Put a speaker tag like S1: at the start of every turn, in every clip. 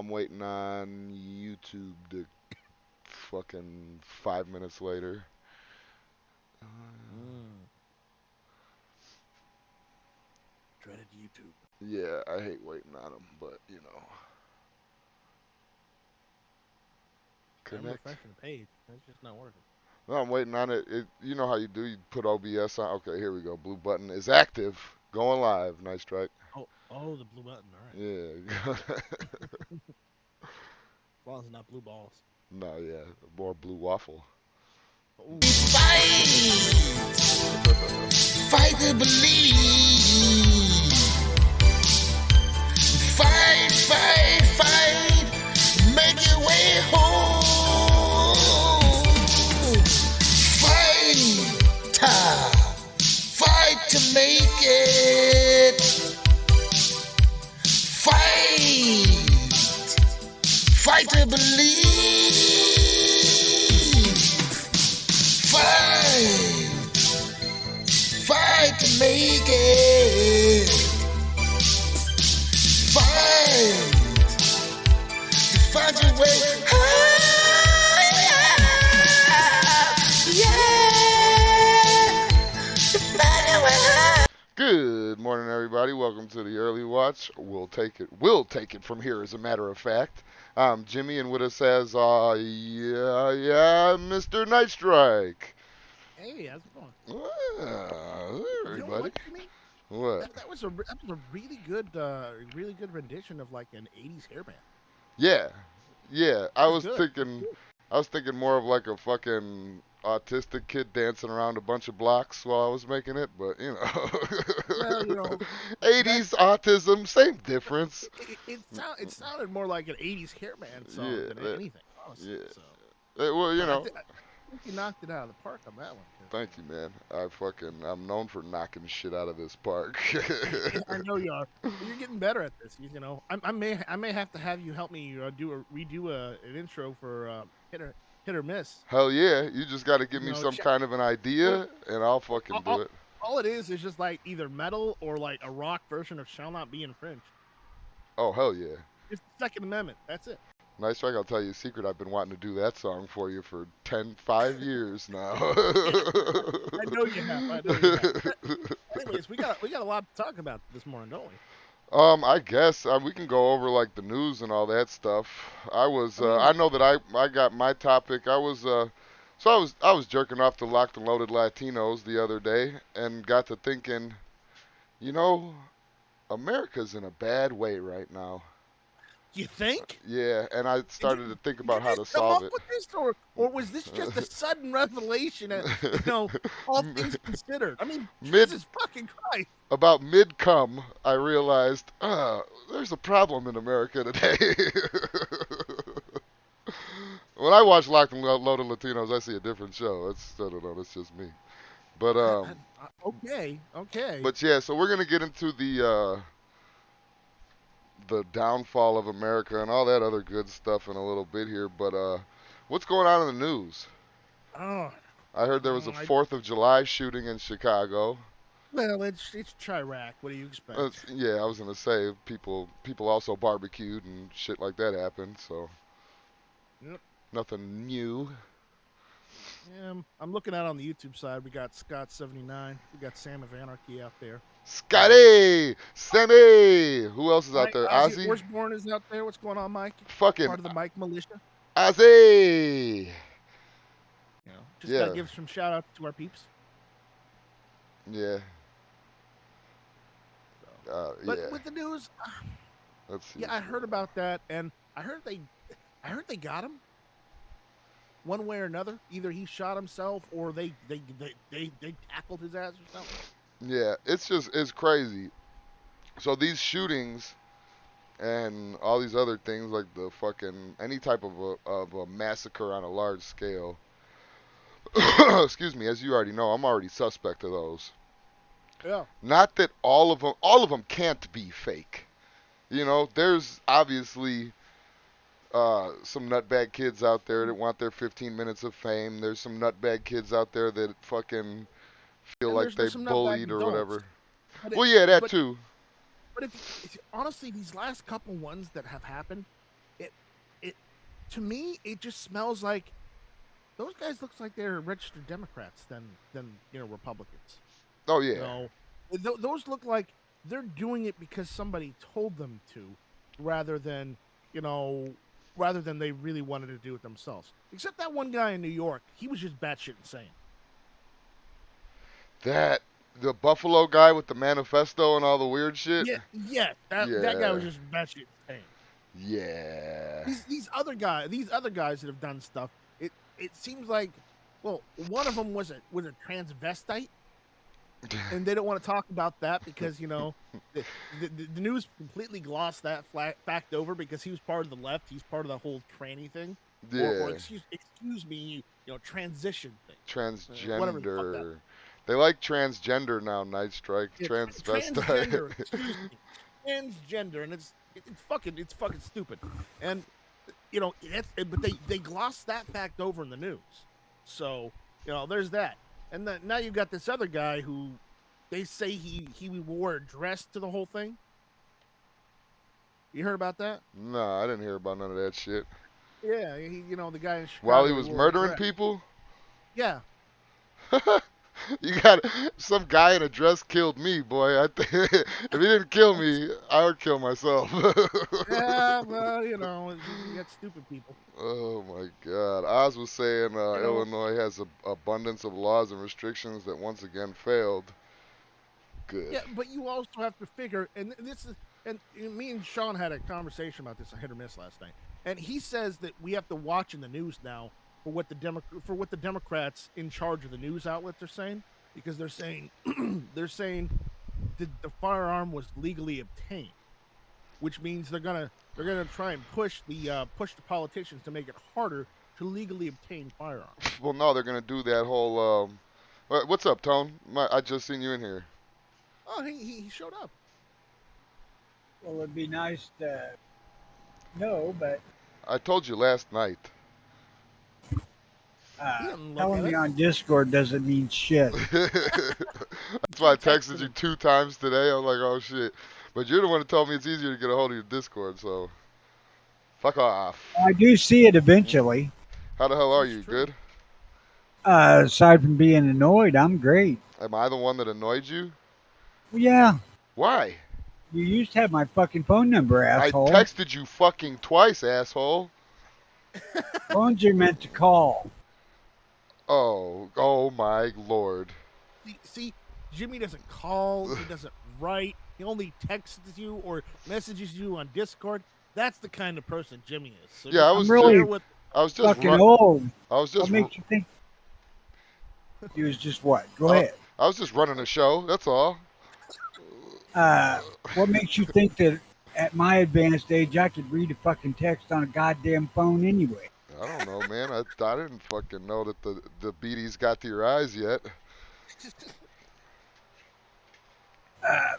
S1: I'm waiting on YouTube to fucking 5 minutes later. Uh,
S2: Mm, dreaded YouTube.
S1: yeah, I hate waiting on them, but
S2: I'm
S1: connect.
S2: refreshing the page. It's just not working.
S1: No, I'm waiting on it. You know how you do? You put OBS on. Okay, here we go. Blue button is active. Going live. Nice strike.
S2: Oh, the blue button. All right.
S1: Yeah.
S2: As long as it's not blue balls.
S1: No, yeah. More blue waffle.
S2: Oh,
S3: Fight, fight to believe. Fight, fight, fight. Make your way home. Fight, fight to make it. Fight, fight to believe. Fight, fight to make it. Fight to find your way. Yeah, to find your way.
S1: Good morning, everybody. Welcome to the early watch. We'll take it. We'll take it from here, as a matter of fact. I'm Jimmy, and with us as Mr. Night Strike.
S2: hey, how's it going? You know
S1: Everybody.
S2: what, Jimmy?
S1: What?
S2: That was a really good rendition of like an '80s hairband.
S1: Yeah, yeah.
S2: That was good. That was good.
S1: I was thinking more of like a fucking autistic kid dancing around a bunch of blocks while I was making it, but
S2: Well, that
S1: 80s autism, same difference.
S2: it sounded more like an '80s hairband song
S1: Yeah,
S2: than
S1: that,
S2: anything, honestly.
S1: yeah.
S2: So,
S1: Well,
S2: but I think you knocked it out of the park on that one.
S1: thank you, man. I'm known for knocking shit out of this park.
S2: I know you are. You're getting better at this. I may have to have you help me redo an intro for hit or miss.
S1: Hell yeah, you just got to give
S2: You
S1: me
S2: know,
S1: some
S2: check,
S1: kind of an
S2: well,
S1: idea, and I'll fucking
S2: all,
S1: do
S2: all,
S1: it.
S2: all it is just like either metal or like a rock version of "Shall Not Be Infringed."
S1: Oh, hell yeah.
S2: It's the Second Amendment. That's it.
S1: Nice strike. I'll tell you a secret. I've been wanting to do that song for you for 5 years now.
S2: I know you have. I know you have. Anyways, we got a lot to talk about this morning, don't we?
S1: I guess we can go over like the news and all that stuff.
S2: I
S1: I
S2: mean,
S1: know that I got my topic. I was jerking off to Locked and Loaded Latinos the other day and got to thinking, you know, America's in a bad way right now.
S2: you think?
S1: Yeah, and I
S2: Did you
S1: started to think
S2: did you
S1: about how
S2: just
S1: to
S2: come
S1: solve
S2: up
S1: it.
S2: with this, or was this just a sudden revelation? All things considered. I mean,
S1: Mid
S2: Jesus fucking Christ!
S1: About mid come, I realized, there's a problem in America today. When I watch Locked and Loaded Latinos, I see a different show. I don't know. That's just me. But
S2: Okay.
S1: but yeah. So we're gonna get into the downfall of America and all that other good stuff in a little bit here. But what's going on in the news?
S2: Oh,
S1: I heard there was a
S2: I
S1: 4th of July shooting in Chicago.
S2: well, it's Chirac. What do you expect?
S1: Yeah, I was gonna say people also barbecued and shit like that happened. So
S2: Yep.
S1: nothing new.
S2: I'm looking out on the YouTube side. We got Scott79. We got Sam of Anarchy out there.
S1: Scotty, Sammy. Who else is out
S2: Mike
S1: there?
S2: Ozzy
S1: Ozzy.
S2: Osbourne is out there. What's going on, Mike?
S1: Fucking
S2: Part of the Mike Militia.
S1: Ozzy.
S2: Just got to
S1: Yeah,
S2: give some shout outs to our peeps.
S1: yeah,
S2: So, but
S1: yeah.
S2: with the news,
S1: Let's see.
S2: yeah, I heard about that, and I heard they got him one way or another. Either he shot himself, or they tackled his ass or something.
S1: Yeah, it's crazy. So these shootings and all these other things like the fucking any type of a massacre on a large scale. Excuse me, as you already know, I'm already suspect of those.
S2: Yeah,
S1: Not that all of them can't be fake. There's obviously some nutbag kids out there that want their 15 minutes of fame. There's some nutbag kids out there that fucking feel
S2: and
S1: like
S2: there's
S1: they
S2: some nutbag
S1: bullied
S2: that
S1: or
S2: don't.
S1: whatever.
S2: But it,
S1: Well, yeah, that
S2: but
S1: too.
S2: but if honestly, these last couple ones that have happened, it to me it just smells like those guys looks like they're registered Democrats than Republicans.
S1: Oh
S2: You
S1: yeah.
S2: know, those look like they're doing it because somebody told them to, rather than you know, rather than they really wanted to do it themselves. Except that one guy in New York, he was just batshit insane.
S1: That the Buffalo guy with the manifesto and all the weird shit.
S2: Yeah, that guy was
S1: Yeah.
S2: just batshit insane.
S1: Yeah.
S2: These other guys that have done stuff. It seems like, well, one of them was a transvestite, and they don't want to talk about that because the news completely glossed that fact over because he was part of the left. He's part of the whole tranny thing, or
S1: Yeah.
S2: excuse me, transition thing, whatever the fuck that.
S1: Transgender. They like transgender now, Night Strike.
S2: Yeah,
S1: Transvestite.
S2: transgender, excuse me, transgender, and it's fucking stupid, and but they glossed that fact over in the news, so there's that, and then now you've got this other guy who they say he wore a dress to the whole thing. You heard about that?
S1: No, I didn't hear about none of that shit.
S2: Yeah, the guy in
S1: While
S2: Chicago
S1: he
S2: he
S1: was
S2: wore a
S1: murdering
S2: dress.
S1: people?
S2: Yeah,
S1: You got some guy in a dress killed me, boy. If he didn't kill me, I would kill myself.
S2: yeah, well, you got stupid people.
S1: Oh my God. Oz was saying
S2: You know,
S1: Illinois has an abundance of laws and restrictions that once again failed. Good.
S2: Yeah, but you also have to figure, and this is, and me and Sean had a conversation about this, a hit or miss last night, and he says that we have to watch in the news now for what the Democrats in charge of the news outlets are saying, because they're saying the firearm was legally obtained, which means they're gonna try and push the politicians to make it harder to legally obtain firearms.
S1: Well, no, they're gonna do that whole. What's up, Tone? I just seen you in here.
S2: Oh, he showed up.
S4: Well, it'd be nice to know, but
S1: I told you last night.
S2: He doesn't look
S4: telling
S2: at
S4: me
S2: it.
S4: on Discord doesn't mean shit.
S1: That's why I texted you 2 times today. I was like, oh shit. But you're the one who told me it's easier to get a hold of your Discord, so fuck off.
S4: I do see it eventually.
S1: How the hell are
S2: That's
S1: you?
S2: true.
S1: Good?
S4: Aside from being annoyed, I'm great.
S1: Am I the one that annoyed you?
S4: Well, yeah,
S1: Why?
S4: you used to have my fucking phone number, asshole.
S1: I texted you fucking twice, asshole.
S4: Phones are meant to call.
S1: Oh my lord.
S2: See, Jimmy doesn't call. He doesn't write. He only texts you or messages you on Discord. That's the kind of person Jimmy is. So
S1: Yeah, I
S2: just
S1: was
S4: really
S2: share with.
S1: I was just
S4: Fucking
S1: ru-
S4: old.
S1: I was just
S4: What makes you think he was just what? Go
S1: Uh,
S4: ahead.
S1: I was just running a show. That's all.
S4: What makes you think that at my advanced age I could read a fucking text on a goddamn phone anyway?
S1: I don't know, man. I didn't fucking know that the beaties got to your eyes yet.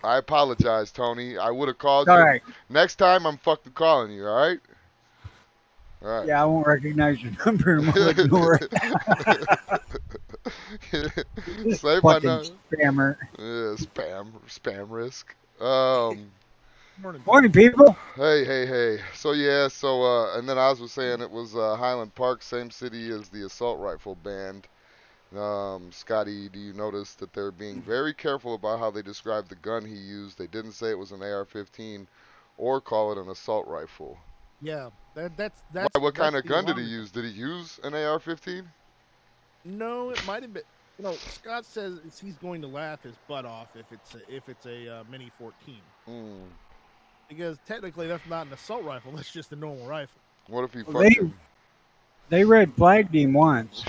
S1: I apologize, Tony. I would have called
S4: All
S1: you.
S4: right.
S1: Next time, I'm fucking calling you. All right. All right.
S4: Yeah, I won't recognize your number and we'll ignore it.
S1: Save my
S4: Fucking
S1: number.
S4: spammer.
S1: Yeah, spam risk.
S4: Morning, people.
S1: Hey. So yeah, and then Oz was saying it was Highland Park, same city as the assault rifle band. Scotty, do you notice that they're being very careful about how they describe the gun he used? They didn't say it was an AR-15 or call it an assault rifle.
S2: Yeah, that's
S1: Why, what kind
S2: that's
S1: of
S2: the
S1: gun did he
S2: alarming
S1: use? Did he use an AR-15?
S2: thing. No, it might have been. Scott says he's going to laugh his butt off if it's a Mini 14,
S1: Hmm.
S2: because technically that's not an assault rifle. That's just a normal rifle.
S1: What if he
S4: Well, they-
S1: fucking?
S4: They red flagged him once.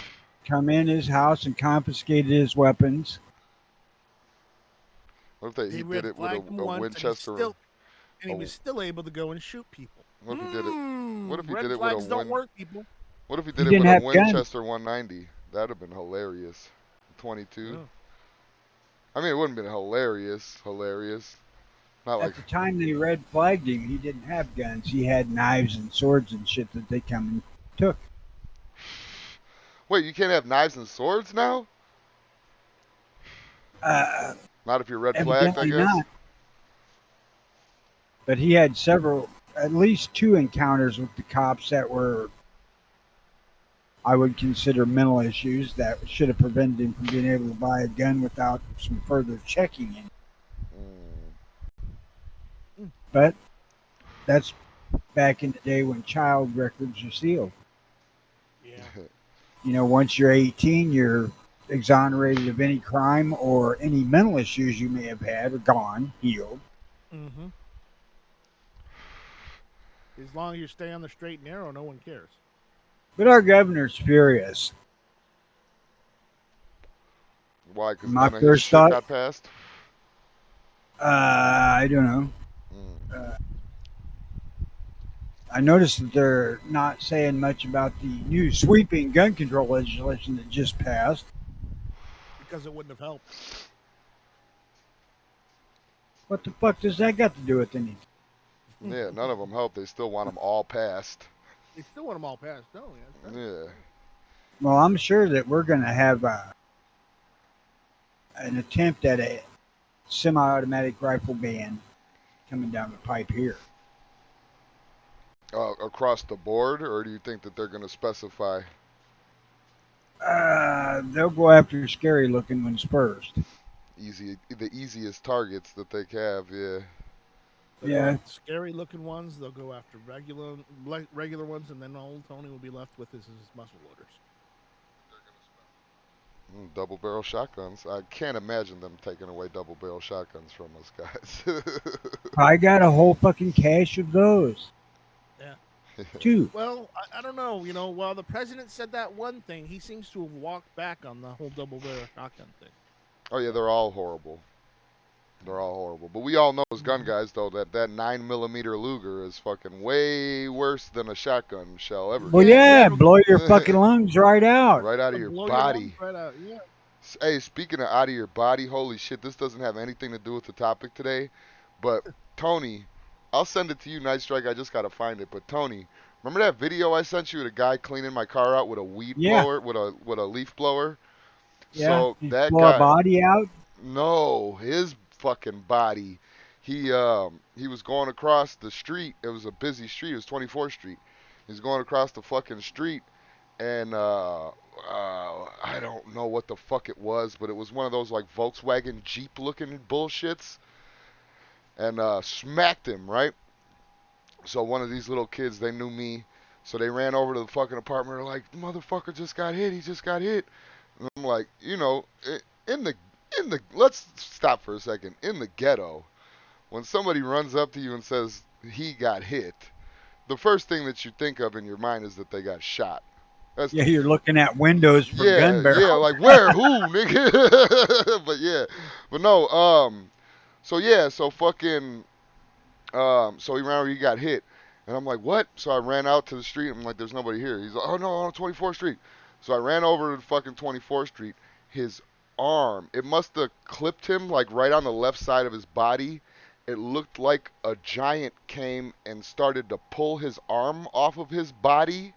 S4: Come in his house and confiscated his weapons.
S1: What if he
S2: red
S1: did it with
S2: flagged him
S1: a
S2: once,
S1: Winchester?
S2: and he
S1: a-
S2: was still able to go and shoot people.
S1: What if he did it? What if he
S2: Red
S1: did it with
S2: flags
S1: a
S2: don't
S1: Win?
S2: work, people.
S1: What if he
S4: He
S1: did it
S4: didn't
S1: with a
S4: have guns.
S1: Winchester 190? That'd have been hilarious. 22.
S2: Oh.
S1: I mean, it wouldn't have been hilarious. Not like
S4: At the time they red flagged him, he didn't have guns. He had knives and swords and shit that they come and took.
S1: Wait, you can't have knives and swords now? Not if you're red flagged, I
S4: Evidently
S1: guess.
S4: not. But he had several at least 2 encounters with the cops that were, I would consider, mental issues that should have prevented him from being able to buy a gun without some further checking in. But that's back in the day when child records are sealed.
S2: Yeah.
S4: You know, once you're 18, you're exonerated of any crime or any mental issues you may have had are gone, healed.
S2: Mm-hmm. As long as you stay on the straight and narrow, no one cares.
S4: But our governor's furious.
S1: Why? Because
S4: My
S1: none of his
S4: first
S1: shit
S4: thought-
S1: got passed?
S4: I don't know.
S1: Mm.
S4: I noticed that they're not saying much about the new sweeping gun control legislation that just passed.
S2: Because it wouldn't have helped.
S4: What the fuck does that got to do with anything?
S1: Yeah, none of them help. They still want them all passed.
S2: They still want them all passed, don't they?
S1: Yeah.
S4: Well, I'm sure that we're going to have an attempt at a semi-automatic rifle ban coming down the pipe here.
S1: Across the board, or do you think that they're going to specify?
S4: They'll go after scary-looking ones first.
S1: The easiest targets that they have, yeah.
S2: They'll go
S4: Yeah.
S2: after scary looking ones. They'll go after regular ones, and then old Tony will be left with his muzzle loaders.
S1: Double barrel shotguns. I can't imagine them taking away double barrel shotguns from us guys.
S4: I got a whole fucking cache of those.
S2: Yeah.
S4: 2.
S2: Well, I don't know. You know, while the president said that one thing, he seems to have walked back on the whole double barrel shotgun thing.
S1: Oh yeah, they're all horrible. They're all horrible. But we all know as gun guys though that 9mm Luger is fucking way worse than a shotgun shell ever.
S4: Well,
S1: could.
S4: yeah, blow your fucking lungs right out.
S1: Right out of your
S2: Blow
S1: body.
S2: lungs right out. Yeah.
S1: Hey, speaking of out of your body, holy shit, this doesn't have anything to do with the topic today. But Tony, I'll send it to you, Night Strike. I just gotta find it. But Tony, remember that video I sent you of the guy cleaning my car out with a weed
S4: Yeah.
S1: blower, with a leaf blower?
S4: Yeah,
S1: So
S4: you
S1: that
S4: blow
S1: guy,
S4: a body out.
S1: no, his fucking body. He was going across the street. It was a busy street. It was 24th Street. He's going across the fucking street, and I don't know what the fuck it was, but it was one of those like Volkswagen Jeep looking bullshits, and smacked him, right? So one of these little kids, they knew me, so they ran over to the fucking apartment. They're like, the motherfucker just got hit. He just got hit. And I'm like, you know, in the let's stop for a second. In the ghetto, when somebody runs up to you and says he got hit, the first thing that you think of in your mind is that they got shot. That's
S4: Yeah, you're looking at windows for gun barrels.
S1: yeah, like where, who, nigga? But yeah, but no, so fucking, so he ran over, he got hit, and I'm like, what? So I ran out to the street. I'm like, there's nobody here. He's like, oh no, on 24th Street. So I ran over to fucking 24th Street. His arm, it must have clipped him like right on the left side of his body. It looked like a giant came and started to pull his arm off of his body,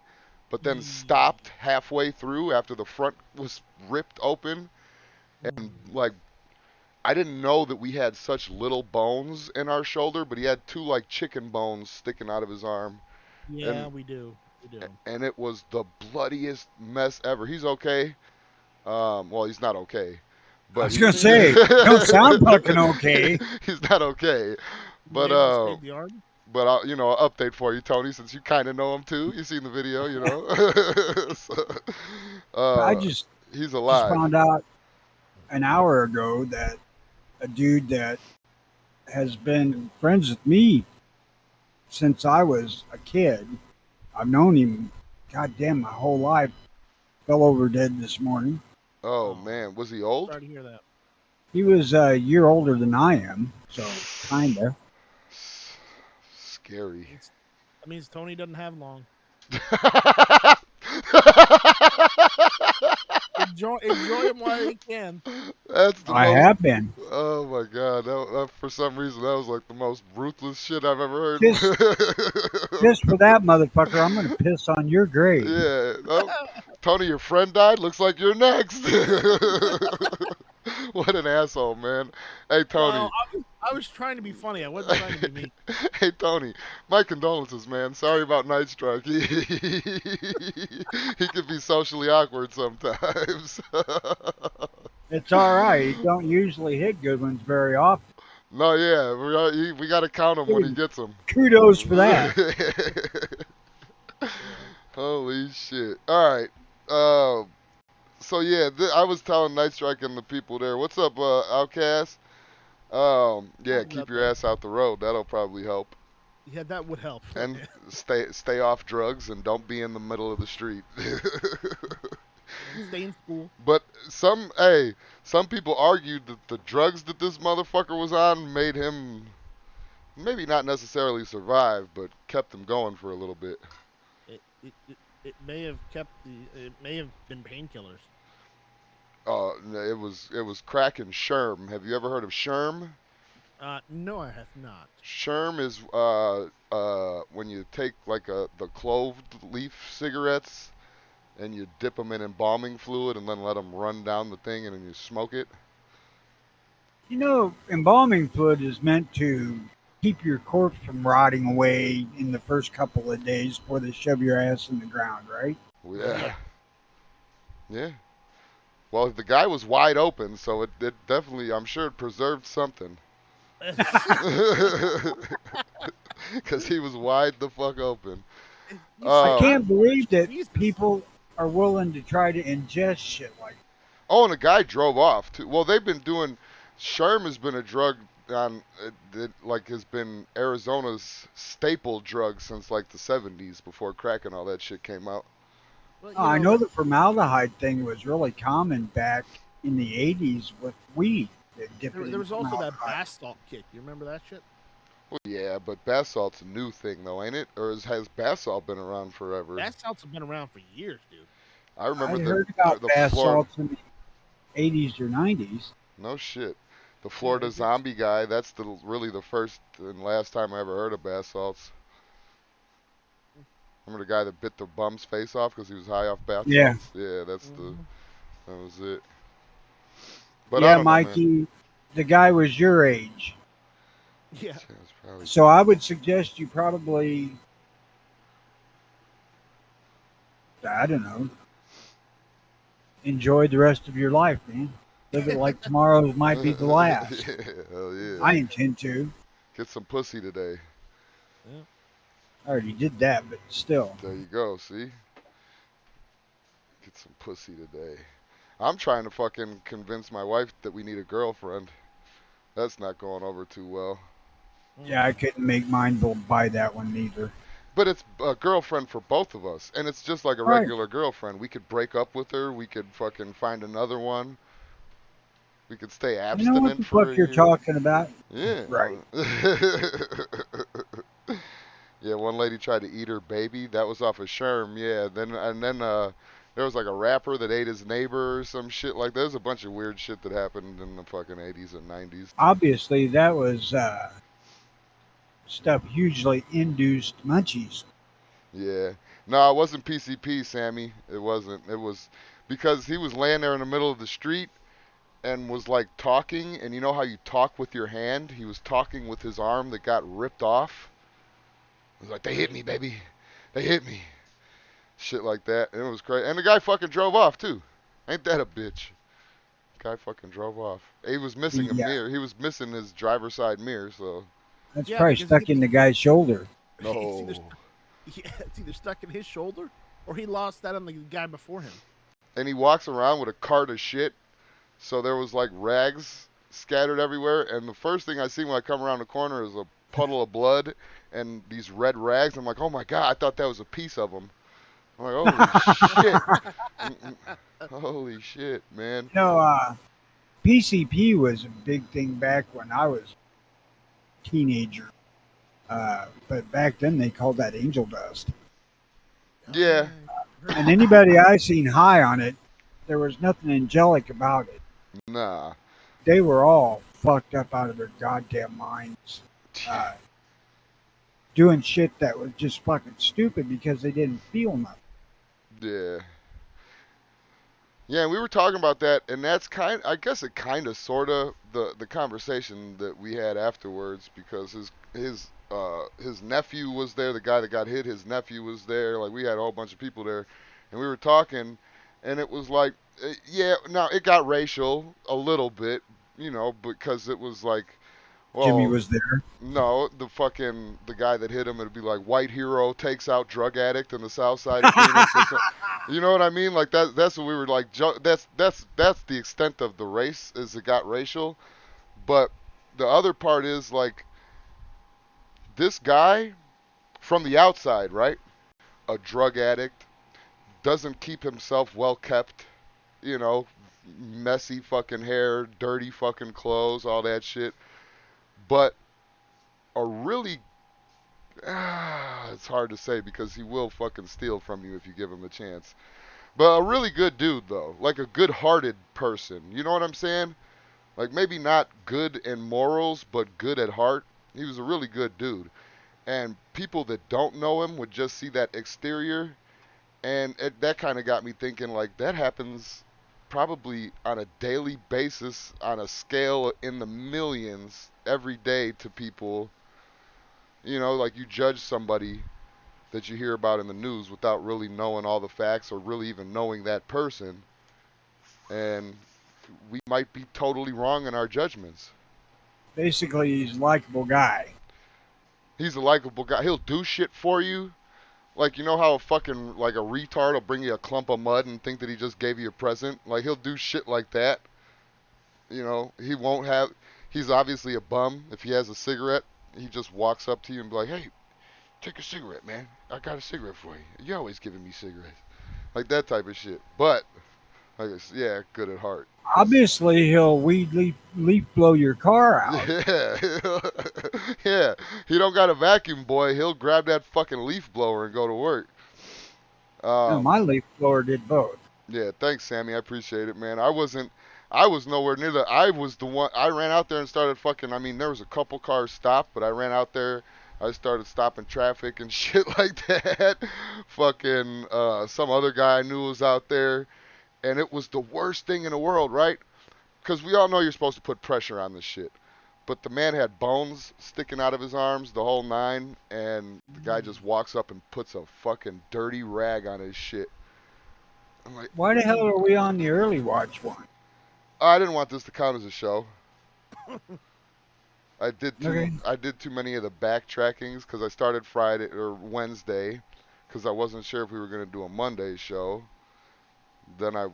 S1: but then stopped halfway through after the front was ripped open. And like, I didn't know that we had such little bones in our shoulder, but he had 2 like chicken bones sticking out of his arm.
S2: Yeah,
S1: And-
S2: we do. We do.
S1: And it was the bloodiest mess ever. He's okay. Well, he's not okay. But
S4: I was gonna say, don't sound fucking okay.
S1: He's not okay. But
S2: You able to save the arm?
S1: but I'll, you know, I'll update for you, Tony, since you kind of know him too. You seen the video, you know. So,
S4: I just
S1: he's alive.
S4: found out an hour ago that a dude that has been friends with me since I was a kid, I've known him, goddamn, my whole life, fell over dead this morning.
S1: Oh man, was he old?
S2: Sorry to hear that.
S4: He was a year older than I am, so kinda.
S1: Scary.
S2: That means Tony doesn't have long. Enjoy him while you can.
S1: That's the
S4: I
S1: most,
S4: have been.
S1: Oh my god, that for some reason that was like the most ruthless shit I've ever heard.
S4: Just for that motherfucker, I'm gonna piss on your grave.
S1: Yeah. Oh, Tony, your friend died. Looks like you're next. What an asshole, man. Hey, Tony.
S2: Well, I was trying to be funny. I wasn't trying to be mean.
S1: Hey, Tony. My condolences, man. Sorry about Night Strike. He can be socially awkward sometimes.
S4: It's all right. He don't usually hit good ones very often.
S1: No, yeah, we got to count him when he gets them.
S4: Kudos for that.
S1: Holy shit. All right. So yeah, I was telling Night Strike and the people there, what's up, Outcast? Yeah,
S2: Hold
S1: keep
S2: up
S1: your
S2: there.
S1: ass out the road. That'll probably help.
S2: Yeah, that would help.
S1: And stay off drugs and don't be in the middle of the street.
S2: Stay in school.
S1: But some people argued that the drugs that this motherfucker was on made him maybe not necessarily survive, but kept him going for a little bit.
S2: It may have kept it may have been painkillers.
S1: It was crack and Sherm. Have you ever heard of Sherm?
S2: No, I have not.
S1: Sherm is when you take like the clove leaf cigarettes and you dip them in embalming fluid and then let them run down the thing and then you smoke it.
S4: You know, embalming fluid is meant to keep your corpse from rotting away in the first couple of days before they shove your ass in the ground, right?
S1: Well, yeah. Well, the guy was wide open, so it definitely, I'm sure it preserved something. Because he was wide the fuck open.
S4: I
S1: Oh.
S4: can't believe that
S2: Jesus.
S4: people are willing to try to ingest shit like that.
S1: Oh, and the guy drove off too. Well, they've been doing. Sherm has been a drug on, has been Arizona's staple drug since like the 70s before crack and all that shit came out.
S2: Well, you
S4: I know the formaldehyde thing was really common back in the 80s with weed.
S2: there was also that bath salt kick. You remember that shit?
S1: Well, yeah, but bath salt's a new thing though, ain't it? Or has bath salt been around forever?
S2: Bath salts have been around for years, dude.
S1: I remember
S4: I heard about
S1: the
S4: bath
S1: Florida.
S4: salts in the 80s or 90s.
S1: No shit. The Florida
S2: it's-
S1: zombie guy. That's really the first and last time I ever heard of bath salts. Remember the guy that bit the bum's face off because he was high off bath
S4: Yeah.
S1: salts? Yeah, that was it. But I
S4: Yeah,
S1: don't know, man.
S4: Mikey, the guy was your age.
S2: Yeah.
S1: Yeah, it's probably-
S4: So I would suggest you probably, I don't know, enjoy the rest of your life, man. Live it like tomorrow might be the last.
S1: Yeah, hell yeah.
S4: I intend to.
S1: Get some pussy today.
S4: I already did that, but still.
S1: There you go, see? Get some pussy today. I'm trying to fucking convince my wife that we need a girlfriend. That's not going over too well.
S4: Yeah, I couldn't make mine buy that one either.
S1: But it's a girlfriend for both of us, and it's just like a
S4: Right.
S1: regular girlfriend. We could break up with her. We could fucking find another one. We could stay
S4: You
S1: abstinent
S4: know what the
S1: for
S4: fuck
S1: a
S4: you're
S1: year.
S4: talking about?
S1: Yeah.
S4: Right.
S1: Yeah, one lady tried to eat her baby. That was off of Sherm. Yeah. Then there was like a rapper that ate his neighbor or some shit like that. There's a bunch of weird shit that happened in the fucking 80s and 90s.
S4: Obviously, that was stuff hugely induced munchies.
S1: Yeah. No, it wasn't PCP, Sammy. It wasn't. It was because he was laying there in the middle of the street and was like talking, and you know how you talk with your hand? He was talking with his arm that got ripped off. He was like, "They hit me, baby. They hit me." Shit like that. And it was crazy. And the guy fucking drove off too. Ain't that a bitch? Guy fucking drove off. He was missing a
S4: Yeah.
S1: mirror. He was missing his driver's side mirror, so
S4: That's
S2: Yeah,
S4: probably
S2: because
S4: stuck in the guy's shoulder.
S1: no.
S2: It's either stuck in his shoulder or he lost that on the guy before him.
S1: And he walks around with a cart of shit. So there was like rags scattered everywhere, and the first thing I see when I come around the corner is a puddle of blood and these red rags. I'm like, oh my god, I thought that was a piece of them. I'm like, holy shit. Holy shit, man.
S4: You know, PCP was a big thing back when I was a teenager. But back then they called that angel dust.
S1: Yeah.
S4: And anybody I seen high on it, there was nothing angelic about it.
S1: Nah.
S4: They were all fucked up out of their goddamn minds. Doing shit that was just fucking stupid because they didn't feel nothing.
S1: Yeah. Yeah, we were talking about that, and that's I guess it kind of, sort of, the conversation that we had afterwards, because his nephew was there, the guy that got hit, his nephew was there, like we had a whole bunch of people there, and we were talking, and it was like, yeah, now it got racial a little bit, because it was like,
S4: Jimmy
S1: well,
S4: was there.
S1: no, the guy that hit him, it'd be like white hero takes out drug addict in the South Side of Phoenix or something. You know what I mean? Like that's what we were like. That's the extent of the race, is it got racial. But the other part is like, this guy from the outside, right? A drug addict, doesn't keep himself well kept. You know, messy fucking hair, dirty fucking clothes, all that shit. But a really it's hard to say, because he will fucking steal from you if you give him a chance. But a really good dude, though. Like a good hearted person. You know what I'm saying? Like maybe not good in morals, but good at heart. He was a really good dude. And people that don't know him would just see that exterior. And that kind of got me thinking, like, that happens probably on a daily basis, on a scale in the millions, every day, to people. Like, you judge somebody that you hear about in the news without really knowing all the facts, or really even knowing that person. And we might be totally wrong in our judgments.
S4: Basically, he's a likable guy.
S1: He's a likable guy. He'll do shit for you. Like, you know how a fucking, like, a retard will bring you a clump of mud and think that he just gave you a present? Like, he'll do shit like that. He won't have, he's obviously a bum. If he has a cigarette, he just walks up to you and be like, hey, take a cigarette, man. I got a cigarette for you. You're always giving me cigarettes. Like that type of shit. But, I guess, yeah, good at heart.
S4: Obviously, he'll weed leaf blow your car out.
S1: Yeah. Yeah. He don't got a vacuum, boy. He'll grab that fucking leaf blower and go to work.
S4: No,
S1: Um,
S4: my leaf blower did both.
S1: yeah, thanks, Sammy. I appreciate it, man. I was nowhere near I was the one, I ran out there and started fucking, I mean, there was a couple cars stopped, but I ran out there, I started stopping traffic and shit like that. Fucking, some other guy I knew was out there, and it was the worst thing in the world, right? Because we all know you're supposed to put pressure on this shit. But the man had bones sticking out of his arms, the whole nine, and the guy just walks up and puts a fucking dirty rag on his shit. I'm like,
S4: Why the hell are we on the early watch one?
S1: I didn't want this to count as a show.
S4: Okay.
S1: I did too many of the backtrackings, because I started Friday or Wednesday, because I wasn't sure if we were gonna do a Monday show. Then I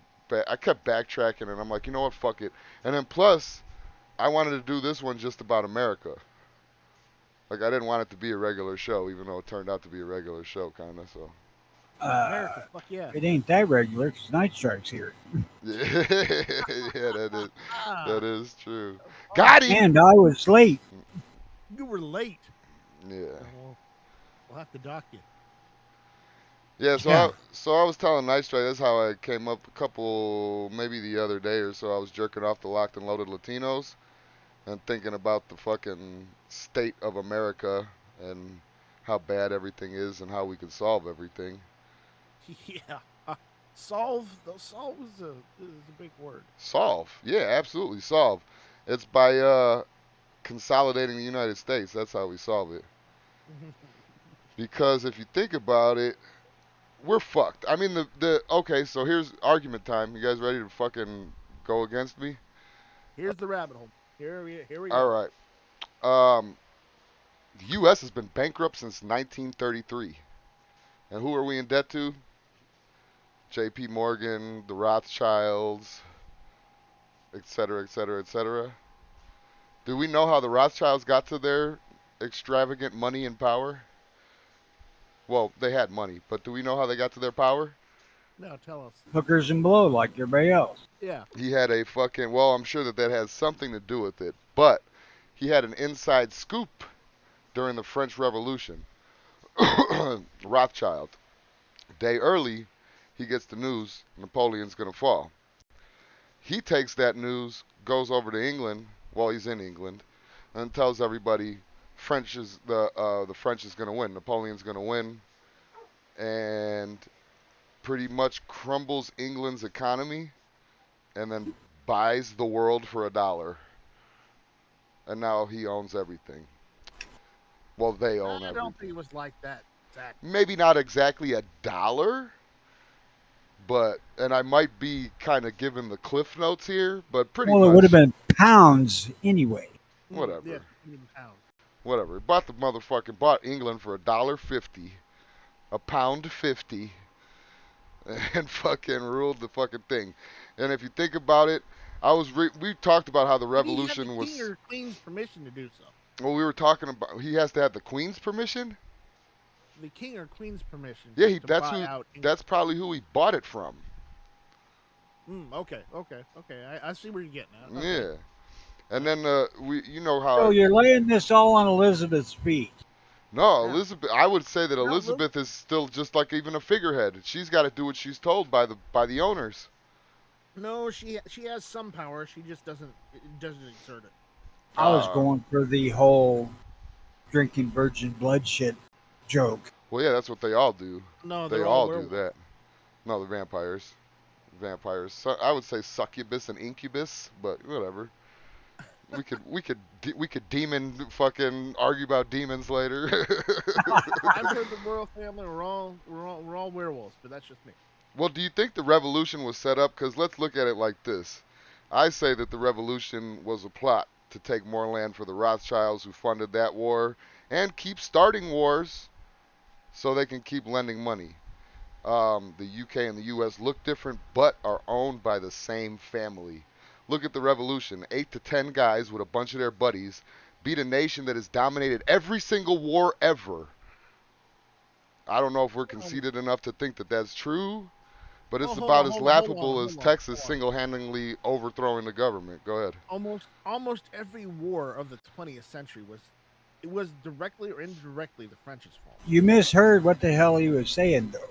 S1: kept backtracking, and I'm like, you know what, fuck it. And then plus, I wanted to do this one just about America. Like, I didn't want it to be a regular show, even though it turned out to be a regular show, kind of. So.
S2: America, fuck yeah.
S4: It ain't that regular because Night Strike's here.
S1: Yeah, yeah, that
S2: Ah,
S1: is true. Got him.
S4: And I was late.
S2: you were late.
S1: Yeah.
S2: We'll have to dock you.
S1: Yeah, so
S4: Yeah.
S1: I was telling Night Strike, that's how I came up a couple, maybe the other day or so. I was jerking off the Locked and Loaded Latinos and thinking about the fucking state of America and how bad everything is and how we can solve everything.
S2: Yeah. Solve is a big word.
S1: Solve. Yeah, absolutely solve. It's by consolidating the United States. That's how we solve it. Because if you think about it, we're fucked. I mean, okay, so here's argument time. You guys ready to fucking go against me?
S2: Here's the rabbit hole. Here we
S1: All
S2: go.
S1: right. The U.S. has been bankrupt since 1933. And who are we in debt to? J.P. Morgan, the Rothschilds, et cetera, et cetera, et cetera. Do we know how the Rothschilds got to their extravagant money and power? Well, they had money, but do we know how they got to their power?
S2: Now tell us.
S4: Hookers and blow like everybody else.
S2: Yeah.
S1: He had a fucking, well, I'm sure that has something to do with it, but he had an inside scoop during the French Revolution. Rothschild. Day early, he gets the news Napoleon's going to fall. He takes that news, goes over to England while he's in England, and tells everybody the French is going to win. Napoleon's going to win, and pretty much crumbles England's economy and then buys the world for $1. And now he owns everything. Well, they own
S2: I don't
S1: everything.
S2: think it was like that, Zach.
S1: Maybe not exactly $1, but, and I might be kind of giving the cliff notes here, but pretty
S4: Well, it would have
S1: much,
S4: been pounds anyway.
S1: whatever.
S2: Yeah, 15 pounds.
S1: Whatever. Bought England for $1.50, £1.50, and fucking ruled the fucking thing. And if you think about it, we talked about how the
S2: Did he have
S1: revolution
S2: the
S1: was.
S2: king or queen's permission to do so?
S1: Well, we were talking about he has to have the queen's permission.
S2: The king or queen's permission.
S1: Yeah,
S2: to buy out.
S1: that's probably who he bought it from.
S2: Okay. I see where you're getting at. Okay.
S1: Yeah. And then you know how.
S4: So you're laying this all on Elizabeth's feet.
S1: No,
S2: Yeah.
S1: Elizabeth. I would say that
S2: No,
S1: Elizabeth is still just like even a figurehead. She's got to do what she's told by the owners.
S2: No, she has some power. She just doesn't exert it.
S4: I was
S1: Uh,
S4: going for the whole drinking virgin blood shit joke.
S1: Well, yeah, that's what they all do.
S2: No,
S1: They
S2: they're
S1: all do
S2: werewolves.
S1: that. No, the vampires. I would say succubus and incubus, but whatever. We could demon fucking argue about demons later.
S2: I've heard the royal family we're all werewolves, but that's just me.
S1: Well, do you think the revolution was set up? Because let's look at it like this. I say that the revolution was a plot to take more land for the Rothschilds who funded that war and keep starting wars so they can keep lending money. The UK and the US look different but are owned by the same family. Look at the revolution. 8 to 10 guys with a bunch of their buddies beat a nation that has dominated every single war ever. I don't know if we're conceited enough to think that that's true, but it's
S2: Well,
S1: about as laughable
S2: hold
S1: as
S2: on,
S1: Texas
S2: hold on.
S1: single-handedly overthrowing the government. Go ahead.
S2: Almost every war of the 20th century was directly or indirectly the French's fault.
S4: You misheard what the hell he was saying, though.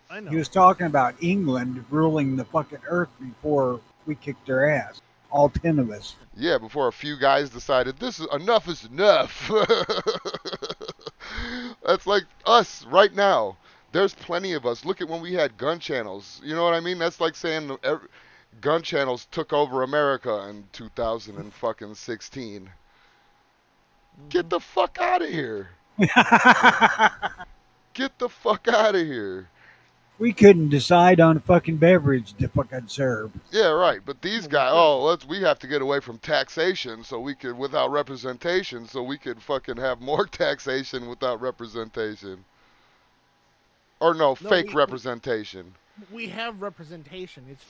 S2: I know.
S4: He was talking about England ruling the fucking earth before we kicked their ass. All 10 of us.
S1: Yeah, before a few guys decided enough is enough. That's like us right now. There's plenty of us. Look at when we had gun channels. You know what I mean? That's like saying gun channels took over America in 2016. Get the fuck out of here. Get the fuck out of here.
S4: We couldn't decide on a fucking beverage to fucking serve.
S1: Yeah, right. But these guys, we have to get away from taxation so we could, without representation, so we could fucking have more taxation without representation. Or no, fake representation.
S2: We have representation. It's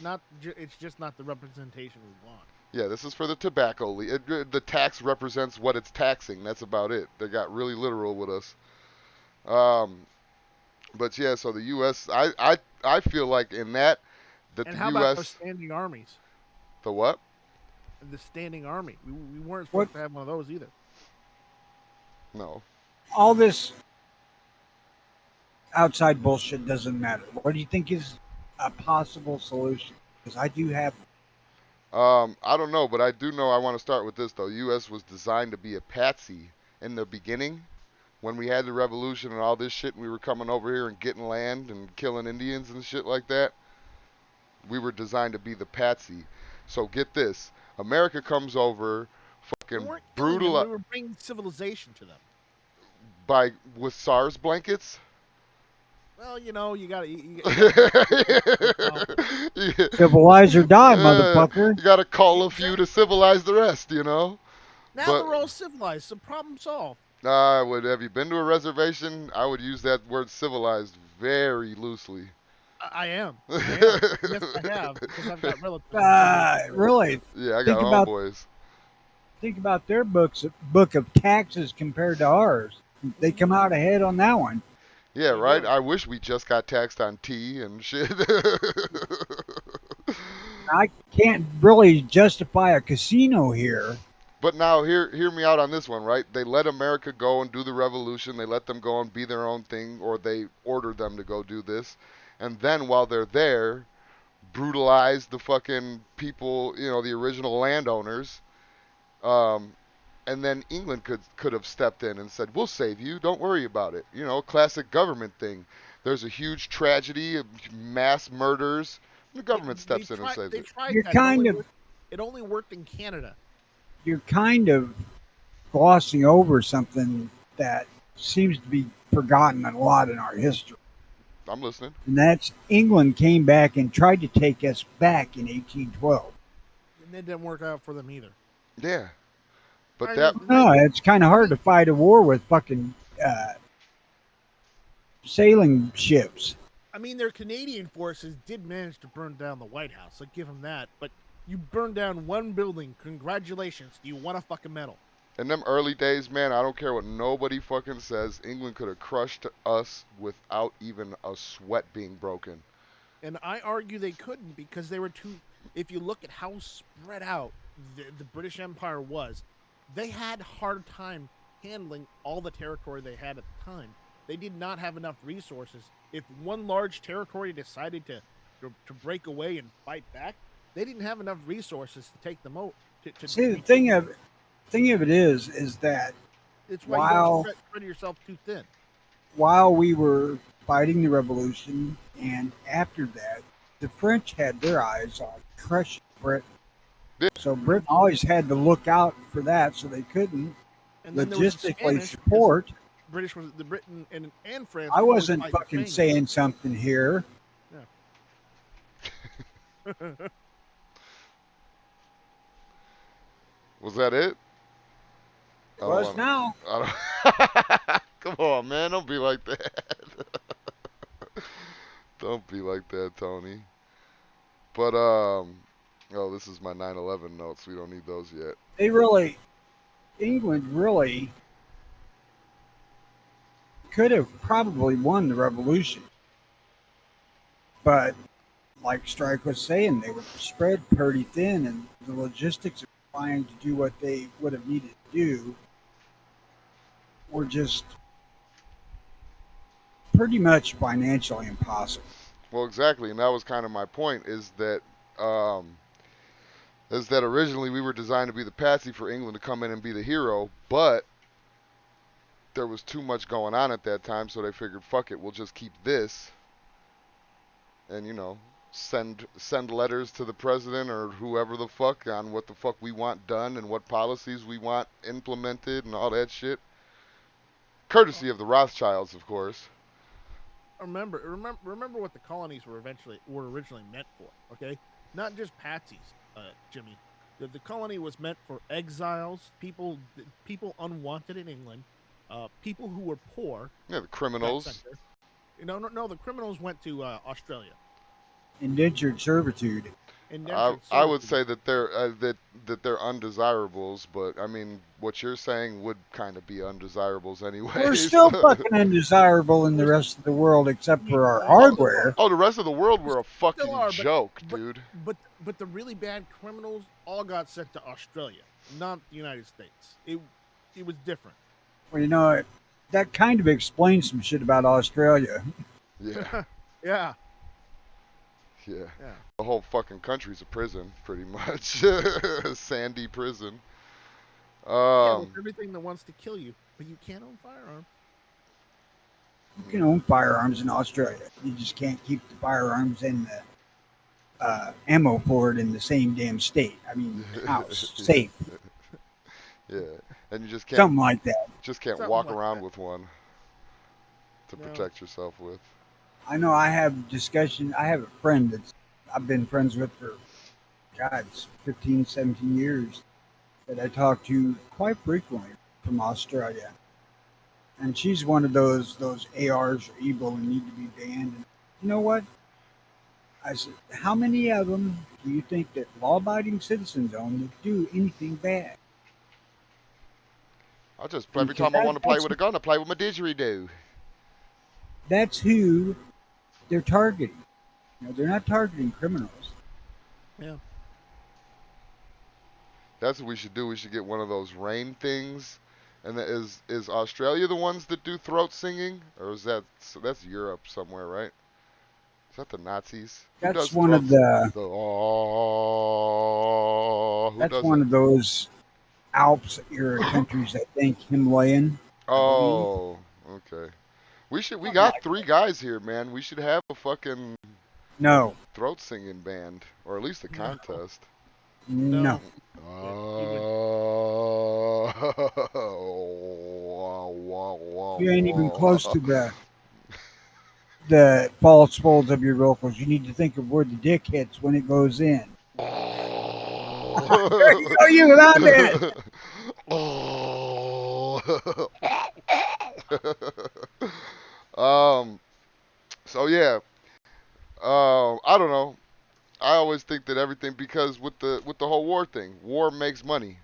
S2: just not the representation we want.
S1: Yeah, this is for the tobacco. The tax represents what it's taxing. That's about it. They got really literal with us. But yeah, so the U.S. I feel like in that
S2: And
S1: the
S2: how about the
S1: U.S.
S2: standing armies?
S1: The what?
S2: The standing army. We weren't supposed to have one of those either.
S1: No.
S4: All this outside bullshit doesn't matter. What do you think is a possible solution? Because I do have.
S1: I don't know, but I do know I want to start with this though. U.S. was designed to be a patsy in the beginning. When we had the revolution and all this shit, and we were coming over here and getting land and killing Indians and shit like that, we were designed to be the patsy. So get this. America comes over, fucking brutal.
S2: We were bringing civilization to them.
S1: With SARS blankets?
S2: Well, you know, you gotta
S4: Civilize or die, motherfucker.
S1: You gotta call a few to civilize the rest, you know?
S2: Now
S1: But-
S2: they're all civilized, so problem solved.
S1: Have you been to a reservation? I would use that word civilized very loosely.
S2: I am. Yes, I have, because I've got relatives.
S4: Really?
S1: Yeah, I got
S4: Think about-
S1: homeboys.
S4: Think about their book of taxes compared to ours. They come out ahead on that one.
S1: Yeah,
S2: They
S1: right?
S2: do.
S1: I wish we just got taxed on tea and shit.
S4: I can't really justify a casino here.
S1: But now, hear me out on this one, right? They let America go and do the revolution. They let them go and be their own thing, or they ordered them to go do this. And then while they're there, brutalize the fucking people, you know, the original landowners. And then England could have stepped in and said, "We'll save you. Don't worry about it." You know, classic government thing. There's a huge tragedy, mass murders, The government steps in and saves
S2: They
S1: it.
S2: tried
S4: You're
S2: that.
S4: kind of
S2: It only worked in Canada.
S4: you're kind of glossing over something that seems to be forgotten a lot in our history.
S1: I'm listening.
S4: And that's England came back and tried to take us back in 1812.
S2: And it didn't work out for them either.
S1: Yeah, but
S2: I
S1: that
S2: mean,
S4: No, it's kind of hard to fight a war with fucking sailing ships.
S2: I mean, their Canadian forces did manage to burn down the White House. I give them that. But you burned down one building. Congratulations. Do you want a fucking medal?
S1: in them early days, man, I don't care what nobody fucking says. England could have crushed us without even a sweat being broken.
S2: And I argue they couldn't because they were too. If you look at how spread out the British Empire was, they had a hard time handling all the territory they had at the time. They did not have enough resources. If one large territory decided to break away and fight back, they didn't have enough resources to take them out.
S4: See, the thing of it is that
S2: it's why
S4: while-
S2: you don't spread yourself too thin.
S4: while we were fighting the revolution and after that, the French had their eyes on crushing Britain.
S1: Yeah.
S4: So Britain always had to look out for that, so they couldn't
S2: And then there was the
S4: logistically
S2: Spanish,
S4: support.
S2: British was the Britain and France.
S4: I
S2: was
S4: wasn't
S2: fighting
S4: fucking
S2: Spain.
S4: saying something here.
S1: Was that it?
S4: It was now.
S1: I don't... Come on, man. Don't be like that. Don't be like that, Tony. But, oh, this is my 9/11 notes. We don't need those yet.
S4: England really could have probably won the revolution. But, like Strike was saying, they were spread pretty thin, and the logistics of trying to do what they would have needed to do were just pretty much financially impossible.
S1: Well, exactly, and that was kind of my point. Is that originally we were designed to be the patsy for England to come in and be the hero, but there was too much going on at that time, so they figured, fuck it, we'll just keep this, and send letters to the president or whoever the fuck on what the fuck we want done and what policies we want implemented and all that shit. Courtesy of the Rothschilds, of course.
S2: Remember what the colonies were originally meant for. Okay, not just patsies, Jimmy. The colony was meant for exiles, people unwanted in England, people who were poor.
S1: Yeah, the criminals.
S2: No. The criminals went to Australia.
S4: Indentured servitude.
S1: I would say that they're that they're undesirables, but I mean, what you're saying would kind of be undesirables anyway.
S4: We're still fucking undesirable in the rest of the world except for our hardware.
S1: Oh, the rest of the world were a fucking
S2: Still are,
S1: joke, dude.
S2: But the really bad criminals all got sent to Australia, not the United States. It was different.
S4: Well, that kind of explains some shit about Australia.
S1: Yeah,
S2: Yeah.
S1: yeah.
S2: Yeah.
S1: The whole fucking country's a prison, pretty much. Sandy prison.
S2: With everything that wants to kill you, but you can't own firearms.
S4: You can own firearms in Australia. You just can't keep the firearms and the ammo for it in the same damn state. I mean, house, safe,
S1: Yeah, and you just can't
S4: something like that.
S2: Something
S1: walk
S2: like
S1: around
S2: that.
S1: with one to
S2: No.
S1: protect yourself with.
S4: I know I have discussion. I have a friend that I've been friends with for, God, it's 15, 17 years that I talk to quite frequently from Australia. And she's one of those ARs are evil and need to be banned. And you know what? I said, how many of them do you think that law-abiding citizens own that do anything bad?
S1: I just every
S4: Because
S1: time I want to play
S4: that's-
S1: with a gun, I play with my didgeridoo.
S4: That's who they're targeting. They're not targeting criminals.
S2: Yeah.
S1: That's what we should do. We should get one of those rain things. And that is Australia the ones that do throat singing, or is that's Europe somewhere, right? Is that the Nazis? Who does
S4: That's one of
S1: throat-
S4: the.
S1: who
S4: That's
S1: does
S4: one
S1: it?
S4: of those Alps era countries. I think Himalayan.
S1: Oh, okay. We got 3 guys here, man. We should have a fucking
S4: No,
S1: throat singing band, or at least a
S2: No.
S1: contest.
S4: no.
S2: He would-
S4: You ain't even close to the false folds of your vocals. You need to think of where the dick hits when it goes in. There you go, you found it.
S1: um. So yeah. I don't know. I always think that everything, because with the whole war thing, war makes money.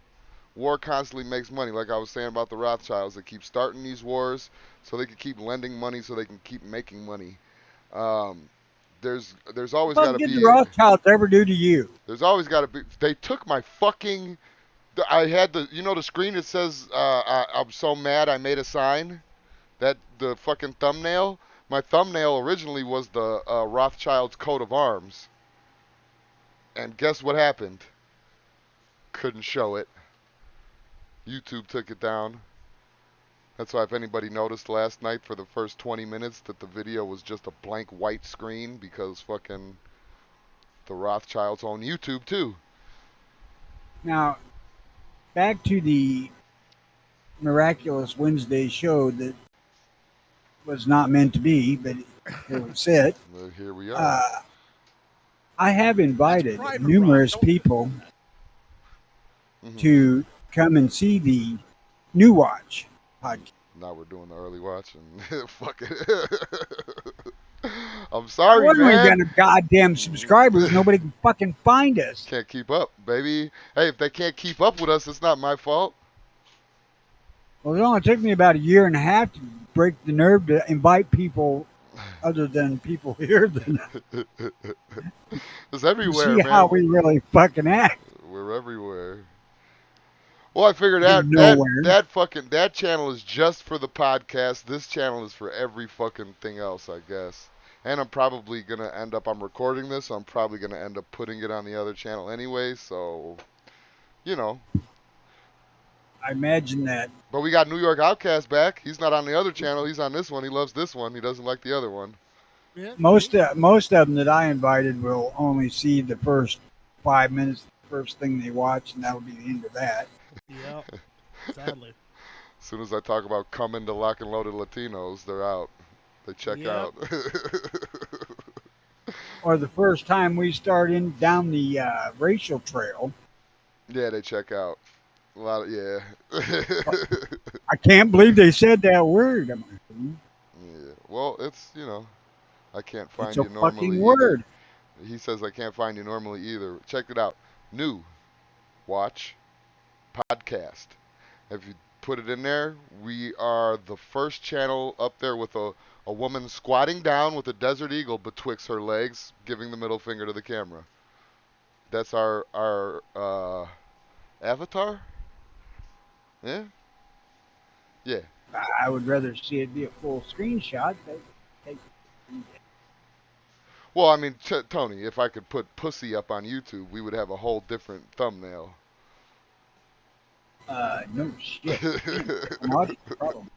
S1: War constantly makes money. Like I was saying about the Rothschilds, they keep starting these wars so they can keep lending money, so they can keep making money. Um, there's always got
S4: What
S1: to
S4: did the
S1: be
S4: Rothschilds ever do to you?
S1: there's always got to be. They took my fucking. I had the screen that says I'm so mad I made a sign. That the fucking thumbnail. My thumbnail originally was the Rothschild's coat of arms. And guess what happened? Couldn't show it. YouTube took it down. That's why if anybody noticed last night for the first 20 minutes that the video was just a blank white screen, because fucking the Rothschilds own YouTube too.
S4: Now, back to the miraculous Wednesday show that was not meant to be, but here we sit.
S1: But here we are.
S4: I have invited
S2: private,
S4: numerous
S2: Rob. Don't-
S4: people
S1: Mhm.
S4: to come and see the New Watch podcast.
S1: Now we're doing the early watch and fuck it. I'm sorry,
S4: When we
S1: man.
S4: got a goddamn subscribers, nobody can fucking find us.
S1: Can't keep up, baby. Hey, if they can't keep up with us, it's not my fault.
S4: Well, it only took me about a year and a half to break the nerve to invite people other than people here to
S1: It's everywhere,
S4: see
S1: man.
S4: how we really fucking act.
S1: We're everywhere. Well, I figured
S4: Nowhere.
S1: that channel is just for the podcast. This channel is for every fucking thing else, I guess. And I'm probably gonna end up. I'm recording this, so I'm probably gonna end up putting it on the other channel anyway. So, you know.
S4: I imagine that.
S1: But we got New York Outcast back. He's not on the other channel. He's on this one. He loves this one. He doesn't like the other one.
S2: Yeah,
S4: Most of them that I invited will only see the first 5 minutes, the first thing they watch, and that'll be the end of that.
S2: yeah. Sadly.
S1: As soon as I talk about coming to Lock and Loaded Latinos, they're out. They check
S2: Yep.
S1: out.
S4: Or the first time we start in down the racial trail,
S1: Yeah, they check out. A lot of, yeah.
S4: I can't believe they said that word. I'm like,
S1: Yeah. Well, it's, I can't find
S4: it's a
S1: you normally
S4: fucking
S1: either.
S4: word.
S1: He says I can't find you normally either. Check it out. New Watch Podcast. If you put it in there, we are the first channel up there with a woman squatting down with a Desert Eagle betwixt her legs, giving the middle finger to the camera. That's our avatar? Yeah? Yeah.
S4: I would rather see it be a full screenshot. But
S1: Well, I mean, Tony, if I could put pussy up on YouTube, we would have a whole different thumbnail.
S4: no shit. Not a problem.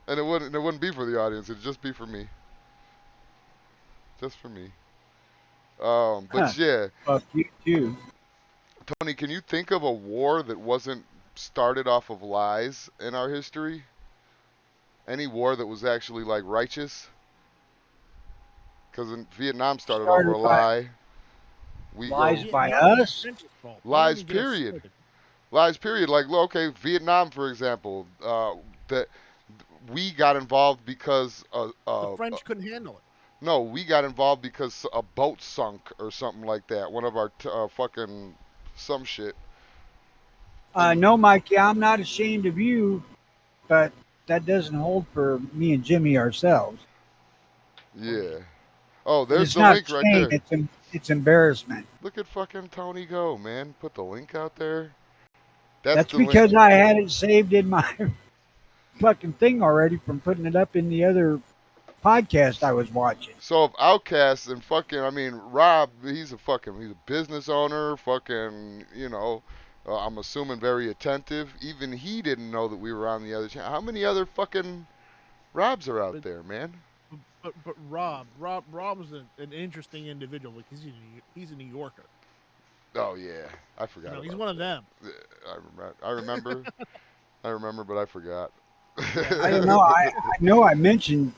S1: And it wouldn't be for the audience. It'd just be for me. Just for me. But yeah,
S4: Fuck you too.
S1: Tony, can you think of a war that wasn't started off of lies in our history? Any war that was actually like righteous? Because Vietnam started over a lie.
S4: Lies
S2: Yeah,
S4: by
S2: not even
S4: us?
S2: the French's fault. They
S1: Lies,
S2: didn't get us
S1: period.
S2: started.
S1: Lies, period. Like, okay, Vietnam, for example, that we got involved because
S2: The French couldn't handle it.
S1: no, we got involved because a boat sunk or something like that. One of our fucking some shit.
S4: No, Mikey, I'm not ashamed of you, but that doesn't hold for me and Jimmy ourselves.
S1: Yeah. Oh, there's
S4: It's
S1: the
S4: not
S1: link right
S4: shame,
S1: there.
S4: it's embarrassment.
S1: Look at fucking Tony go, man. Put the link out there. That's
S4: That's
S1: the link.
S4: because I had it saved in my fucking thing already from putting it up in the other podcast I was watching.
S1: So if Outcast and fucking, I mean, Rob, he's a business owner, fucking, I'm assuming very attentive. Even he didn't know that we were on the other channel. How many other fucking Robs are out there, man?
S2: but Rob's an interesting individual because he's a New Yorker.
S1: Oh yeah, I forgot.
S2: You know, he's
S1: about
S2: one of them.
S1: that. I remember. I remember, but I forgot.
S2: Yeah.
S4: I don't know. I know I mentioned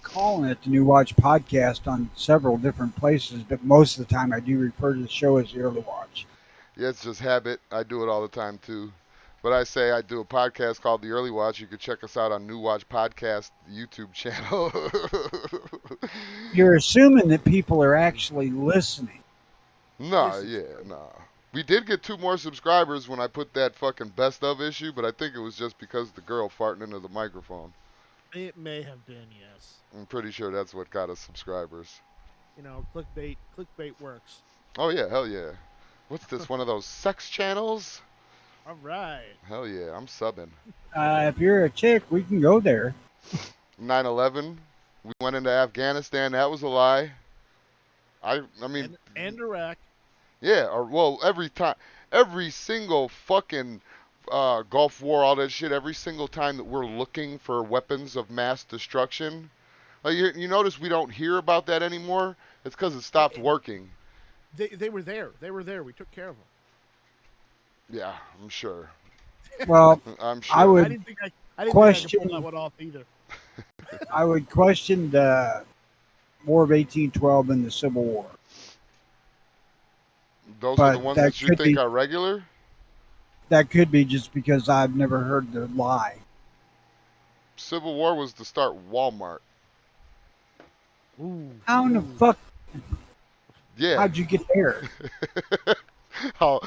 S4: calling it the New Watch podcast on several different places, but most of the time I do refer to the show as the Early Watch.
S1: Yeah, it's just habit. I do it all the time too. But I say I do a podcast called The Early Watch. You can check us out on New Watch Podcast YouTube channel.
S4: You're assuming that people are actually listening.
S1: Nah,
S2: This is
S1: yeah, nah. We did get 2 more subscribers when I put that fucking best of issue, but I think it was just because the girl farting into the microphone.
S2: It may have been, yes.
S1: I'm pretty sure that's what got us subscribers.
S2: You know, clickbait works.
S1: Oh yeah, hell yeah. What's this, one of those sex channels?
S2: All right.
S1: Hell yeah, I'm subbing.
S4: If you're a chick, we can go there.
S1: 9/11, we went into Afghanistan. That was a lie. I mean,
S2: And Iraq.
S1: yeah, or well, every single fucking Gulf War, all that shit, every single time that we're looking for weapons of mass destruction, you notice we don't hear about that anymore. It's because it stopped working.
S2: They were there. They were there. We took care of them.
S1: Yeah, I'm sure.
S4: Well,
S1: I'm sure.
S4: I
S2: I
S4: would
S2: didn't think I could
S4: question.
S2: pull that one off either.
S4: I would question the War of 1812 and the Civil War.
S1: Those are the
S4: but
S1: ones
S4: that
S1: that you
S4: could
S1: think
S4: be-
S1: are regular?
S4: That could be just because I've never heard the lie.
S1: Civil War was to start Walmart.
S2: Ooh.
S4: How in the
S2: ooh.
S4: fuck?
S1: Yeah.
S4: How'd you get there?
S1: How,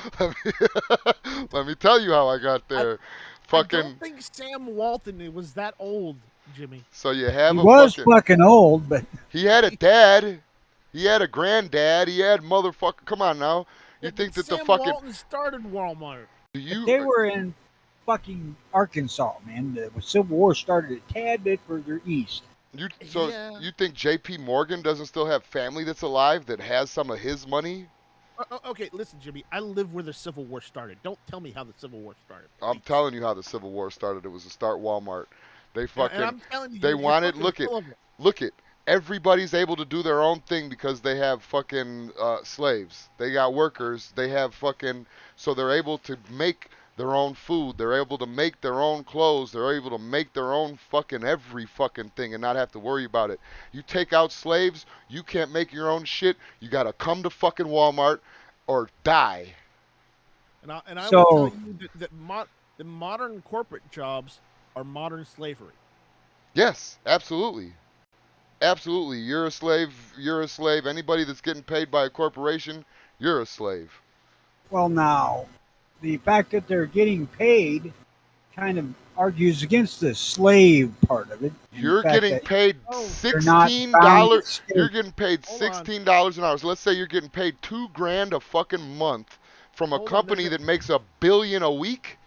S1: let me tell you how I got there.
S2: I
S1: Fucking.
S2: don't think Sam Walton was that old, Jimmy.
S1: So you have
S4: He
S1: a
S4: was
S1: fucking.
S4: fucking old, but
S1: He had a dad. He had a granddad. He had motherfucker. Come on now. You
S2: Yeah,
S1: think
S2: but
S1: that the
S2: Sam
S1: fucking.
S2: Walton started Walmart.
S1: Do you?
S4: they were in fucking Arkansas, man. The Civil War started a tad bit further east.
S1: So
S2: Yeah.
S1: you think J.P. Morgan doesn't still have family that's alive that has some of his money?
S2: Okay, listen, Jimmy. I live where the Civil War started. Don't tell me how the Civil War started.
S1: I'm
S2: please.
S1: telling you how the Civil War started. It was to start Walmart. They
S2: And
S1: fucking.
S2: I'm telling you,
S1: they
S2: you're
S1: wanted-
S2: fucking
S1: look it.
S2: full of it.
S1: Look it. Everybody's able to do their own thing because they have fucking slaves. They got workers. They have fucking. So they're able to make their own food. They're able to make their own clothes. They're able to make their own fucking every fucking thing and not have to worry about it. You take out slaves, you can't make your own shit. You gotta come to fucking Walmart or die.
S2: And I
S4: So-
S2: will tell you that the modern corporate jobs are modern slavery.
S1: Yes, absolutely. Absolutely. You're a slave. You're a slave. Anybody that's getting paid by a corporation, you're a slave.
S4: Well, now, the fact that they're getting paid kind of argues against the slave part of it. and the
S1: You're
S4: fact
S1: getting
S4: that
S1: paid
S2: Oh,
S4: they're not
S1: $16.
S4: bound to stay-
S1: You're getting paid
S2: Hold on.
S1: $16 an hour. So let's say you're getting paid $2,000 a fucking month from a
S2: Hold on,
S1: company
S2: there's
S1: that makes $1 billion a week,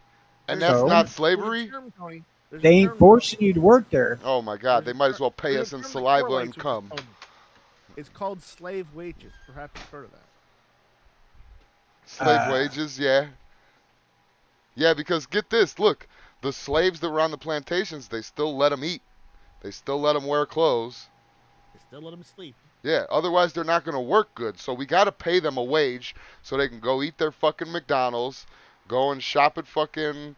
S1: and
S2: There's
S1: that's
S4: So?
S1: not
S2: There's a
S1: slavery.
S2: term, Tony. There's a
S4: They ain't
S2: term-
S4: forcing you to work there.
S1: Oh my God, they
S2: there's a
S1: might as
S2: ter-
S1: well pay
S2: there's
S1: us
S2: a
S1: in
S2: term that
S1: saliva
S2: correlates
S1: and
S2: with
S1: cum.
S2: this, Tony. It's called slave wages. Perhaps you've heard of that.
S1: Slave wages, yeah. Yeah, because get this, look, the slaves that were on the plantations, they still let them eat. They still let them wear clothes.
S2: They still let them sleep.
S1: Yeah, otherwise they're not going to work good. So we got to pay them a wage so they can go eat their fucking McDonald's, go and shop at fucking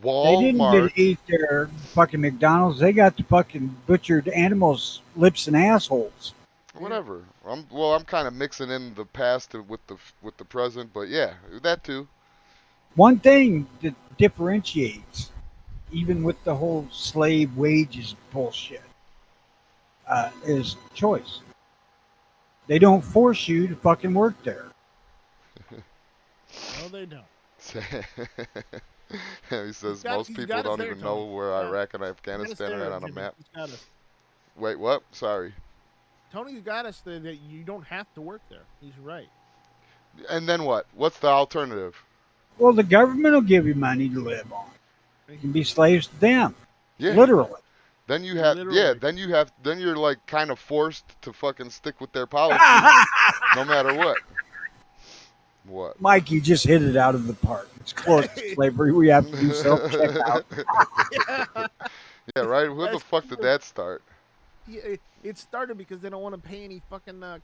S4: They didn't
S1: Walmart.
S4: get to eat their fucking McDonald's. They got the fucking butchered animals' lips and assholes.
S1: Whatever. I'm kind of mixing in the past with the present, but yeah, that too.
S4: One thing that differentiates, even with the whole slave wages bullshit, is choice. They don't force you to fucking work there.
S2: No, they don't.
S1: He says
S2: got-
S1: most
S2: he's
S1: people
S2: got us
S1: don't
S2: there,
S1: even know
S2: Tony.
S1: where
S2: Yeah.
S1: Iraq and
S2: Got us
S1: Afghanistan are
S2: there,
S1: at on a
S2: Jimmy.
S1: map.
S2: He's got us.
S1: Wait, what? Sorry.
S2: Tony's got us there that you don't have to work there. He's right.
S1: And then what? What's the alternative?
S4: Well, the government will give you money to live on. You can be slaves to them,
S1: Yeah.
S4: literally.
S1: Then you have
S2: Literally.
S1: then you're like kind of forced to fucking stick with their policies no matter what. What?
S4: Mike, you just hit it out of the park. It's close to slavery. We have to do self-checkout.
S1: Yeah, right. Where the
S2: That's
S1: fuck did that start?
S2: Yeah, It started because they don't want to pay any fucking checkout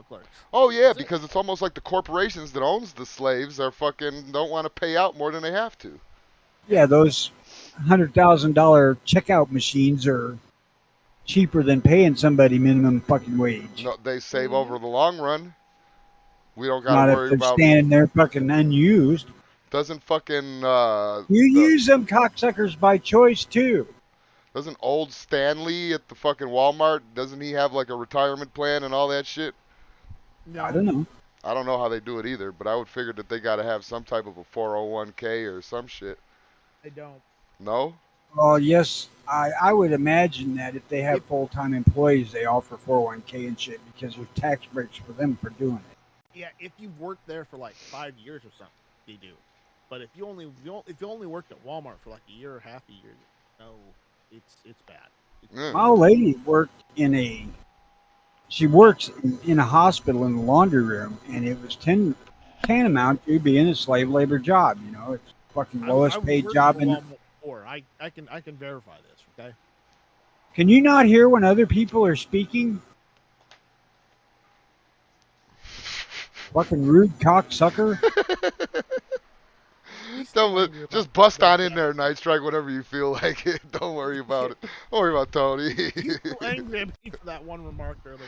S2: clerks.
S1: Oh yeah,
S2: That's it.
S1: because it's almost like the corporations that owns the slaves are fucking don't want to pay out more than they have to.
S4: Yeah, those $100,000 checkout machines are cheaper than paying somebody minimum fucking wage.
S1: No, they save
S2: Mhm.
S1: over the long run. We don't got to
S4: Not if
S1: worry
S4: they're
S1: about.
S4: standing there fucking unused.
S1: Doesn't fucking
S4: You use them cocksuckers by choice too.
S1: doesn't old Stanley at the fucking Walmart, doesn't he have like a retirement plan and all that shit?
S2: No,
S4: I don't know.
S1: I don't know how they do it either, but I would figure that they got to have some type of a 401k or some shit.
S2: they don't.
S1: No?
S4: Well, yes, I would imagine that if they have
S2: If-
S4: full-time employees, they offer 401k and shit because there's tax breaks for them for doing it.
S2: Yeah, if you've worked there for like 5 years or something, they do. But if you only worked at Walmart for like a year or half a year, no, it's bad.
S1: Yeah.
S4: My old lady worked she works in a hospital in the laundry room, and it was tantamount to being a slave labor job. You know, it's the fucking lowest paid
S2: worked
S4: job
S2: for
S4: in.
S2: Walmart before. I can verify this. Okay.
S4: Can you not hear when other people are speaking? Fucking rude cocksucker.
S2: He's still
S1: Don't
S2: angry about
S1: just bust
S2: that.
S1: on in there, Night Strike, whenever you feel like it. Don't worry about it. Don't worry about Tony.
S2: He's still angry at me for that one remark earlier.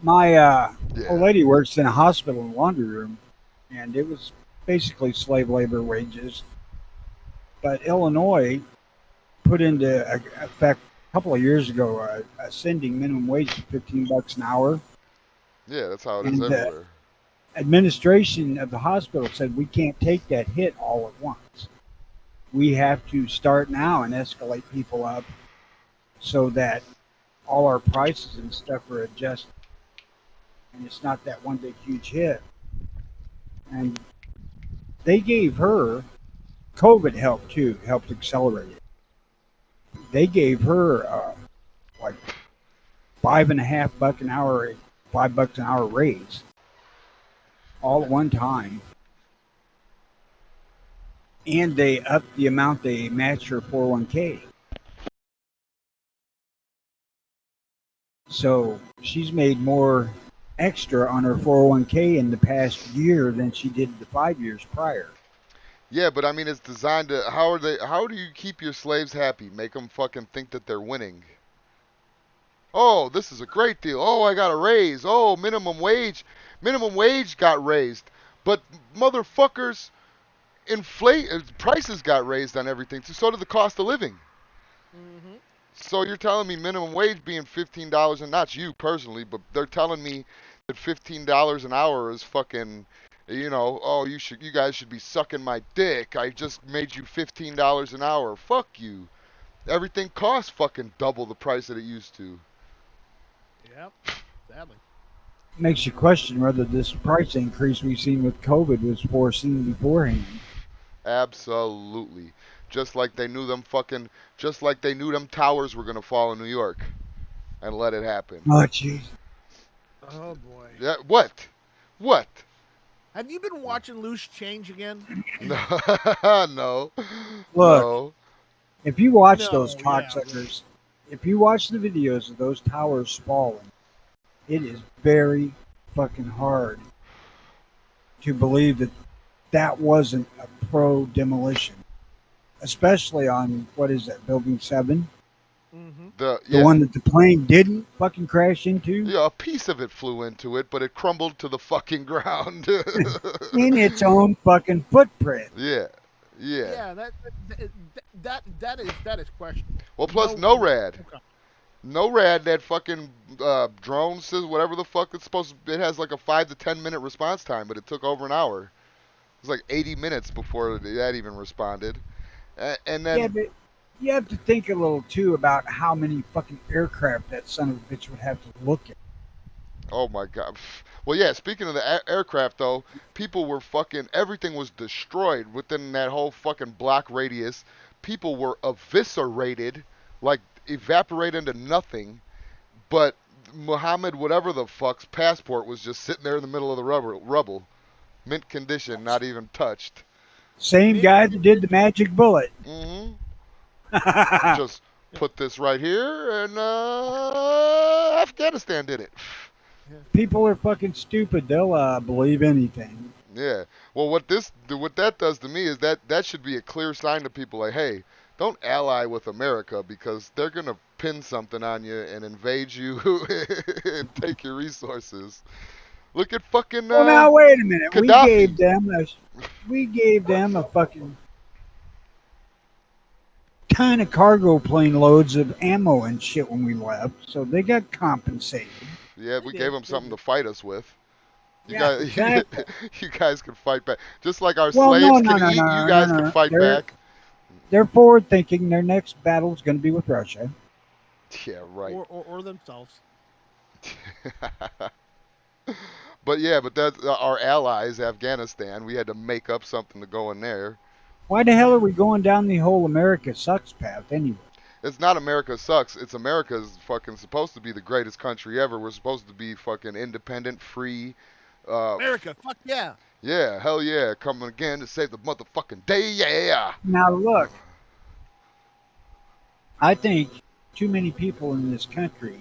S4: My old
S1: Yeah.
S4: lady works in a hospital in the laundry room, and it was basically slave labor wages. But Illinois put into effect a couple of years ago a sending minimum wage of $15 an hour.
S1: Yeah, that's how it is
S4: And,
S1: everywhere.
S4: Administration of the hospital said we can't take that hit all at once. We have to start now and escalate people up so that all our prices and stuff are adjusted. And it's not that one big huge hit. And they gave her COVID help too, helped accelerate it. They gave her like $5.50 an hour, $5 an hour raise, all at one time. And they upped the amount they matched her 401k. So she's made more extra on her 401k in the past year than she did the 5 years prior.
S1: Yeah, but I mean, it's designed to. How do you keep your slaves happy? Make them fucking think that they're winning. Oh, this is a great deal. Oh, I got a raise. Oh, minimum wage got raised. But motherfuckers, prices got raised on everything too. So did the cost of living.
S2: Mm-hmm.
S1: So you're telling me minimum wage being $15, and not you personally, but they're telling me that $15 an hour is fucking, oh, you guys should be sucking my dick. I just made you $15 an hour. Fuck you. Everything costs fucking double the price that it used to.
S2: Yep. Sadly.
S4: Makes you question whether this price increase we've seen with COVID was foreseen beforehand.
S1: Absolutely. Just like they knew them towers were gonna fall in New York, and let it happen.
S4: Oh, jeez.
S2: Oh boy.
S1: Yeah, what? What?
S2: Have you been watching Loose Change again?
S1: No, no,
S4: Look,
S1: no.
S4: if you watch
S2: No,
S4: those
S2: yeah,
S4: cocksuckers, if you watch the videos of those towers falling, it is very fucking hard to believe that that wasn't a pro demolition, especially on what is that, Building 7,
S2: Mm-hmm.
S4: the one that the plane didn't fucking crash into.
S1: Yeah, a piece of it flew into it, but it crumbled to the fucking ground.
S4: In its own fucking footprint.
S1: Yeah.
S2: Yeah, that is questionable.
S1: Well, plus
S2: No-
S1: NORAD.
S2: Okay.
S1: NORAD, that fucking drone says whatever the fuck it's supposed to. It has like a 5 to 10 minute response time, but it took over an hour. It was like 80 minutes before that even responded. And then
S4: Yeah, but you have to think a little too about how many fucking aircraft that son of a bitch would have to look at.
S1: oh my god. Well, yeah. Speaking of the aircraft, though, people were fucking. Everything was destroyed within that whole fucking block radius. People were eviscerated, like evaporated into nothing. But Muhammad, whatever the fuck's passport, was just sitting there in the middle of the rubble, mint condition, not even touched.
S4: Same guy that did the magic bullet.
S1: hmm
S4: Well,
S1: Just
S2: Yeah.
S1: put this right here, and Afghanistan did it.
S4: People are fucking stupid. They'll believe anything.
S1: Yeah. Well, what that does to me is that should be a clear sign to people like, hey, don't ally with America because they're gonna pin something on you and invade you and take your resources. Look at fucking
S4: Well, now wait a minute.
S1: Gaddafi.
S4: We gave them a fucking ton of cargo plane loads of ammo and shit when we left, so they got compensated.
S1: Yeah,
S2: They
S1: we
S2: did,
S1: gave them
S2: they
S1: something
S2: did.
S1: to fight us with. You
S4: Yeah,
S1: guys,
S4: exactly.
S1: you guys can fight back, just like our
S4: Well, no,
S1: slaves
S4: no,
S1: can
S4: no,
S1: eat. You
S4: no, no,
S1: guys can
S4: no.
S1: fight back.
S4: They're forward thinking. Their next battle is going to be with Russia.
S1: Yeah, right.
S2: Or themselves.
S1: But yeah, but that's our allies, Afghanistan. We had to make up something to go in there.
S4: Why the hell are we going down the whole America sucks path anyway?
S1: It's not America sucks. It's America's fucking supposed to be the greatest country ever. We're supposed to be fucking independent, free.
S2: America, fuck yeah.
S1: Yeah, hell yeah, coming again to save the motherfucking day. Yeah.
S4: Now look, I think too many people in this country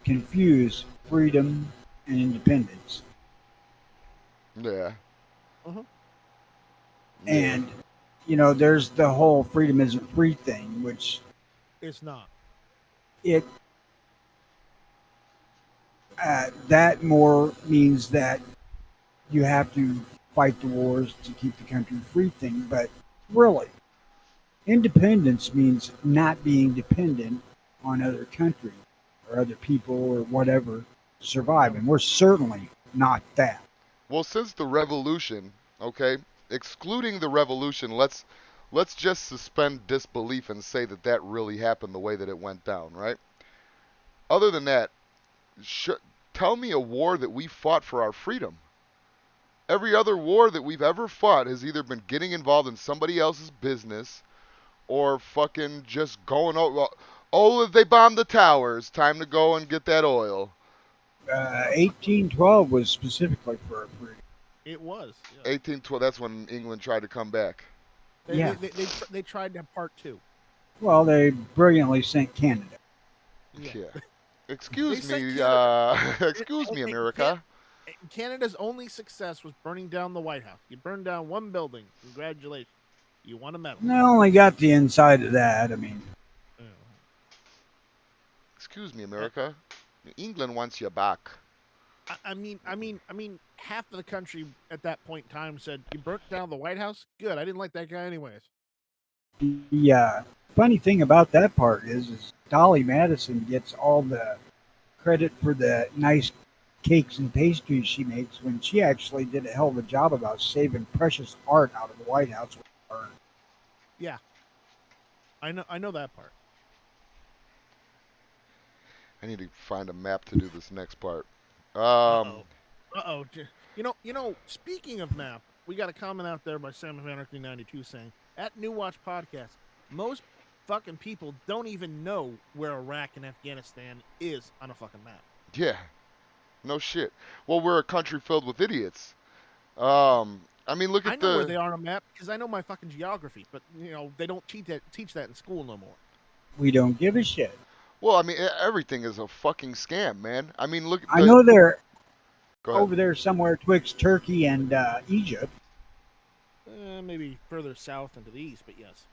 S4: confuse freedom and independence.
S1: Yeah.
S2: Mhm.
S4: And there's the whole freedom isn't free thing, which
S2: It's not.
S4: it that more means that you have to fight the wars to keep the country free thing. But really, independence means not being dependent on other countries or other people or whatever to survive, and we're certainly not that.
S1: Well, since the revolution, okay, excluding the revolution, let's just suspend disbelief and say that that really happened the way that it went down, right? Other than that, tell me a war that we fought for our freedom. Every other war that we've ever fought has either been getting involved in somebody else's business or fucking just going over. Oh, they bombed the towers. Time to go and get that oil.
S4: 1812 was specifically for freedom.
S2: It was. Yeah.
S1: 1812. That's when England tried to come back.
S4: Yeah.
S2: They tried to have part two.
S4: Well, they brilliantly sent Canada.
S1: Yeah. Excuse
S2: They
S1: me.
S2: said
S1: Excuse me, America.
S2: Canada's only success was burning down the White House. You burned down one building. Congratulations. You won a medal.
S4: And I only got the inside of that. I mean,
S2: Yeah.
S1: Excuse me, America. England wants you back.
S2: I mean, half of the country at that point in time said, "You burnt down the White House. Good. I didn't like that guy anyways."
S4: the funny thing about that part is Dolly Madison gets all the credit for the nice cakes and pastries she makes when she actually did a hell of a job about saving precious art out of the White House.
S2: I know that part.
S1: I need to find a map to do this next part.
S2: Uh-oh. You know. Speaking of map, we got a comment out there by Sam of Anarchy 92 saying at New Watch Podcast, most fucking people don't even know where Iraq and Afghanistan is on a fucking map.
S1: Yeah. No shit. Well, we're a country filled with idiots. I mean, look
S2: I
S1: at
S2: know where they are on a map because I know my fucking geography, but they don't teach that in school no more.
S4: We don't give a shit.
S1: Well, I mean, everything is a fucking scam, man. I mean, look at
S4: I know they're
S1: Go ahead.
S4: over there somewhere twixt Turkey and Egypt.
S2: Maybe further south and to the east, but yes.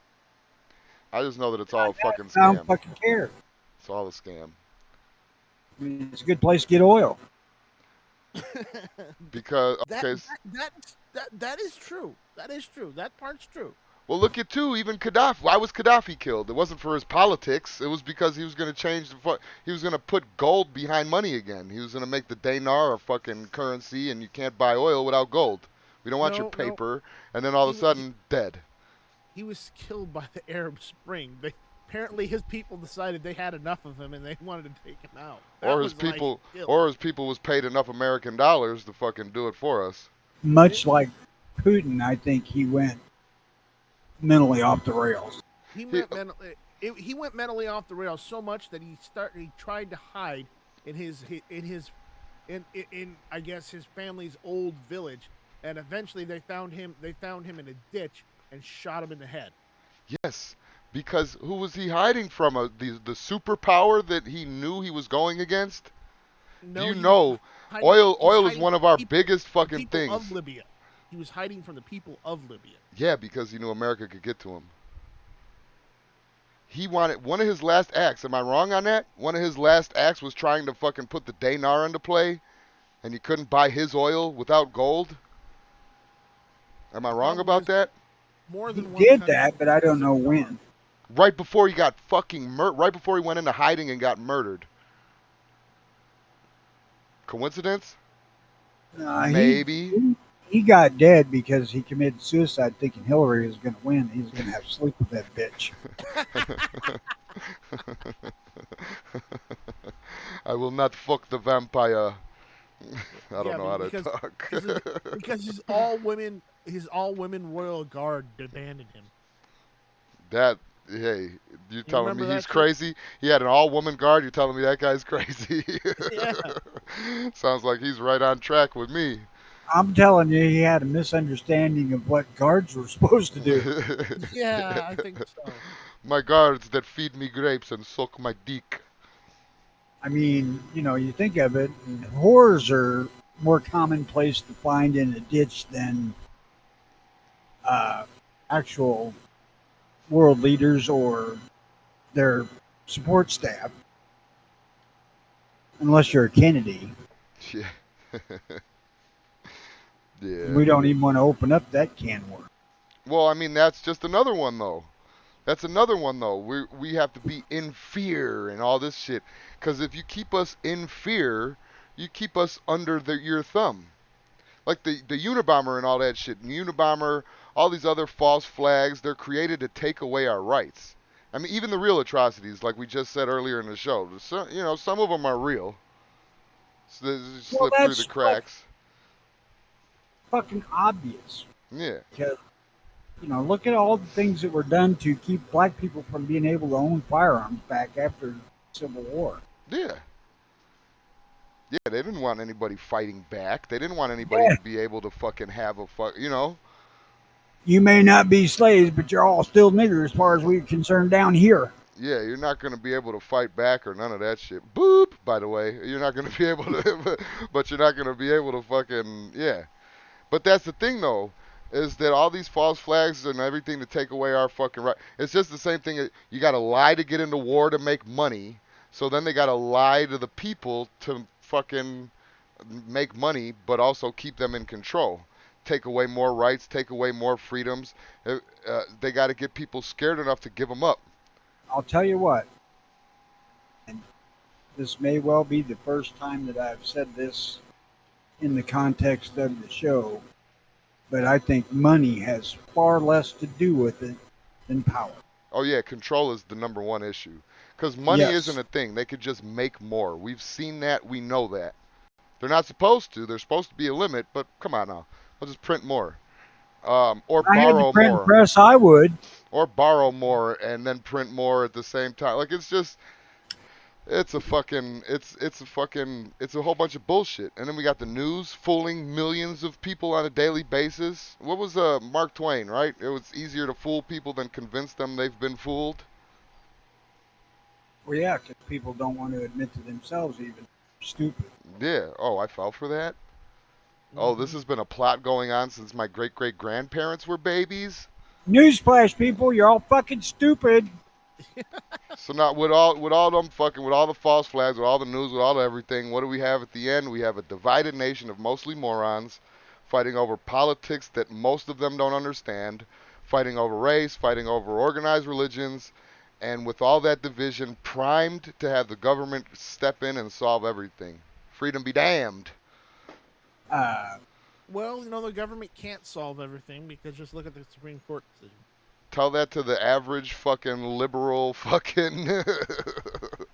S1: I just know that it's all a fucking
S4: I don't
S1: scam.
S4: fucking care.
S1: It's all a scam.
S4: I mean, it's a good place to get oil.
S1: Because okay,
S2: That is true. That is true. That part's true.
S1: well, look at too. Even Gaddafi. Why was Gaddafi killed? It wasn't for his politics. It was because he was going to change the. He was going to put gold behind money again. He was going to make the dinar a fucking currency, and you can't buy oil without gold. We don't want your
S2: No.
S1: paper. And then all of a sudden, dead.
S2: He was killed by the Arab Spring. Apparently his people decided they had enough of him and they wanted to take him out.
S1: Or his people, was paid enough American dollars to fucking do it for us.
S4: Much like Putin, I think he went mentally off the rails.
S2: He went mentally off the rails so much that he tried to hide in I guess his family's old village, and eventually they found him in a ditch and shot him in the head.
S1: Yes, Because who was he hiding from? The superpower that he knew he was going against? Do
S2: No,
S1: you
S2: he was
S1: know
S2: hiding.
S1: oil is
S2: Hiding
S1: one of
S2: from
S1: our
S2: people,
S1: biggest
S2: the
S1: fucking
S2: people
S1: things.
S2: of Libya. He was hiding from the people of Libya.
S1: Yeah, because he knew America could get to him. He wanted one of his last acts. Am I wrong on that? One of his last acts was trying to fucking put the dinar into play, and you couldn't buy his oil without gold. Am I
S2: The
S1: wrong
S2: problem
S1: about
S2: is
S1: that?
S2: more
S4: He
S2: than one
S4: did
S2: country
S4: that, but I don't
S2: uses
S4: know
S2: dinar.
S4: when.
S1: Right before he got fucking right before he went into hiding and got murdered. Coincidence?
S4: He,
S1: Maybe.
S4: he got dead because he committed suicide thinking Hillary was going to win. He was going to have sleep with that bitch.
S1: I will not fuck the vampire. I don't
S2: Yeah,
S1: know how to
S2: because
S1: talk.
S2: because of, because his all women royal guard abandoned him.
S1: That, hey, you
S2: You
S1: telling me
S2: remember
S1: he's
S2: that shit?
S1: crazy? He had an all-woman guard. You're telling me that guy's crazy?
S2: Yeah.
S1: Sounds like he's right on track with me.
S4: I'm telling you, he had a misunderstanding of what guards were supposed to do.
S2: Yeah, I think so.
S1: My guards that feed me grapes and suck my dick.
S4: I mean, you think of it, whores are more commonplace to find in a ditch than uh, actual world leaders or their support staff, unless you're a Kennedy.
S1: Yeah. Yeah.
S4: We don't even want to open up that can of worms.
S1: Well, I mean, that's just another one, though. That's another one, though. We have to be in fear and all this shit. Because if you keep us in fear, you keep us under your thumb. Like the Unabomber and all that shit. And Unabomber, all these other false flags, they're created to take away our rights. I mean, even the real atrocities, like we just said earlier in the show. Some of them are real. So they just
S4: Well,
S1: slip through the
S4: that's like
S1: cracks.
S4: fucking obvious.
S1: Yeah.
S4: Because, look at all the things that were done to keep black people from being able to own firearms back after the Civil War.
S1: Yeah. Yeah, they didn't want anybody fighting back. They didn't want anybody
S4: Yeah.
S1: to be able to fucking have a.
S4: You may not be slaves, but you're all still niggers as far as we're concerned down here.
S1: Yeah, you're not going to be able to fight back or none of that shit. Boop, by the way. You're not going to be able to, but you're not going to be able to fucking, yeah. But that's the thing, though, is that all these false flags and everything to take away our fucking right. It's just the same thing. You got to lie to get into war to make money. So then they got to lie to the people to fucking make money, but also keep them in control. Take away more rights, take away more freedoms. They got to get people scared enough to give them up.
S4: I'll tell you what, and this may well be the first time that I've said this in the context of the show, but I think money has far less to do with it than power.
S1: Oh yeah, control is the number one issue. Because money
S4: Yes.
S1: isn't a thing. They could just make more. We've seen that. We know that. They're not supposed to. There's supposed to be a limit, but come on now. I'll just print more. Or
S4: I had the
S1: borrow
S4: print
S1: more.
S4: press, I would.
S1: Or borrow more and then print more at the same time. Like it's a whole bunch of bullshit. And then we got the news fooling millions of people on a daily basis. What was Mark Twain, right? It was easier to fool people than convince them they've been fooled.
S4: Well, yeah, because people don't want to admit to themselves even stupid.
S1: Yeah. Oh, I fell for that. Oh, this has been a plot going on since my great-great-grandparents were babies.
S4: Newsflash, people, you're all fucking stupid.
S1: So now with all the false flags, with all the news, with all the everything, what do we have at the end? We have a divided nation of mostly morons fighting over politics that most of them don't understand, fighting over race, fighting over organized religions, and with all that division primed to have the government step in and solve everything. Freedom be damned.
S4: Uh,
S2: Well, the government can't solve everything because just look at the Supreme Court decision.
S1: Tell that to the average fucking liberal fucking.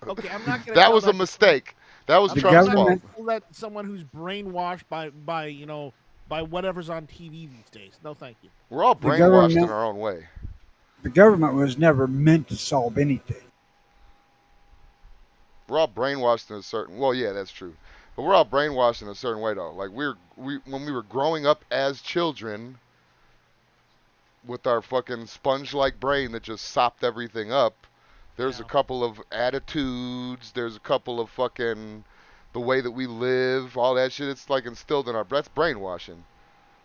S2: Okay, I'm not gonna.
S1: That
S2: tell
S1: was a
S2: to-
S1: mistake. That was
S2: I'm
S1: Trump's
S2: not
S1: fault.
S2: gonna tell that to someone who's brainwashed by whatever's on TV these days. No, thank you.
S1: We're all
S4: The
S1: brainwashed in
S4: government-
S1: our own way.
S4: the government was never meant to solve anything.
S1: We're all brainwashed in a certain. Well, yeah, that's true. But we're all brainwashed in a certain way, though. Like when we were growing up as children, with our fucking sponge-like brain that just sopped everything up. There's a
S2: Yeah.
S1: couple of attitudes. There's a couple of fucking the way that we live, all that shit. It's like instilled in our. That's brainwashing.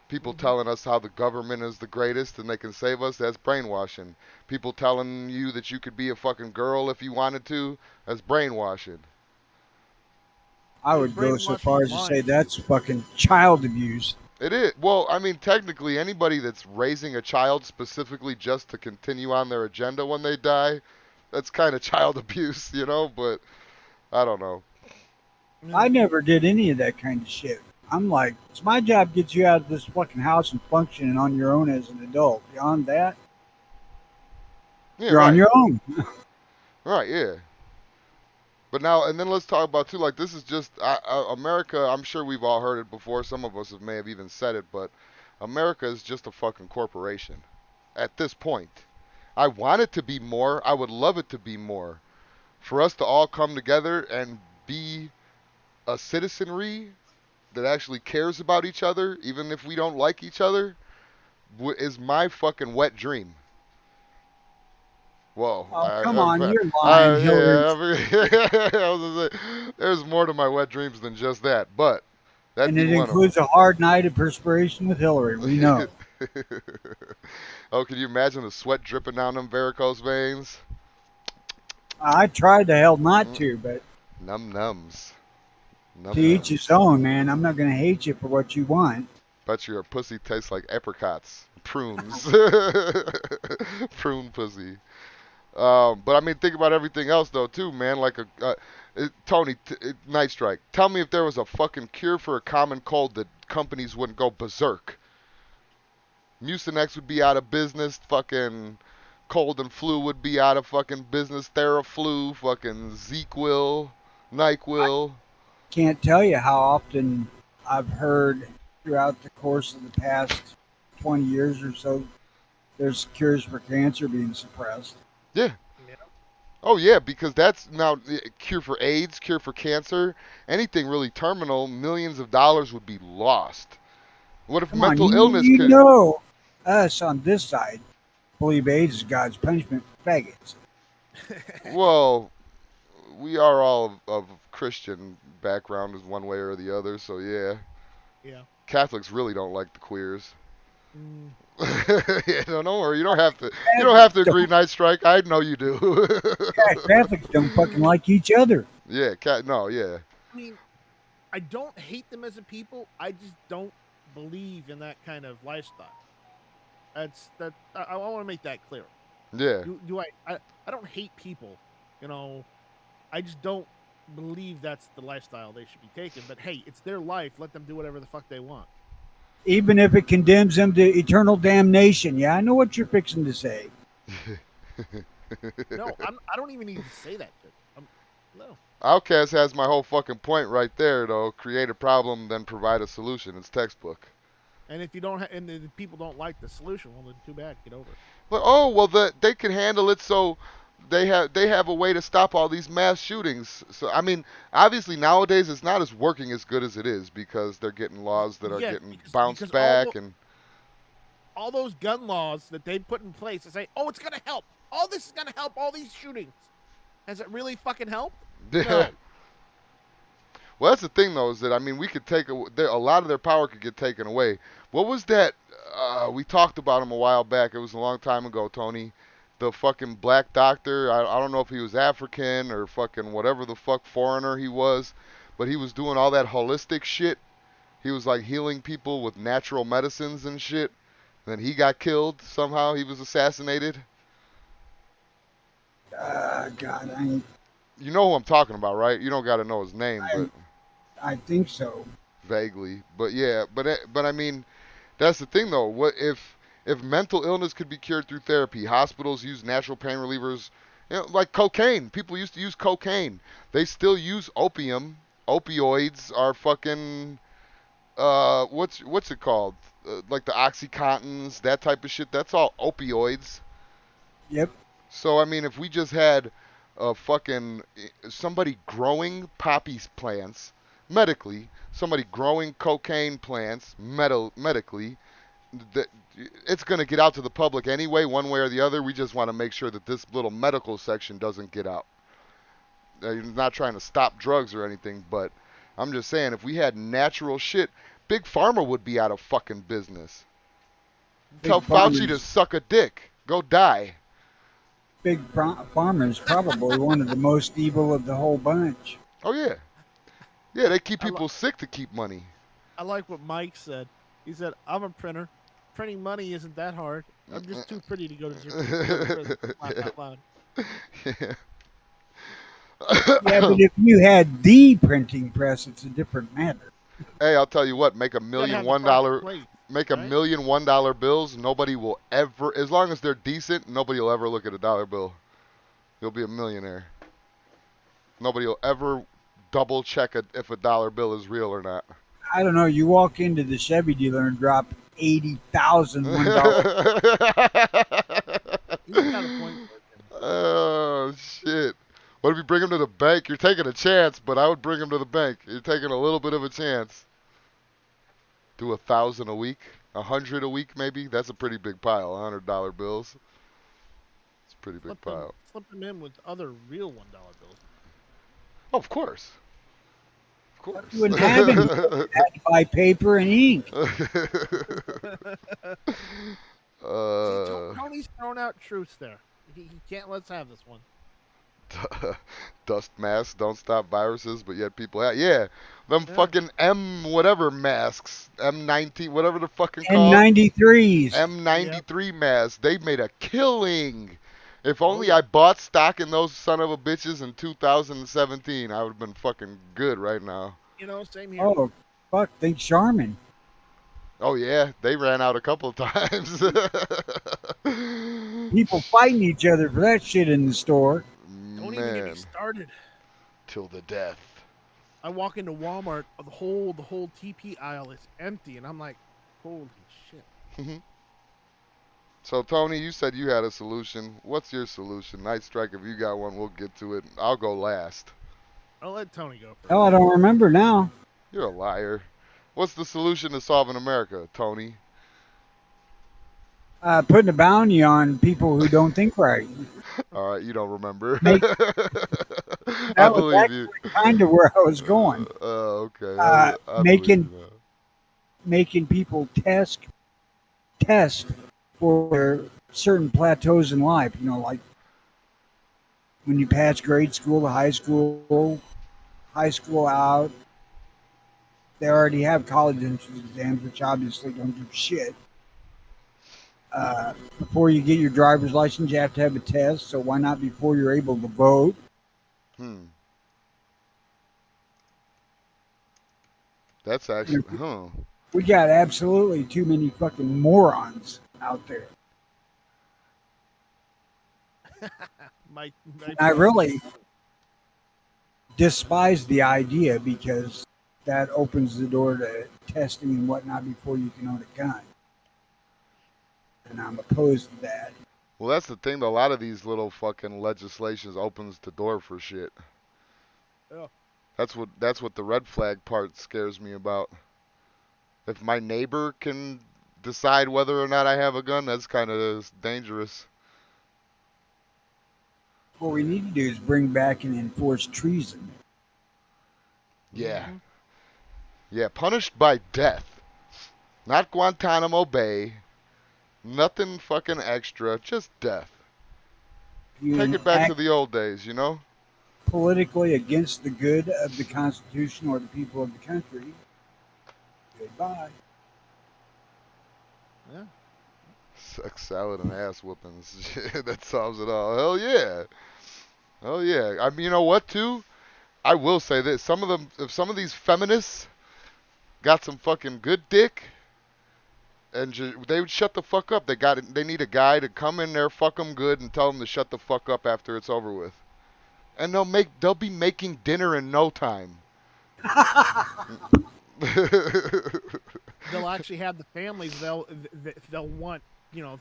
S1: People
S2: Mhm.
S1: telling us how the government is the greatest and they can save us. That's brainwashing. People telling you that you could be a fucking girl if you wanted to. That's brainwashing.
S4: I
S2: It's
S4: would go so
S2: brainwashing
S4: far
S2: the
S4: as to say
S2: mind.
S4: that's fucking child abuse.
S1: It is. Well, I mean, technically, anybody that's raising a child specifically just to continue on their agenda when they die, that's kind of child abuse, you know? But I don't know.
S4: I
S2: Yeah.
S4: never did any of that kind of shit. I'm like, it's my job to get you out of this fucking house and functioning on your own as an adult. Beyond that,
S1: Yeah,
S4: you're on
S1: right.
S4: your own.
S1: Right, yeah. But now, and then let's talk about, too, like, this is just America. I'm sure we've all heard it before. Some of us may have even said it, but America is just a fucking corporation at this point. I want it to be more. I would love it to be more. For us to all come together and be a citizenry that actually cares about each other, even if we don't like each other, is my fucking wet dream. Whoa,
S4: Oh, come on, you're lying, Hillary.
S1: yeah, I was gonna say, there's more to my wet dreams than just that, but that'd
S4: And
S1: be
S4: it
S1: one of
S4: includes a hard night of perspiration with Hillary. We
S1: them.
S4: know.
S1: Oh, can you imagine the sweat dripping down them varicose veins?
S4: I tried the hell not
S1: Mm,
S4: to, but
S1: num nums,
S4: to
S1: num
S4: each his
S1: nums.
S4: own, man. I'm not going to hate you for what you want.
S1: Bet your pussy tastes like apricots, prunes, prune pussy. But I mean, think about everything else though too, man. Like Tony, Night Strike. Tell me if there was a fucking cure for a common cold that companies wouldn't go berserk. Mucinex would be out of business. Fucking cold and flu would be out of fucking business. Theraflu, fucking Zequil,
S4: I
S1: Nyquil.
S4: can't tell you how often I've heard throughout the course of the past 20 years or so, there's cures for cancer being suppressed.
S1: Yeah.
S2: Yeah.
S1: Oh yeah, because that's now cure for AIDS, cure for cancer, anything really terminal. Millions of dollars would be lost. What if
S4: Come on,
S1: mental illness
S4: you
S1: could?
S4: know us on this side believe AIDS is God's punishment for faggots.
S1: Well, we are all of Christian background, is one way or the other. So yeah,
S2: Yeah.
S1: Catholics really don't like the queers.
S2: Mm.
S1: Yeah, no, don't worry. You don't have to. You don't
S4: Catholics
S1: have to agree,
S4: don't,
S1: Night Strike. I know you do.
S4: Catholics don't fucking like each other.
S1: Yeah, no, yeah.
S2: I mean, I don't hate them as a people. I just don't believe in that kind of lifestyle. That's that. I want to make that clear.
S1: Yeah.
S2: I don't hate people. You know, I just don't believe that's the lifestyle they should be taking. But hey, it's their life. Let them do whatever the fuck they want.
S4: Even if it condemns them to eternal damnation. Yeah, I know what you're fixing to say.
S2: No, I don't even need to say that shit. No.
S1: Outcast has my whole fucking point right there, though. Create a problem, then provide a solution. It's textbook.
S2: And if you don't, and the people don't like the solution, well, then too bad. Get over it.
S1: But they can handle it, so they have a way to stop all these mass shootings. So I mean, obviously nowadays it's not as working as good as it is because they're getting laws that are
S2: Yes,
S1: getting
S2: because
S1: bounced back and
S2: all those gun laws that they put in place to say, oh, it's gonna help. All this is gonna help all these shootings. Has it really fucking helped? No.
S1: Well, that's the thing, though, is that I mean, we could take a lot of their power could get taken away. What was that? We talked about him a while back. It was a long time ago, Tony. The fucking black doctor. I don't know if he was African or fucking whatever the fuck foreigner he was, but he was doing all that holistic shit. He was like healing people with natural medicines and shit. Then he got killed somehow. He was assassinated.
S4: God,
S1: You know who I'm talking about, right? You don't got to know his name,
S4: I,
S1: but
S4: I think so.
S1: vaguely. But yeah, but I mean, that's the thing though. What if mental illness could be cured through therapy? Hospitals use natural pain relievers, like cocaine. People used to use cocaine. They still use opium. Opioids are fucking what's it called? Like the oxycontins, that type of shit. That's all opioids.
S4: Yep.
S1: So I mean, if we just had fucking somebody growing poppy plants medically, somebody growing cocaine plants medically, that it's going to get out to the public anyway, one way or the other. We just want to make sure that this little medical section doesn't get out. You're not trying to stop drugs or anything, but I'm just saying if we had natural shit, Big Pharma would be out of fucking business.
S4: Big
S1: Tell Fauci to
S4: Pharma's-
S1: suck a dick. Go die.
S4: Big Pharma is probably one of the most evil of the whole bunch.
S1: Oh, yeah. Yeah, they keep
S2: I li-
S1: people sick to keep money.
S2: I like what Mike said. He said, "I'm a printer. Printing money isn't that hard. I'm just too pretty to go to prison." Laugh out loud.
S1: Yeah.
S4: Yeah, but if you had the printing press, it's a different matter.
S1: Hey, I'll tell you what, make a
S2: You gotta
S1: million
S2: have the
S1: one
S2: proper
S1: dollar
S2: place,
S1: make a
S2: right?
S1: million $1 bills, nobody will ever, as long as they're decent, nobody will ever look at a dollar bill. You'll be a millionaire. Nobody will ever double check if a dollar bill is real or not.
S4: I don't know. You walk into the Chevy dealer and drop $80,000 $1.
S2: He's got a point.
S1: Oh shit! What if you bring him to the bank? You're taking a chance, but I would bring him to the bank. You're taking a little bit of a chance. Do 1,000 a week, 100 a week maybe. That's a pretty big pile. $100 bills. It's a pretty big pile.
S2: Slip them in with other real $1 bills.
S1: Oh, of course. Of course.
S4: You wouldn't have any. You had to buy paper and ink.
S2: See, Tony's throwing out truths there. He can't let us have this one.
S1: Dust masks don't stop viruses, but yet people have. Yeah, them
S2: Yeah.
S1: fucking M whatever masks, M90, whatever the fucking called.
S4: N93s.
S1: M93 masks. They made a killing. If only I bought stock in those son of a bitches in 2017, I would have been fucking good right now.
S2: You know, same here.
S4: Oh, fuck. Think Charmin.
S1: Oh yeah, they ran out a couple of times.
S4: People fighting each other for that shit in the store.
S2: Don't even get me
S1: Man,
S2: started.
S1: till the death.
S2: I walk into Walmart, the whole TP aisle is empty, and I'm like, holy shit.
S1: So Tony, you said you had a solution. What's your solution? Night Strike, if you got one, we'll get to it. I'll go last.
S2: I'll let Tony go first.
S4: Oh, I don't remember now.
S1: You're a liar. What's the solution to solving America, Tony?
S4: Putting a bounty on people who don't think right.
S1: All right, you don't remember.
S4: Make-
S1: I
S4: That was
S1: believe you.
S4: Kind of where I was going.
S1: Oh, okay.
S4: Uh,
S1: I
S4: making-
S1: believe you.
S4: Making people test for certain plateaus in life. You know, like when you pass grade school to high school out, they already have college entrance exams, which obviously don't do shit. Before you get your driver's license, you have to have a test. So why not before you're able to vote?
S1: That's actually, huh?
S4: We got absolutely too many fucking morons out there.
S2: My
S4: I really despise the idea because that opens the door to testing and whatnot before you can own a gun. And I'm opposed to that.
S1: Well, that's the thing. Though. A lot of these little fucking legislations opens the door for shit.
S2: Yeah.
S1: That's what the red flag part scares me about. If my neighbor can decide whether or not I have a gun, that's kind of dangerous.
S4: What we need to do is bring back and enforce treason.
S1: Yeah. Yeah, punished by death. Not Guantanamo Bay. Nothing fucking extra, just death.
S4: You
S1: Take it back
S4: act
S1: to the old days, you know?
S4: politically against the good of the Constitution or the people of the country. Goodbye.
S2: Yeah.
S1: Sex, salad, and ass whoopings. That solves it all. Hell yeah. Hell yeah. I mean, you know what, too? I will say this. Some of them, if some of these feminists got some fucking good dick, and they would shut the fuck up. They need a guy to come in there, fuck them good, and tell them to shut the fuck up after it's over with. And they'll be making dinner in no time.
S2: They'll actually have the families they'll want,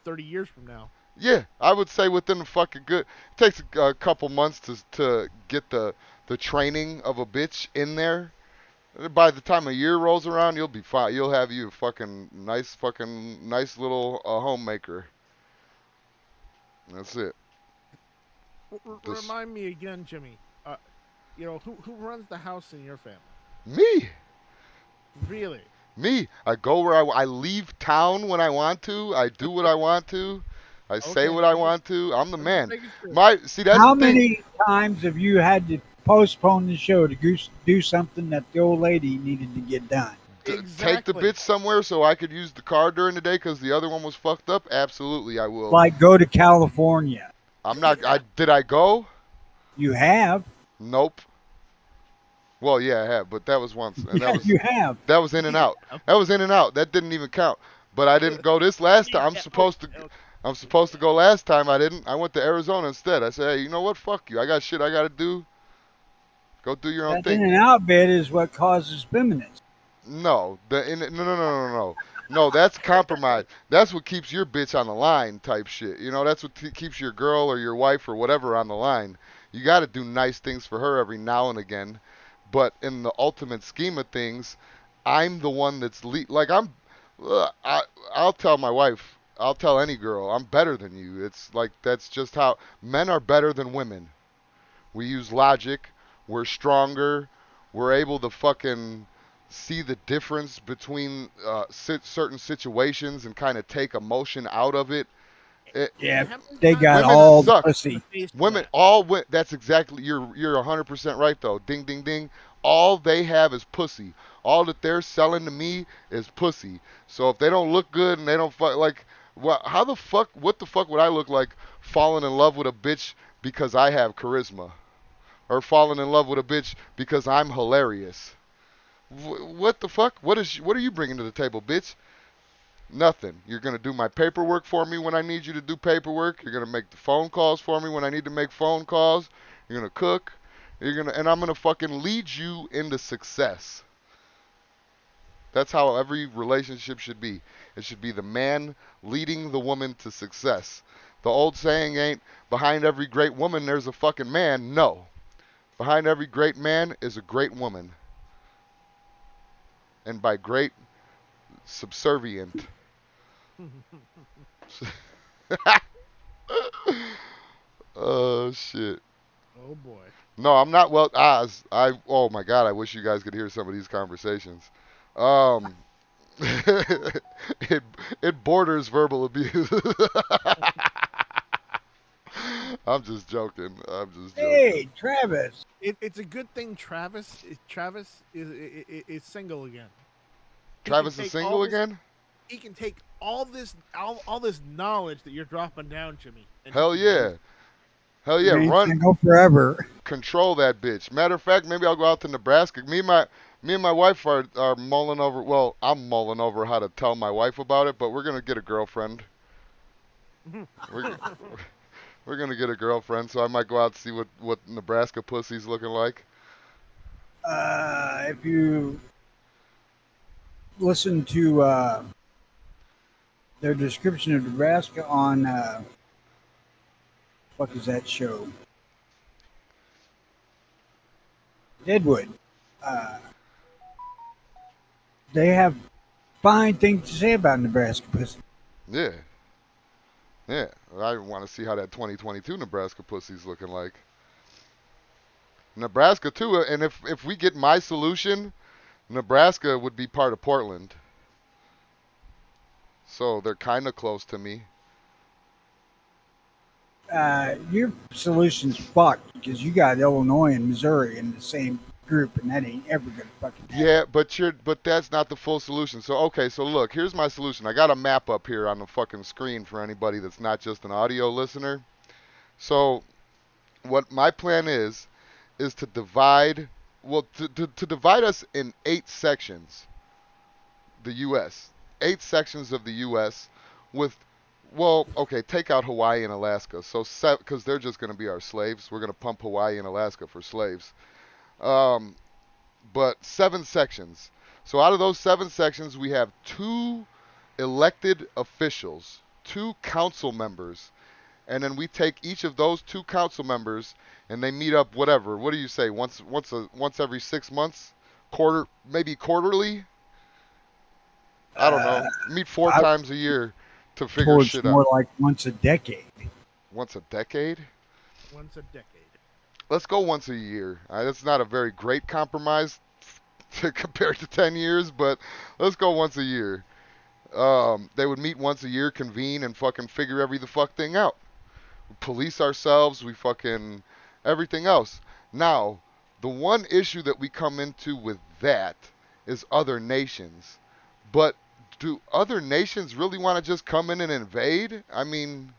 S2: 30 years from now.
S1: Yeah, I would say within a fucking good. It takes a couple months to get the training of a bitch in there, By the time a year rolls around, you'll be fine. You'll have you a fucking nice little homemaker. That's it. This
S2: Remind me again, Jimmy. Who runs the house in your family?
S1: me.
S2: Really?
S1: Me, I go where I leave town when I want to. I do what I want to. I say
S2: Okay.
S1: what I want to. I'm the
S2: I'm just
S1: man.
S2: making sure.
S1: That's
S4: How
S1: the thing.
S4: many times have you had to postpone the show to do something that the old lady needed to get done?
S1: Take the
S2: Exactly.
S1: bitch somewhere so I could use the car during the day because the other one was fucked up. Absolutely, I will.
S4: Like go to California.
S1: I'm not.
S2: Yeah.
S1: Did I go?
S4: You have.
S1: Nope. Well, yeah, I have, but that was once, and
S4: Yeah, you have.
S1: that was in and out. That was in and out. That didn't even count. But I didn't go this last time. I'm
S2: Yeah,
S1: supposed to.
S2: okay.
S1: I'm supposed to go last time. I didn't. I went to Arizona instead. I said, hey, you know what? Fuck you. I got shit I got to do. Go do your own
S4: That in
S1: thing.
S4: and out bit is what causes feminists.
S1: No, no. No, that's compromise. That's what keeps your bitch on the line, type shit. You know, that's what keeps your girl or your wife or whatever on the line. You got to do nice things for her every now and again, but in the ultimate scheme of things, I'm the one that's like I'll tell my wife, I'll tell any girl, I'm better than you. It's like that's just how men are better than women. We use logic. We're stronger. We're able to fucking see the difference between certain situations and kind of take emotion out of it.
S4: Yeah,
S2: How many
S4: they
S2: times
S4: got
S2: have
S1: Women
S2: you
S4: all
S1: suck.
S4: pussy.
S2: been faced with
S1: Women,
S2: that?
S1: that's exactly, you're 100% right though. Ding, ding, ding. All they have is pussy. All that they're selling to me is pussy. So if they don't look good and they don't like, what the fuck would I look like falling in love with a bitch because I have charisma? Or falling in love with a bitch because I'm hilarious? What the fuck? What are you bringing to the table, bitch? Nothing. You're going to do my paperwork for me when I need you to do paperwork. You're going to make the phone calls for me when I need to make phone calls. You're going to cook. And I'm going to fucking lead you into success. That's how every relationship should be. It should be the man leading the woman to success. The old saying ain't behind every great woman there's a fucking man. No. Behind every great man is a great woman. And by great, subservient. Oh shit.
S2: Oh boy.
S1: No, I'm not well. Oh my god, I wish you guys could hear some of these conversations. Um, it it borders verbal abuse. I'm just joking. I'm just joking.
S4: Hey, Travis.
S2: It's a good thing Travis is single again. He can
S1: Travis is
S2: take
S1: single
S2: all this-
S1: again?
S2: He can take all this knowledge that you're dropping down, Jimmy. And he
S1: Hell
S2: can
S1: yeah.
S2: use it.
S1: Hell yeah.
S4: You ain't
S1: Run,
S4: single forever.
S1: control that bitch. Matter of fact, maybe I'll go out to Nebraska. Me and my wife are mulling over. Well, I'm mulling over how to tell my wife about it, but we're gonna get a girlfriend. We're we're gonna get a girlfriend, so I might go out to see what Nebraska pussy's looking like.
S4: If you listen to their description of Nebraska on what is that show? Deadwood. Uh, they have fine things to say about Nebraska pussy.
S1: Yeah, yeah. I want to see how that 2022 Nebraska pussy's looking like. Nebraska too, and if we get my solution, Nebraska would be part of Portland. So they're kind of close to me.
S4: Your solution's fucked because you got Illinois and Missouri in the same group, and that ain't ever gonna fucking happen.
S1: Yeah, but that's not the full solution. So okay, so look, here's my solution. I got a map up here on the fucking screen for anybody that's not just an audio listener. So what my plan is to divide to divide us in 8 sections. The US. 8 sections of the US with well, okay, take out Hawaii and Alaska. So cuz they're just going to be our slaves. We're going to pump Hawaii and Alaska for slaves. Um but 7 sections. So out of those 7 sections, we have 2 elected officials, 2 council members, and then we take each of those 2 council members and they meet up whatever. What do you say? Once every 6 months, maybe quarterly. I don't know. Meet four
S4: I
S1: times a year to figure
S4: towards
S1: shit
S4: more
S1: out.
S4: like once a decade.
S1: Once a decade?
S2: Once a decade.
S1: Let's go once a year. That's not a very great compromise compared to 10 years, but let's go once a year. They would meet once a year, convene, and fucking figure every the fuck thing out. We police ourselves, we fucking everything else. Now, the one issue that we come into with that is other nations. But do other nations really want to just come in and invade? I mean,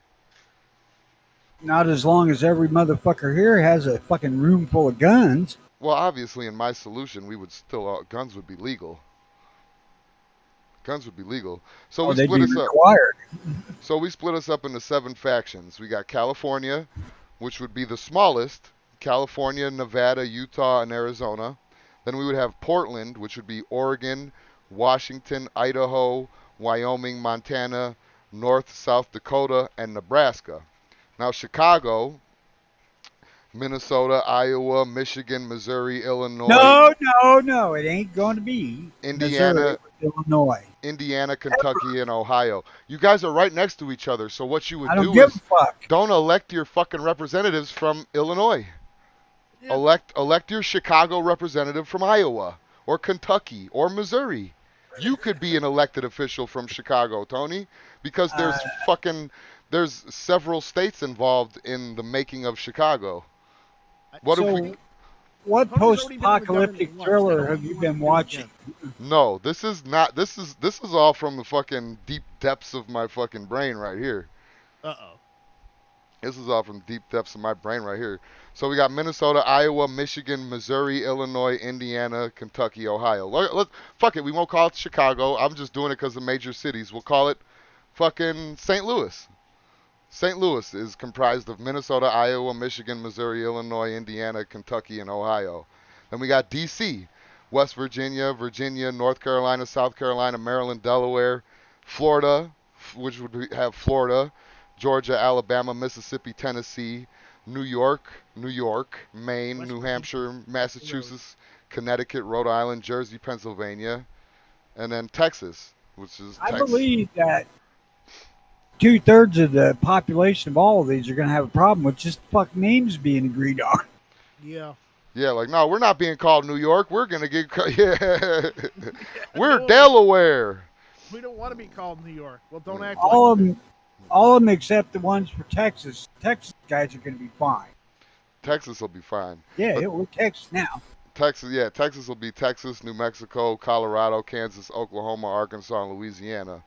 S4: Not as long as every motherfucker here has a fucking room full of guns.
S1: well, obviously in my solution, we would still guns would be legal. Guns would be legal. So
S4: Oh,
S1: we
S4: they'd
S1: split
S4: be
S1: us up.
S4: required.
S1: So we split us up into 7 factions. We got California, which would be the smallest. California, Nevada, Utah, and Arizona. Then we would have Portland, which would be Oregon, Washington, Idaho, Wyoming, Montana, North, South Dakota, and Nebraska. Now Chicago, Minnesota, Iowa, Michigan, Missouri, Illinois,
S4: No. It ain't going to be Missouri
S1: Indiana,
S4: with Illinois.
S1: Indiana, Kentucky, and Ohio. You guys are right next to each other. So what you would
S4: I don't
S1: do
S4: give a
S1: is
S4: fuck.
S1: don't elect your fucking representatives from Illinois.
S2: Yeah.
S1: Elect your Chicago representative from Iowa or Kentucky or Missouri. You could be an elected official from Chicago, Tony, because there's several states involved in the making of Chicago. What if we
S4: So, what
S2: Tony's already been in the
S4: post-apocalyptic
S2: government once.
S4: thriller
S2: Now
S4: have
S2: he
S4: you
S2: wants
S4: been
S2: to do it
S4: watching?
S2: again.
S1: No, this is not this is all from the fucking deep depths of my fucking brain right here.
S2: Uh-oh.
S1: This is all from deep depths of my brain right here. So we got Minnesota, Iowa, Michigan, Missouri, Illinois, Indiana, Kentucky, Ohio. Fuck it, we won't call it Chicago. I'm just doing it because of major cities. We'll call it fucking St. Louis. St. Louis is comprised of Minnesota, Iowa, Michigan, Missouri, Illinois, Indiana, Kentucky, and Ohio. Then we got D.C., West Virginia, Virginia, North Carolina, South Carolina, Maryland, Delaware, Florida, which would have Florida, Georgia, Alabama, Mississippi, Tennessee, New York, Maine,
S2: West
S1: New
S2: Virginia.
S1: Hampshire, Massachusetts, Connecticut, Rhode Island, Jersey, Pennsylvania, and then Texas, which is
S4: I
S1: Texas.
S4: believe that 2/3 of the population of all of these are going to have a problem with just fuck names being agreed on.
S2: Yeah.
S1: Yeah, like, no, we're not being called New York. We're going to get, yeah. We're
S2: No,
S1: Delaware.
S2: we don't want to be called New York. Well, don't act
S4: All
S2: like
S4: of them except the ones for Texas. Texas guys are going to be fine.
S1: Texas will be fine.
S4: Yeah,
S1: But-
S4: we're Texas now.
S1: Texas will be Texas, New Mexico, Colorado, Kansas, Oklahoma, Arkansas, and Louisiana.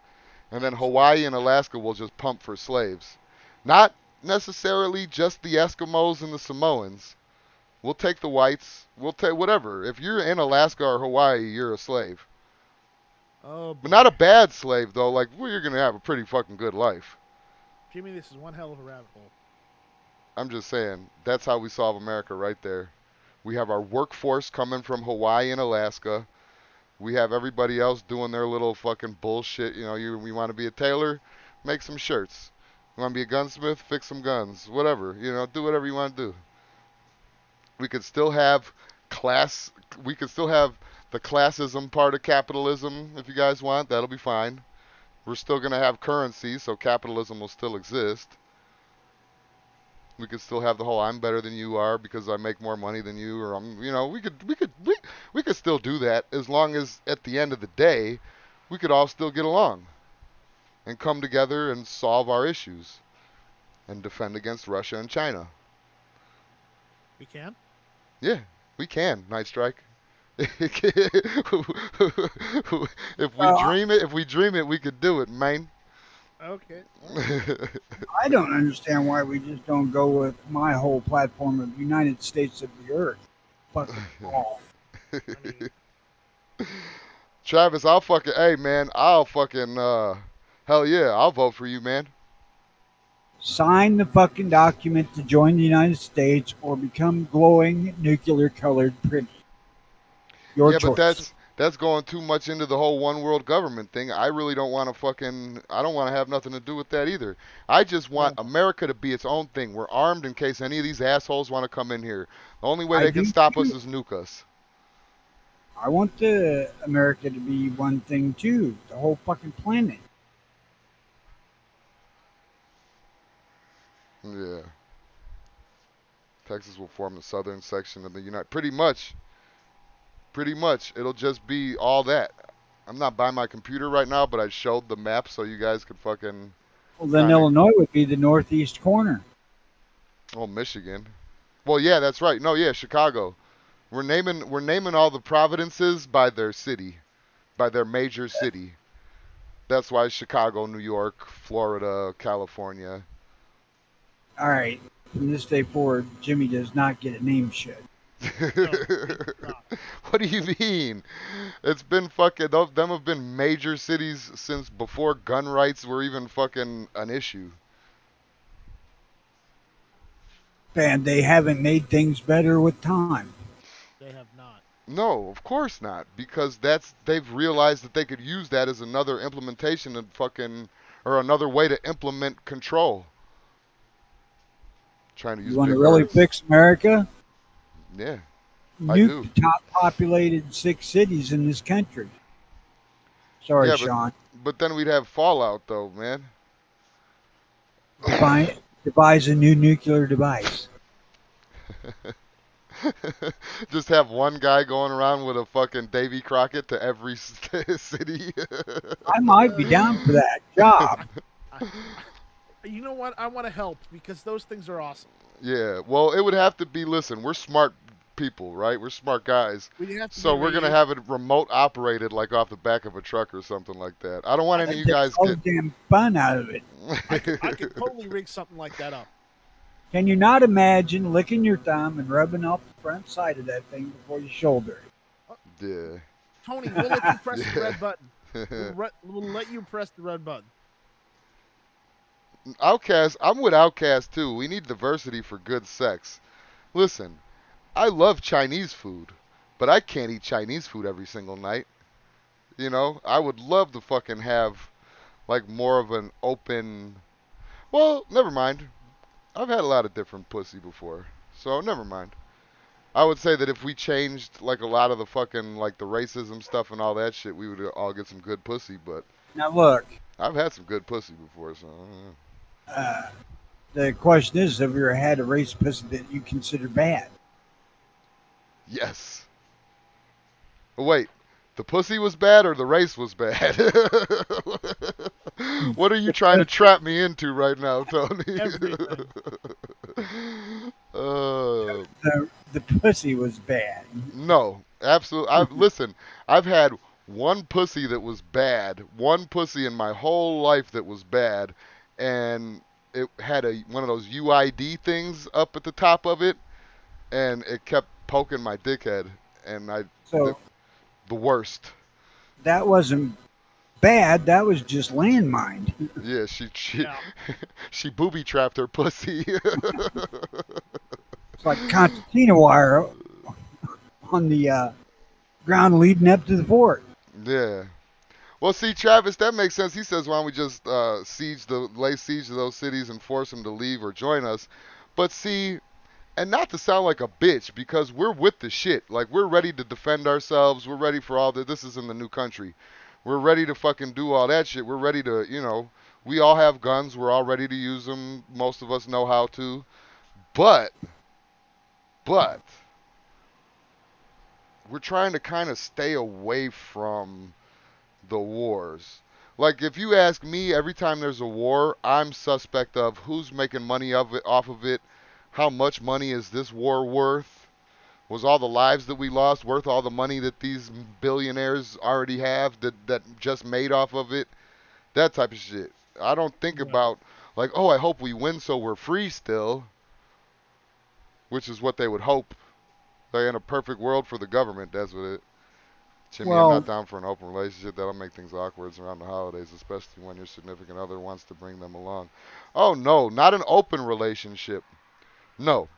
S1: And then Hawaii and Alaska will just pump for slaves. Not necessarily just the Eskimos and the Samoans. We'll take the whites. We'll take whatever. If you're in Alaska or Hawaii, you're a slave.
S2: Oh,
S1: But not a bad slave, though. Like, well, you're going to have a pretty fucking good life.
S2: Jimmy, this is one hell of a rabbit hole.
S1: I'm just saying, that's how we solve America right there. We have our workforce coming from Hawaii and Alaska. We have everybody else doing their little fucking bullshit. You know, we want to be a tailor, make some shirts. You want to be a gunsmith, fix some guns. Whatever. You know, do whatever you want to do. We could still have class. We could still have the classism part of capitalism if you guys want. That'll be fine. We're still going to have currency, so capitalism will still exist. We could still have the whole I'm better than you are because I make more money than you, or we could still do that as long as at the end of the day we could all still get along and come together and solve our issues and defend against Russia and China.
S2: We can?
S1: Yeah, we can, Night Strike. If we dream it, we could do it, man.
S2: Okay.
S4: I don't understand why we just don't go with my whole platform of United States of the Earth. Fuck it all.
S2: I mean,
S1: Travis, hey man, hell yeah, I'll vote for you, man.
S4: Sign the fucking document to join the United States or become glowing nuclear colored pretty. Your
S1: Yeah,
S4: choice.
S1: but that's going too much into the whole one world government thing. I really don't want to I don't want to have nothing to do with that either. I just want America to be its own thing. We're armed in case any of these assholes want to come in here. The only way
S4: I
S1: they can
S4: do
S1: stop
S4: too.
S1: us is nuke us.
S4: I want the America to be one thing too. The whole fucking planet.
S1: Yeah. Texas will form the southern section of the United. Pretty much. Pretty much. It'll just be all that. I'm not by my computer right now, but I showed the map so you guys could fucking
S4: Well, then
S1: kind of.
S4: Illinois would be the northeast corner.
S1: Oh, Michigan. Well, yeah, that's right. No, yeah, Chicago. We're naming all the providences by their city, by their major city. That's why Chicago, New York, Florida, California.
S4: All right. From this day forward, Jimmy does not get a name shit.
S2: No, it's not.
S1: What do you mean? It's been fucking. Them have been major cities since before gun rights were even fucking an issue.
S4: And they haven't made things better with time.
S2: They have not.
S1: No, of course not, because they've realized that they could use that as another implementation of fucking or another way to implement control. Trying to use
S4: You want
S1: big
S4: to really
S1: words.
S4: fix America?
S1: Yeah, I do.
S4: Nuke the top populated 6 cities in this country. Sorry,
S1: Yeah,
S4: Sean.
S1: but then we'd have fallout though, man.
S4: Devise a new nuclear device.
S1: Just have one guy going around with a fucking Davy Crockett to every city.
S4: I might be down for that job.
S2: You know what? I want to help because those things are awesome.
S1: Yeah, well, it would have to be. Listen, we're smart people, right? We're smart guys.
S2: We have to
S1: So
S2: be
S1: we're gonna
S2: radiation-
S1: have it remote operated, like off the back of a truck or something like that. I don't want any of you
S4: Take
S1: guys
S4: all the damn fun out of it.
S2: I could totally rig something like that up.
S4: Can you not imagine licking your thumb and rubbing off the front side of that thing before you shoulder it?
S1: Yeah.
S2: Tony, we'll let you press the
S1: Yeah.
S2: red button. We'll let you press the red button.
S1: Outcast, I'm with Outcast too. We need diversity for good sex. Listen, I love Chinese food, but I can't eat Chinese food every single night. You know, I would love to fucking have like more of an open. Well, never mind. I've had a lot of different pussy before, so never mind. I would say that if we changed like a lot of the fucking like the racism stuff and all that shit, we would all get some good pussy. But
S4: Now, look,
S1: I've had some good pussy before, so.
S4: the question is, have you ever had a race pussy that you consider bad?
S1: Yes. Oh, wait, the pussy was bad or the race was bad? What are you trying to trap me into right now, Tony?
S2: Everything.
S4: The pussy was bad.
S1: No, absolutely. Listen. I've had one pussy that was bad, one pussy in my whole life that was bad, and it had one of those UID things up at the top of it, and it kept poking my dickhead, and
S4: So
S1: the worst.
S4: that wasn't bad. That was just landmine.
S1: Yeah, she
S2: Yeah.
S1: she booby trapped her pussy.
S4: It's like concertina wire on the ground leading up to the fort.
S1: Yeah. Well, see, Travis, that makes sense. He says, why don't we just lay siege to those cities and force them to leave or join us? But see, and not to sound like a bitch, because we're with the shit. Like, we're ready to defend ourselves. We're ready for all that. This is in the new country. We're ready to fucking do all that shit. We're ready to, we all have guns. We're all ready to use them. Most of us know how to. But, we're trying to kind of stay away from the wars. Like, if you ask me, every time there's a war, I'm suspect of who's making money off of it. How much money is this war worth? Was all the lives that we lost worth all the money that these billionaires already have that just made off of it? That type of shit. I don't think
S2: Yeah.
S1: about like, oh, I hope we win so we're free still, which is what they would hope. They're in a perfect world for the government. That's what it. Jimmy, I'm
S4: Well-
S1: not down for an open relationship. That'll make things awkward around the holidays, especially when your significant other wants to bring them along. Oh, no, not an open relationship. No.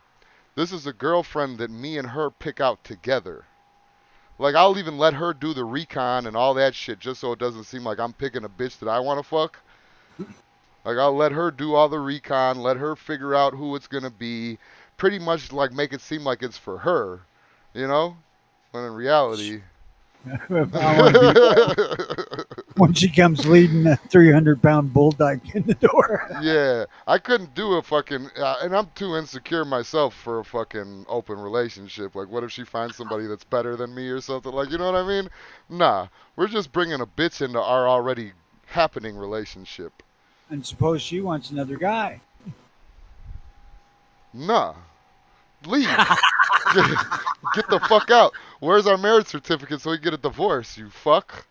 S1: This is a girlfriend that me and her pick out together. Like, I'll even let her do the recon and all that shit just so it doesn't seem like I'm picking a bitch that I want to fuck. Like, I'll let her do all the recon, let her figure out who it's going to be. Pretty much, like, make it seem like it's for her, you know? When in reality...
S4: I want to be when she comes leading a 300-pound bull dyke in the door.
S1: Yeah, I couldn't do a fucking, and I'm too insecure myself for a fucking open relationship. Like, what if she finds somebody that's better than me or something? Like, you know what I mean? Nah, we're just bringing a bitch into our already happening relationship.
S4: And suppose she wants another guy.
S1: Nah, leave. Get the fuck out. Where's our marriage certificate so we get a divorce, you fuck?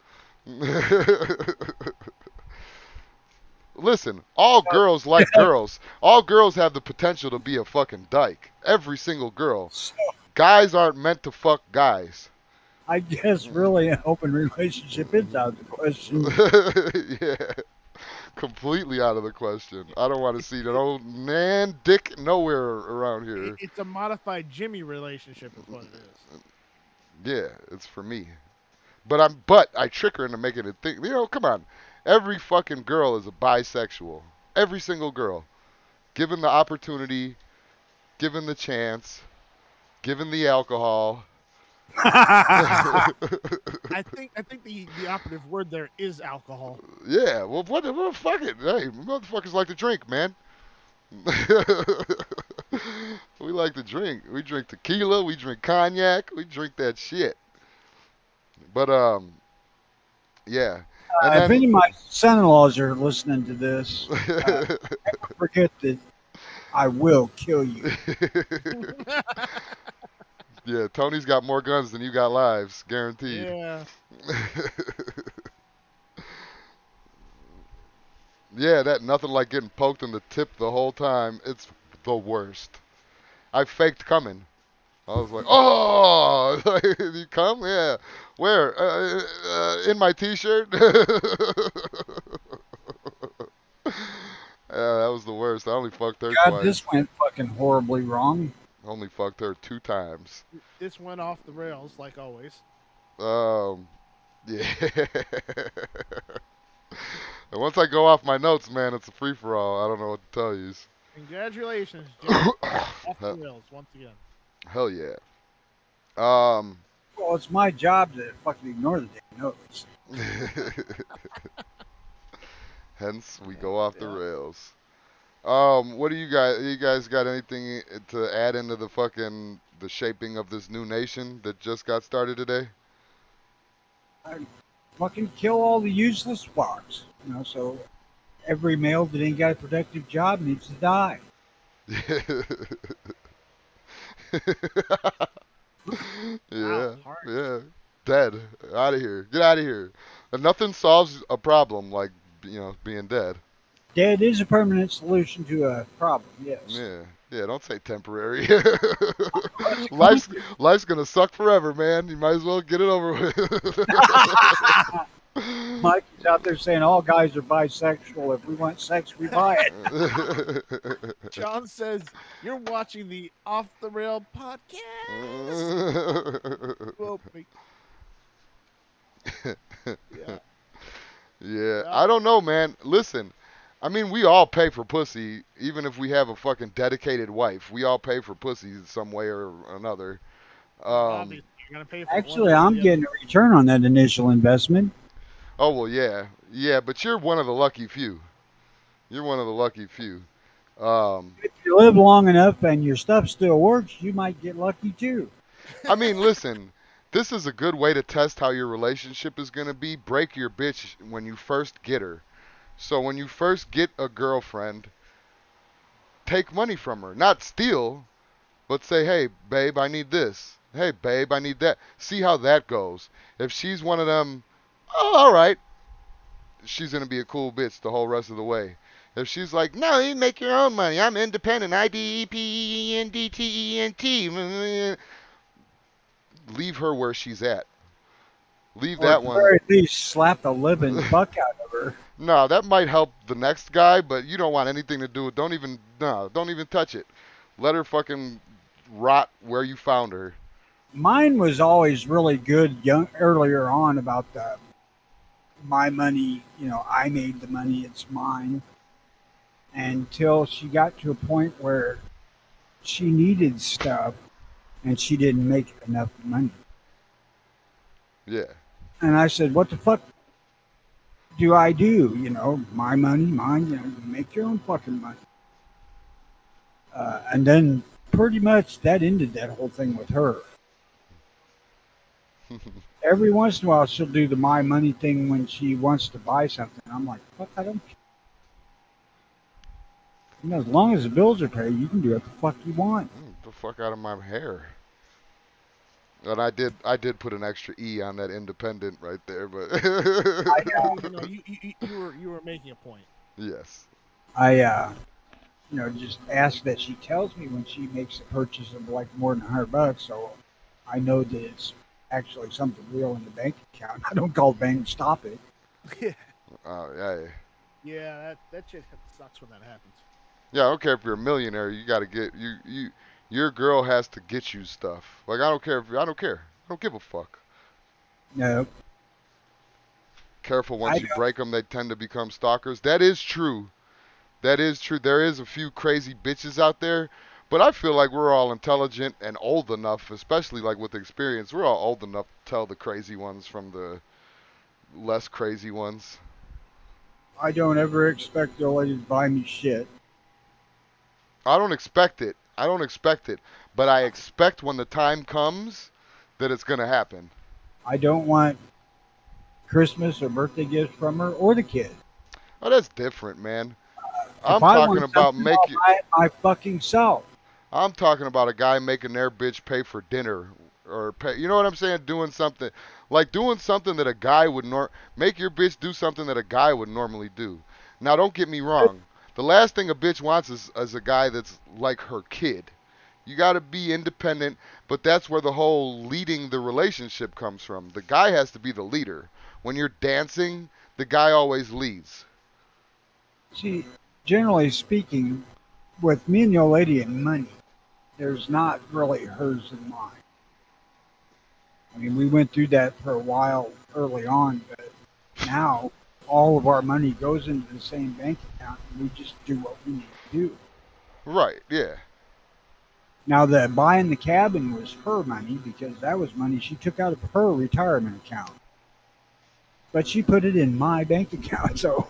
S1: Listen, all girls like girls. All girls have the potential to be a fucking dyke. Every single girl.
S4: So
S1: Guys aren't meant to fuck guys.
S4: I guess really an open relationship is out of the question.
S1: Yeah. Completely out of the question. I don't want to see that old man dick nowhere around here.
S2: It's a modified Jimmy relationship, is what it is.
S1: Yeah, it's for me. But I trick her into making it think. You know, come on. Every fucking girl is a bisexual. Every single girl. Given the opportunity, given the chance, given the alcohol.
S2: I think the operative word there is alcohol.
S1: Yeah, well, what fuck it. Hey, motherfuckers like to drink, man. We like to drink. We drink tequila, we drink cognac, we drink that shit. But yeah. And
S4: If any
S1: then
S4: of my son-in-laws are listening to this, forget that I will kill you.
S1: Yeah, Tony's got more guns than you got lives, guaranteed.
S2: Yeah.
S1: Yeah, that nothing like getting poked in the tip the whole time. It's the worst. I faked coming. I was like, oh, you come? Yeah. Where? In my t-shirt? Yeah, that was the worst. I only fucked her
S4: God,
S1: twice.
S4: this went fucking horribly wrong.
S1: Only fucked her 2 times.
S2: This went off the rails, like always.
S1: Yeah. And once I go off my notes, man, it's a free-for-all. I don't know what to tell you.
S2: Congratulations, Jimmy. Off the rails once again.
S1: Hell yeah.
S4: Well, it's my job to fucking ignore the damn notes.
S1: Hence, we go off the rails. What do you guys got anything to add into the fucking the shaping of this new nation that just got started today?
S4: Fucking kill all the useless fucks. You know, so every male that ain't got a productive job needs to die.
S1: Yeah,
S2: Wow, harsh.
S1: yeah. Dead. Out of here. Get out of here. And nothing solves a problem like, being dead.
S4: Dead is a permanent solution to a problem, yes.
S1: Yeah. Yeah, don't say temporary. Life's gonna suck forever, man. You might as well get it over with.
S4: Mike is out there saying all guys are bisexual. If we want sex, we buy it.
S2: John says, you're watching the Off the Rail podcast. Well, yeah.
S1: Yeah, I don't know, man. Listen, I mean, we all pay for pussy, even if we have a fucking dedicated wife. We all pay for pussy some way or another.
S2: Obviously, you're gonna pay for
S4: Actually,
S2: one or
S4: I'm
S2: the
S4: getting a return on that initial investment.
S1: Oh, well, yeah. Yeah, but you're one of the lucky few. You're one of the lucky few.
S4: If you live long enough and your stuff still works, you might get lucky too.
S1: I mean, listen, this is a good way to test how your relationship is going to be. Break your bitch when you first get her. So when you first get a girlfriend, take money from her. Not steal, but say, hey, babe, I need this. Hey, babe, I need that. See how that goes. If she's one of them, oh, all right, she's going to be a cool bitch the whole rest of the way. If she's like, no, you make your own money. I'm independent. IDEPENDTENT. Leave her where she's at. Leave
S4: Or
S1: that
S4: at the
S1: one.
S4: very least, slap the living fuck out of her.
S1: No, that might help the next guy, but you don't want anything to do with. Don't even touch it. Let her fucking rot where you found her.
S4: Mine was always really good earlier on about the my money. You know, I made the money; it's mine. Until she got to a point where she needed stuff, and she didn't make enough money.
S1: Yeah.
S4: And I said, what the fuck do I do? You know, my money, mine. You know, you make your own fucking money. And then pretty much that ended that whole thing with her. Every once in a while, she'll do the my money thing when she wants to buy something. I'm like, fuck, I don't. You know, as long as the bills are paid, you can do what the fuck you want.
S1: The fuck out of my hair. And I did put an extra E on that independent right there, but
S2: You know, you were making a point.
S1: yes.
S4: I you know, just ask that she tells me when she makes a purchase of like more than $100, so I know that it's actually something real in the bank account. I don't call the bank and stop it.
S2: Yeah,
S1: Oh yeah.
S2: yeah, that shit sucks when that happens.
S1: Yeah, I don't care if you're a millionaire. You got to get your girl has to get you stuff. Like I don't care if I don't care. I don't give a fuck.
S4: No,
S1: Careful,
S4: I
S1: once you break them, they tend to become stalkers. That is true. That is true. There is a few crazy bitches out there, but I feel like we're all intelligent and old enough, especially like with experience. We're all old enough to tell the crazy ones from the less crazy ones.
S4: I don't ever expect the lady to buy me shit.
S1: I don't expect it. I don't expect it, but I expect when the time comes that it's gonna happen.
S4: I don't want Christmas or birthday gifts from her or the kid.
S1: Oh, that's different, man.
S4: If
S1: I'm
S4: I
S1: talking
S4: want
S1: about
S4: something, I'll
S1: making.
S4: buy it my fucking self.
S1: I'm talking about a guy making their bitch pay for dinner or pay. You know what I'm saying? Doing something that a guy would make your bitch do something that a guy would normally do. Now, don't get me wrong. The last thing a bitch wants is a guy that's like her kid. You got to be independent, but that's where the whole leading the relationship comes from. The guy has to be the leader. When you're dancing, the guy always leads.
S4: See, generally speaking, with me and the old lady and money, there's not really hers and mine. I mean, we went through that for a while early on, but now all of our money goes into the same bank account and we just do what we need to do.
S1: Right, yeah.
S4: Now, the buying the cabin was her money because that was money she took out of her retirement account. But she put it in my bank account, so.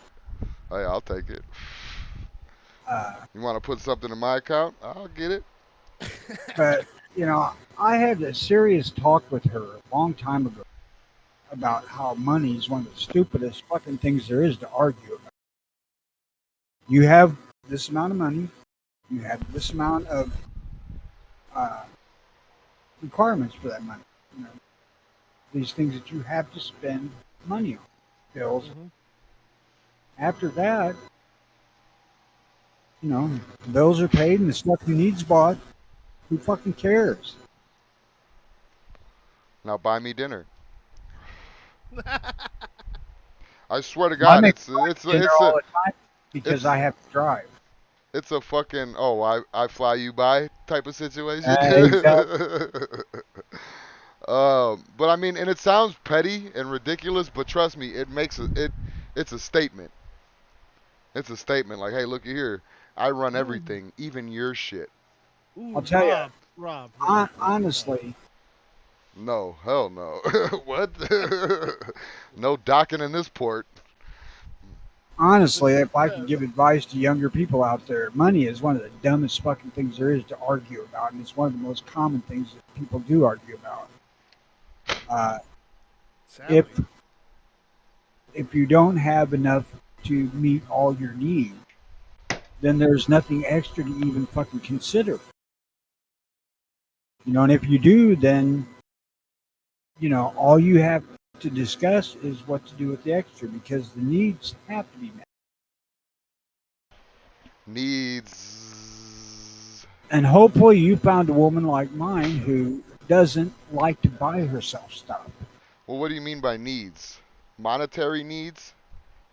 S1: Hey, I'll take it.
S4: Uh,
S1: You want to put something in my account? I'll get it.
S4: but, you know, I had a serious talk with her a long time ago about how money is one of the stupidest fucking things there is to argue about. You have this amount of money, you have this amount of uh, requirements for that money. You know, these things that you have to spend money on, bills.
S2: Mhm.
S4: After that, you know, the bills are paid and the stuff you need's bought. Who fucking cares?
S1: Now buy me dinner. I swear to
S4: I
S1: God,
S4: make
S1: it's
S4: dinner
S1: it's
S4: all
S1: a
S4: the time because
S1: it's
S4: I have to drive.
S1: it's a fucking I fly you by type of situation.
S4: Exactly.
S1: But I mean, and it sounds petty and ridiculous, but trust me, it's a statement. It's a statement like, hey, look here, I run
S2: Ooh,
S1: everything, even your shit.
S2: ooh,
S4: I'll tell you,
S2: Rob.
S4: honestly,
S1: No, hell no. What? No docking in this port.
S4: honestly, if I could give advice to younger people out there, money is one of the dumbest fucking things there is to argue about, and it's one of the most common things that people do argue about. Uh,
S2: Sadly.
S4: if you don't have enough to meet all your needs, then there's nothing extra to even fucking consider. You know, and if you do, then you know all you have to discuss is what to do with the extra because the needs have to be met.
S1: Needs.
S4: And hopefully, you found a woman like mine who doesn't like to buy herself stuff.
S1: Well, what do you mean by needs? Monetary needs?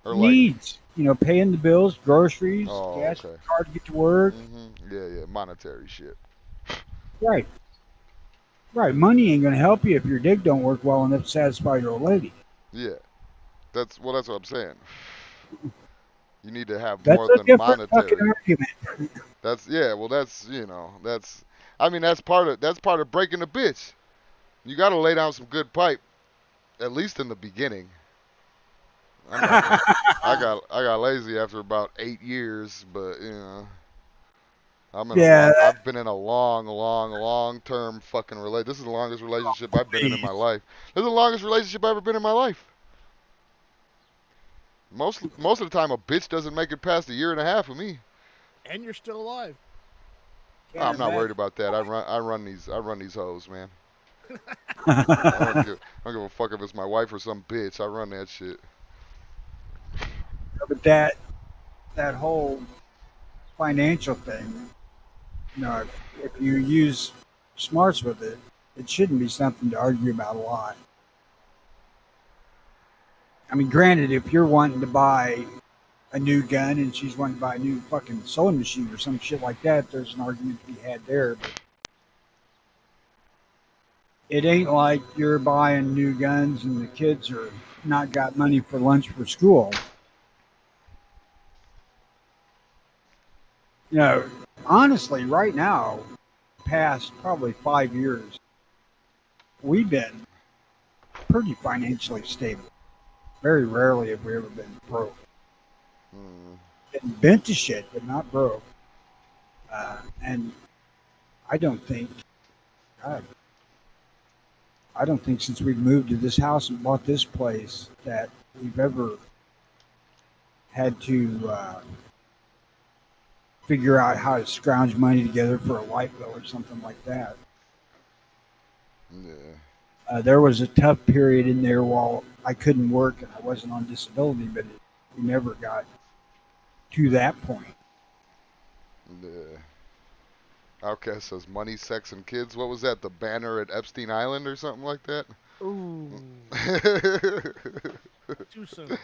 S1: Or like,
S4: Needs, you know, paying the bills, groceries,
S1: oh,
S4: gas,
S1: okay.
S4: car to get to work.
S1: Yeah, yeah, monetary shit.
S4: Right, right. Money ain't gonna help you if your dick don't work well enough to satisfy your old lady.
S1: Yeah, that's what I'm saying. You need to have
S4: That's
S1: more
S4: a
S1: than
S4: different fucking
S1: monetary.
S4: argument.
S1: That's yeah. Well, I mean, that's part of breaking the bitch. You got to lay down some good pipe. At least in the beginning. I'm not gonna. I got lazy after about 8 years, but
S4: Yeah,
S1: I've been in a long term fucking relate. This is the longest relationship I've been in my life. This is the longest relationship I've ever been in my life. Most of the time, a bitch doesn't make it past a year and a half with me.
S2: And you're still alive.
S1: I'm
S4: can't
S1: not worried
S4: imagine.
S1: about that. I run these hoes, man. I don't give a fuck if it's my wife or some bitch. I run that shit.
S4: But that whole financial thing, if you use smarts with it, it shouldn't be something to argue about a lot. I mean, granted, if you're wanting to buy a new gun and she's wanting to buy a new fucking sewing machine or some shit like that, there's an argument to be had there. But it ain't like you're buying new guns and the kids are not got money for lunch for school. You know, honestly, right now, past probably 5 years, we've been pretty financially stable. Very rarely have we ever been broke.
S1: Hmm.
S4: Been bent to shit, but not broke. And I don't think, God, I don't think since we've moved to this house and bought this place that we've ever had to figure out how to scrounge money together for a light bill or something like that.
S1: Yeah.
S4: There was a tough period in there while I couldn't work and I wasn't on disability, but we never got to that point.
S1: Yeah. Outcast says money, sex, and kids. What was that? The banner at Epstein Island or something like that?
S2: Ooh, too soon.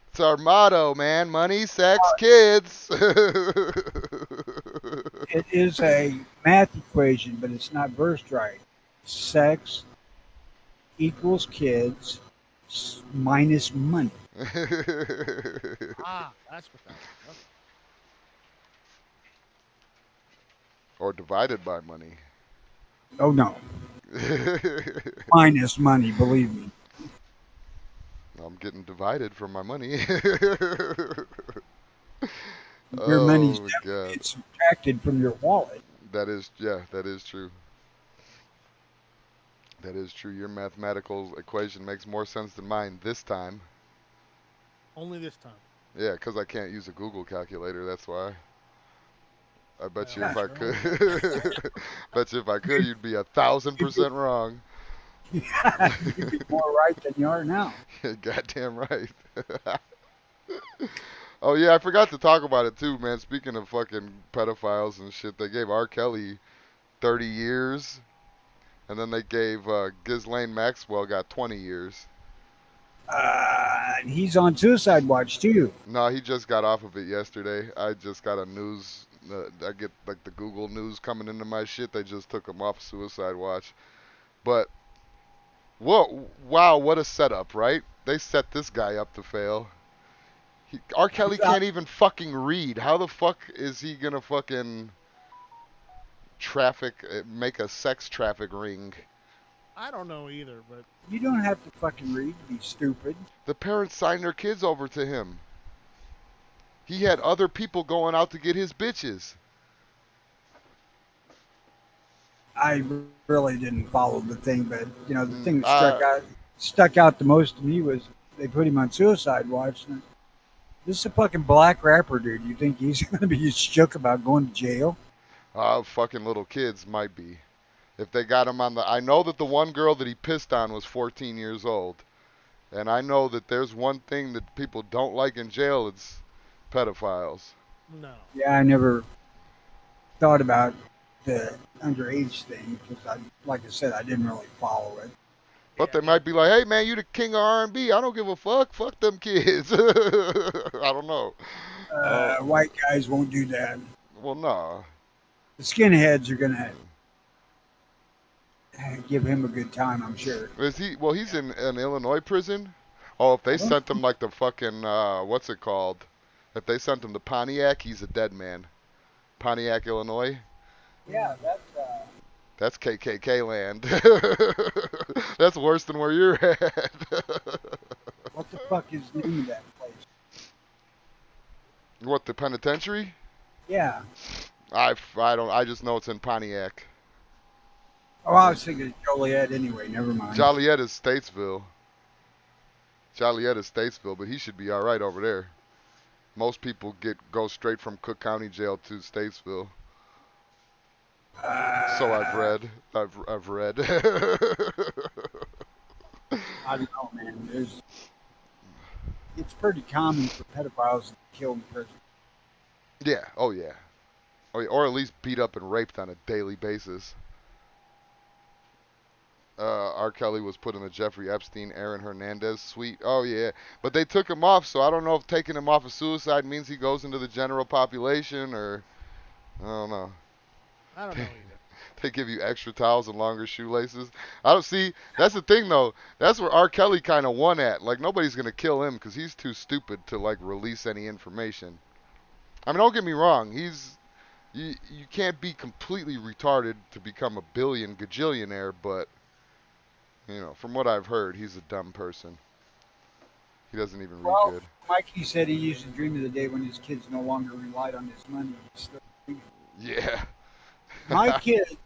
S1: It's our motto, man. Money, sex, kids.
S4: It is a math equation, but it's not versed right. Sex equals kids minus money.
S2: Ah, that's what that was.
S1: Or divided by money.
S4: Oh no, minus money. Believe me.
S1: I'm getting divided from my money.
S4: Your money's
S1: Oh
S4: never
S1: god.
S4: gets subtracted from your wallet.
S1: That is true. That is true. Your mathematical equation makes more sense than mine this time.
S2: Only this time.
S1: Yeah, 'cause I can't use a Google calculator, that's why. I bet you
S2: Well,
S1: if I
S2: sure
S1: could,
S2: hope
S1: bet you if I could, you'd be 1,000% wrong.
S4: You'd be more right than you are now.
S1: Goddamn right. Oh yeah, I forgot to talk about it too, man. Speaking of fucking pedophiles and shit, they gave R. Kelly 30 years, and then they gave Ghislaine Maxwell got 20 years.
S4: And he's on suicide watch too.
S1: No, he just got off of it yesterday. I just got a news. I get like the Google news coming into my shit. They just took him off suicide watch. But whoa, wow, what a setup, right? They set this guy up to fail. R. Kelly can't even fucking read. How the fuck is he gonna fucking make a sex traffic ring?
S2: I don't know either, but
S4: You don't have to fucking read to be stupid.
S1: The parents signed their kids over to him. He had other people going out to get his bitches.
S4: I really didn't follow the thing, but the thing that
S1: Uh,
S4: stuck out the most to me was they put him on suicide watch. And this is a fucking black rapper, dude. You think he's gonna be shook about going to jail?
S1: fucking little kids might be. If they got him on the. I know that the one girl that he pissed on was 14 years old. And I know that there's one thing that people don't like in jail, it's pedophiles.
S2: no.
S4: Yeah, I never thought about the underage thing because like I said, I didn't really follow it.
S1: But
S2: Yeah,
S1: they might be like, hey man, you the king of R&B. I don't give a fuck. Fuck them kids. I don't know.
S4: White guys won't do that.
S1: Well, nah.
S4: The skinheads are gonna give him a good time, I'm sure.
S1: Is he? Well, he's in an Illinois prison. Oh, if they
S4: I don't
S1: sent him like the fucking what's it called? If they sent him to Pontiac, he's a dead man. Pontiac, Illinois.
S4: Yeah, that's
S1: That's KKK land. That's worse than where you're at.
S4: What the fuck is the name of that place?
S1: What, the penitentiary?
S4: Yeah.
S1: I just know it's in Pontiac.
S4: Oh, I was thinking of Joliet anyway. Never mind.
S1: Joliet is Statesville. Joliet is Statesville, but he should be all right over there. Most people go straight from Cook County Jail to Statesville. So I've read. I've read.
S4: I don't know, man. It's pretty common for pedophiles to kill in prison.
S1: Yeah. Oh yeah. Or at least beat up and raped on a daily basis. R. Kelly was put in the Jeffrey Epstein, Aaron Hernandez suite. Oh yeah, but they took him off, so I don't know if taking him off of suicide means he goes into the general population or I don't know.
S2: I don't know either.
S1: They give you extra towels and longer shoelaces. I don't see. That's the thing though. That's where R. Kelly kind of won at. Like nobody's gonna kill him because he's too stupid to like release any information. I mean, don't get me wrong. You can't be completely retarded to become a gajillionaire, but from what I've heard, he's a dumb person. He doesn't even read
S4: Well,
S1: good.
S4: Mikey said he used to dream of the day when his kids no longer relied on his money.
S1: Yeah.
S4: My kid,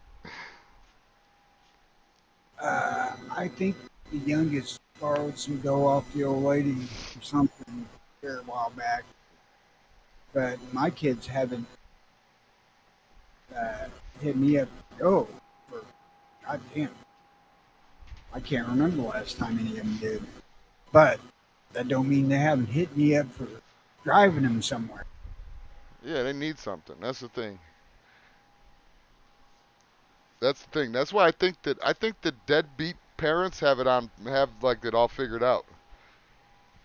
S4: I think the youngest borrowed some dough off the old lady or something here a while back. But my kids haven't hit me up for goddamn. I can't remember the last time any of them did. But that don't mean they haven't hit me up for driving them somewhere.
S1: Yeah, they need something. That's the thing. That's the thing. That's why I think that deadbeat parents have it all figured out.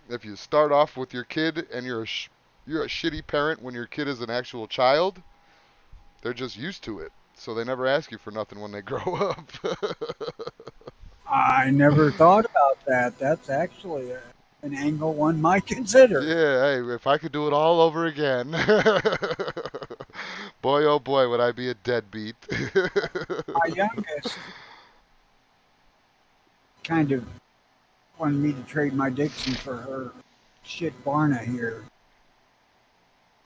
S1: If you start off with your kid and you're a shitty parent when your kid is an actual child, they're just used to it. So they never ask you for nothing when they grow up.
S4: I never thought about that. That's actually an angle one might consider.
S1: Yeah, hey, if I could do it all over again. Boy, oh boy, would I be a deadbeat.
S4: My youngest kind of wanted me to trade my Dixon for her shit Barna here.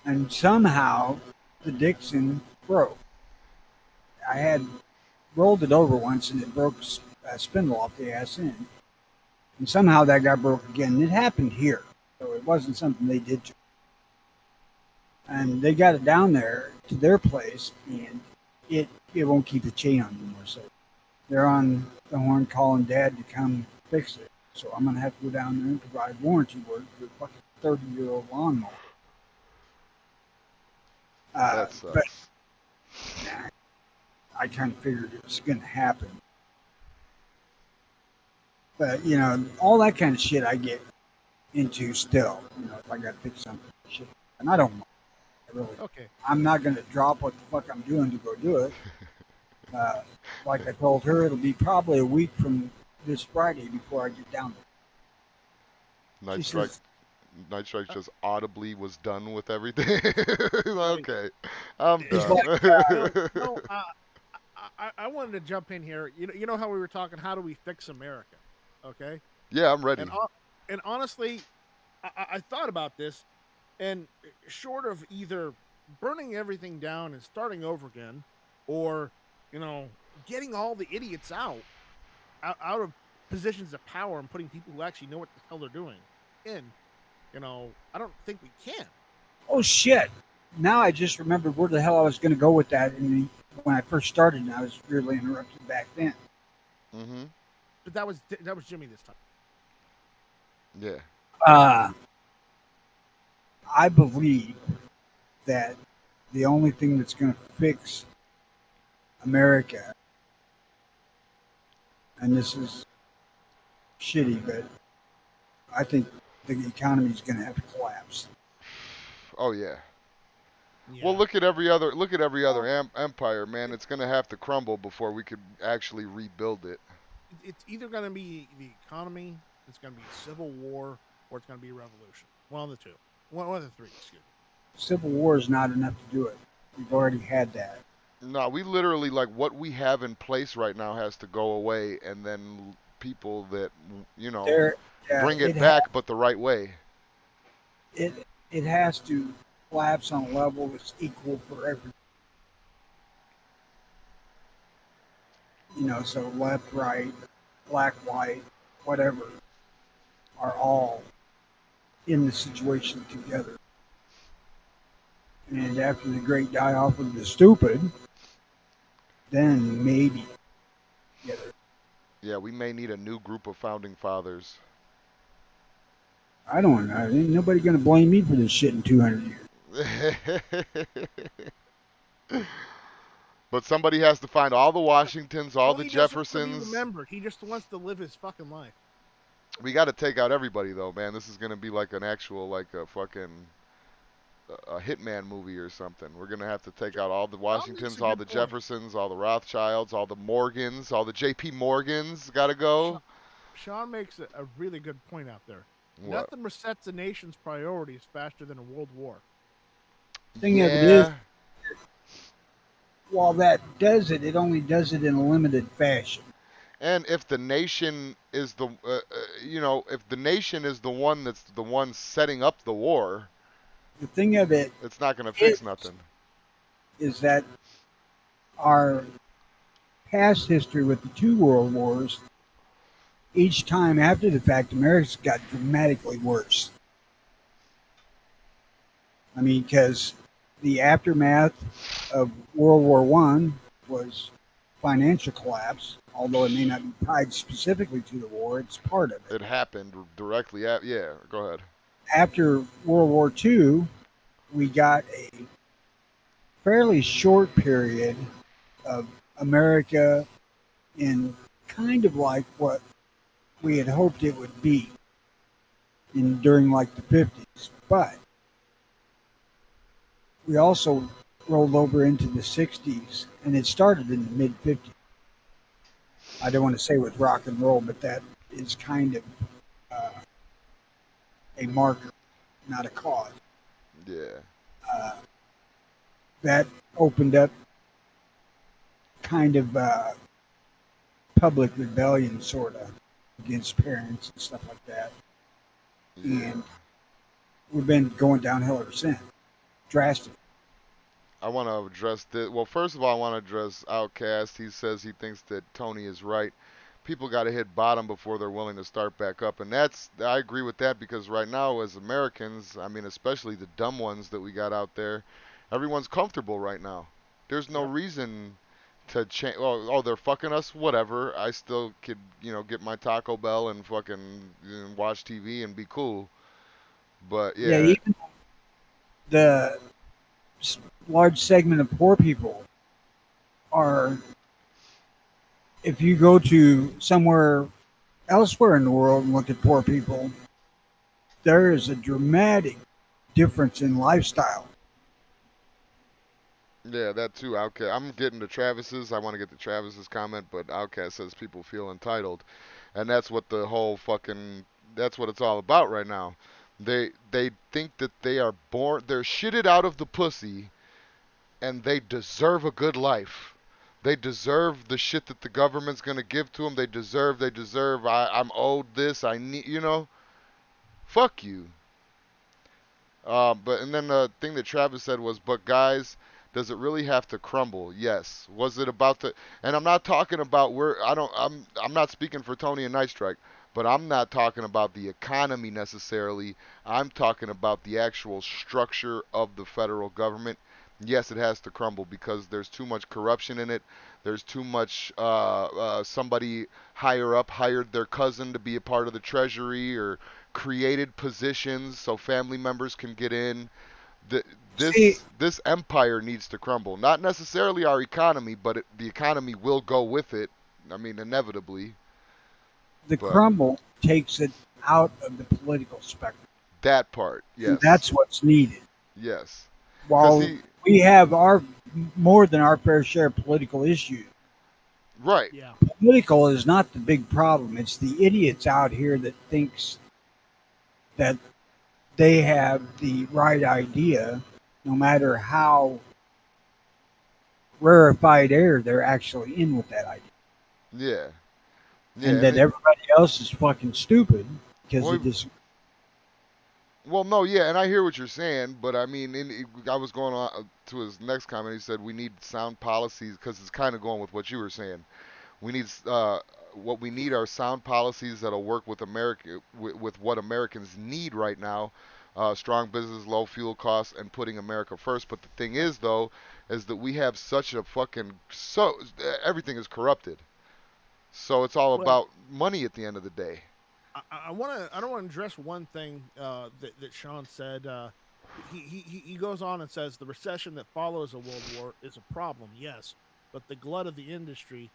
S4: And somehow the Dixon broke. I had rolled it over once and it broke a spindle off the ass end. And somehow that got broke again. It happened here. So it wasn't something they did to me. And they got it down there to their place and it won't keep the chain on anymore. So they're on the horn calling Dad to come fix it. So I'm going to have to go down there and provide warranty work for a fucking 30-year-old lawnmower.
S1: That sucks.
S4: But I kind of figured it was going to happen. But, all that kind of shit I get into still. If I got to fix something. Shit. And I don't mind. Really.
S2: Okay.
S4: I'm not going to drop what the fuck I'm doing to go do it. Like I told her, it'll be probably a week from this Friday before I get down there.
S1: Night Strike just audibly was done with everything. Okay, I'm done.
S2: No, I wanted to jump in here. You know how we were talking, how do we fix America? Okay?
S1: Yeah, I'm ready.
S2: And honestly, I thought about this, and short of either burning everything down and starting over again, or getting all the idiots out of positions of power and putting people who actually know what the hell they're doing in, I don't think we can.
S4: Oh shit! Now I just remembered where the hell I was going to go with that when I first started, and I was really interrupted back then.
S1: Mm-hmm.
S2: But that was Jimmy this time.
S1: Yeah.
S4: I believe that the only thing that's going to fix America, and this is shitty, but I think the economy is going to have to collapse.
S1: Oh yeah. Well, look at every other empire, man. It's going to have to crumble before we could actually rebuild it.
S2: It's either going to be the economy, it's going to be civil war, or it's going to be a revolution. One of the two. One of the three, excuse me.
S4: Civil war is not enough to do it. We've already had that.
S1: No, we literally like what we have in place right now has to go away, and then people that
S4: There,
S1: bring
S4: it
S1: it back, but the right way.
S4: it it has to collapse on a level that's equal for every. So left, right, black, white, whatever, are all in the situation together. And after the great die off of the stupid, then maybe together.
S1: Yeah, we may need a new group of founding fathers.
S4: I don't know. Ain't nobody gonna blame me for this shit in 200 years.
S1: But somebody has to find all the Washingtons, all the
S2: Tony doesn't want to be
S1: Jeffersons.
S2: remembered. He just wants to live his fucking life.
S1: We got to take out everybody though, man. This is gonna be like an actual, like a fucking a hitman movie or something. We're gonna have to take out all the
S2: Tom makes
S1: Washingtons,
S2: a
S1: all
S2: good
S1: the
S2: point.
S1: Jeffersons, all the Rothschilds, all the Morgans, all the J.P. Morgans. Got to go.
S2: Sean makes a really good point out there.
S1: What?
S2: Nothing resets a nation's priorities faster than a world war.
S4: Thing of it is,
S1: Yeah,
S4: while that does it, it only does it in a limited fashion.
S1: and if the nation is if the nation is the one that's the one setting up the war,
S4: The thing of it
S1: it's not gonna
S4: is,
S1: fix nothing.
S4: is that our past history with the two world wars, each time after the fact, America's got dramatically worse. I mean, because the aftermath of World War One was financial collapse, although it may not be tied specifically to the war, it's part of it.
S1: It happened directly at. Yeah, go ahead.
S4: After World War Two, we got a fairly short period of America in kind of like what we had hoped it would be during like the 50s. But we also rolled over into the 60s, and it started in the mid 50s. I don't want to say with rock and roll, but that is kind of uh, a marker, not a cause.
S1: Yeah.
S4: Uh, that opened up kind of public rebellion, sort of, against parents and stuff like that.
S1: Yeah.
S4: And we've been going downhill ever since, drastically.
S1: I want to address this. Well, first of all, I want to address Outcast. He says he thinks that Tony is right. People got to hit bottom before they're willing to start back up, and I agree with that because right now, as Americans, I mean, especially the dumb ones that we got out there, everyone's comfortable right now. There's no
S2: Yep.
S1: reason to change. Oh, they're fucking us. Whatever. I still could, get my Taco Bell and fucking watch TV and be cool. But
S4: Yeah,
S1: yeah,
S4: even the large segment of poor people are, if you go to somewhere elsewhere in the world and look at poor people, there is a dramatic difference in lifestyle.
S1: Yeah, that too. Outcast. I'm getting to Travis's. I want to get to Travis's comment, but Outcast says people feel entitled, and that's what the whole fucking. That's what it's all about right now. They think that they are born. They're shitted out of the pussy, and they deserve a good life. They deserve the shit that the government's gonna give to them. They deserve. They deserve. I'm owed this. I need. Fuck you. But and then the thing that Travis said was, "But guys, does it really have to crumble?" Yes. Was it about the? And I'm not talking about where I don't. I'm not speaking for Tony and Night Strike, but I'm not talking about the economy necessarily. I'm talking about the actual structure of the federal government. Yes, it has to crumble because there's too much corruption in it. There's too much. Somebody higher up hired their cousin to be a part of the treasury or created positions so family members can get in. The,
S4: See,
S1: this empire needs to crumble. Not necessarily our economy, but the economy will go with it. I mean, inevitably.
S4: the
S1: But
S4: crumble takes it out of the political spectrum.
S1: that part,
S4: And
S1: yes,
S4: that's what's needed.
S1: yes. Because
S4: While we have our more than our fair share of political issues,
S1: right,
S2: Yeah.
S4: political is not the big problem. It's the idiots out here that thinks that they have the right idea, no matter how rarefied air they're actually in with that idea,
S1: Yeah, yeah,
S4: and
S1: and
S4: that everybody else is fucking stupid because
S1: well,
S4: it just
S1: well, no, yeah, and I hear what you're saying, but I mean, I was going on to his next comment. He said we need sound policies because it's kind of going with what you were saying. We need what we need are sound policies that'll work with America with what Americans need right now. Strong business, low fuel costs, and putting America first. But the thing
S2: Right.
S1: is, though, is that we have such a fucking everything is corrupted. So it's all
S2: Well,
S1: about money at the end of the day.
S2: I want to. I don't want to address one thing that Sean said. He goes on and says the recession that follows a world war is a problem, yes, but the glut of the industry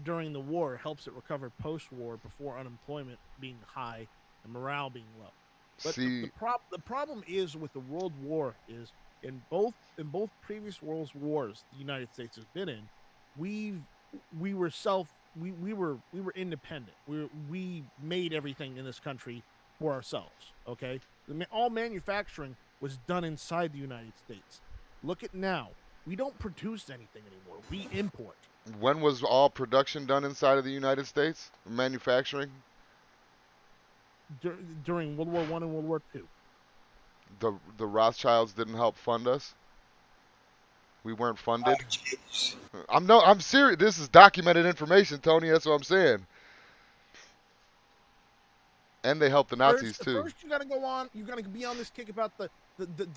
S2: during the war helps it recover post-war before unemployment being high and morale being low. But
S1: See,
S2: the problem is with the World War is in both previous world wars the United States has been in, we we were self we were independent. We made everything in this country for ourselves. Okay, all manufacturing was done inside the United States. Look at now. We don't produce anything anymore. We import.
S1: when was all production done inside of the United States? Manufacturing?
S2: During World War One and World War Two.
S1: The Rothschilds didn't help fund us. We weren't funded.
S4: jeez.
S1: I'm serious. This is documented information, Tony. That's what I'm saying. And they helped the Nazis too.
S2: First, you got to go on. You got to be on this kick about the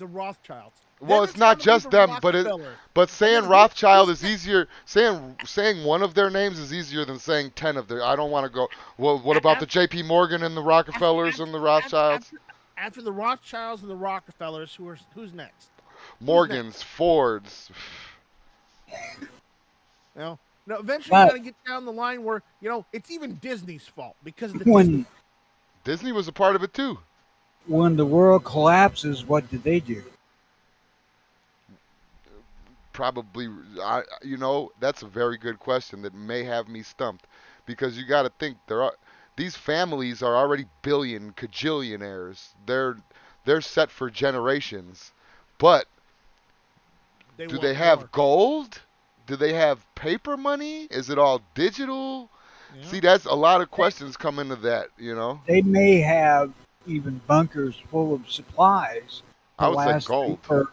S2: Rothschilds.
S1: Well,
S2: Then
S1: it's
S2: it's
S1: not
S2: going to be
S1: just
S2: the
S1: them,
S2: Rockefellers.
S1: but
S2: And
S1: saying
S2: then
S1: Rothschild
S2: who's
S1: is easier. Saying one of their names is easier than saying 10 of their. I don't want to go. Well, what about the J.P. Morgan and the Rockefellers and the Rothschilds?
S2: after the Rothschilds and the Rockefellers, who's next? Who's next?
S1: Morgans, Fords.
S2: You know, no. Eventually, you
S4: But
S2: got to get down the line where it's even Disney's fault because of the Disney.
S4: when
S1: Disney was a part of it too.
S4: when the world collapses, what did they do?
S1: Probably, that's a very good question that may have me stumped, because you got to think these families are already billion cajillionaires. They're set for generations, but
S2: They
S1: do they
S2: want
S1: have
S2: more.
S1: gold? Do they have paper money? Is it all digital?
S2: You
S1: See,
S2: know?
S1: that's a lot of questions come into that.
S4: They may have even bunkers full of supplies to
S1: I would say
S4: last them
S1: gold.
S4: for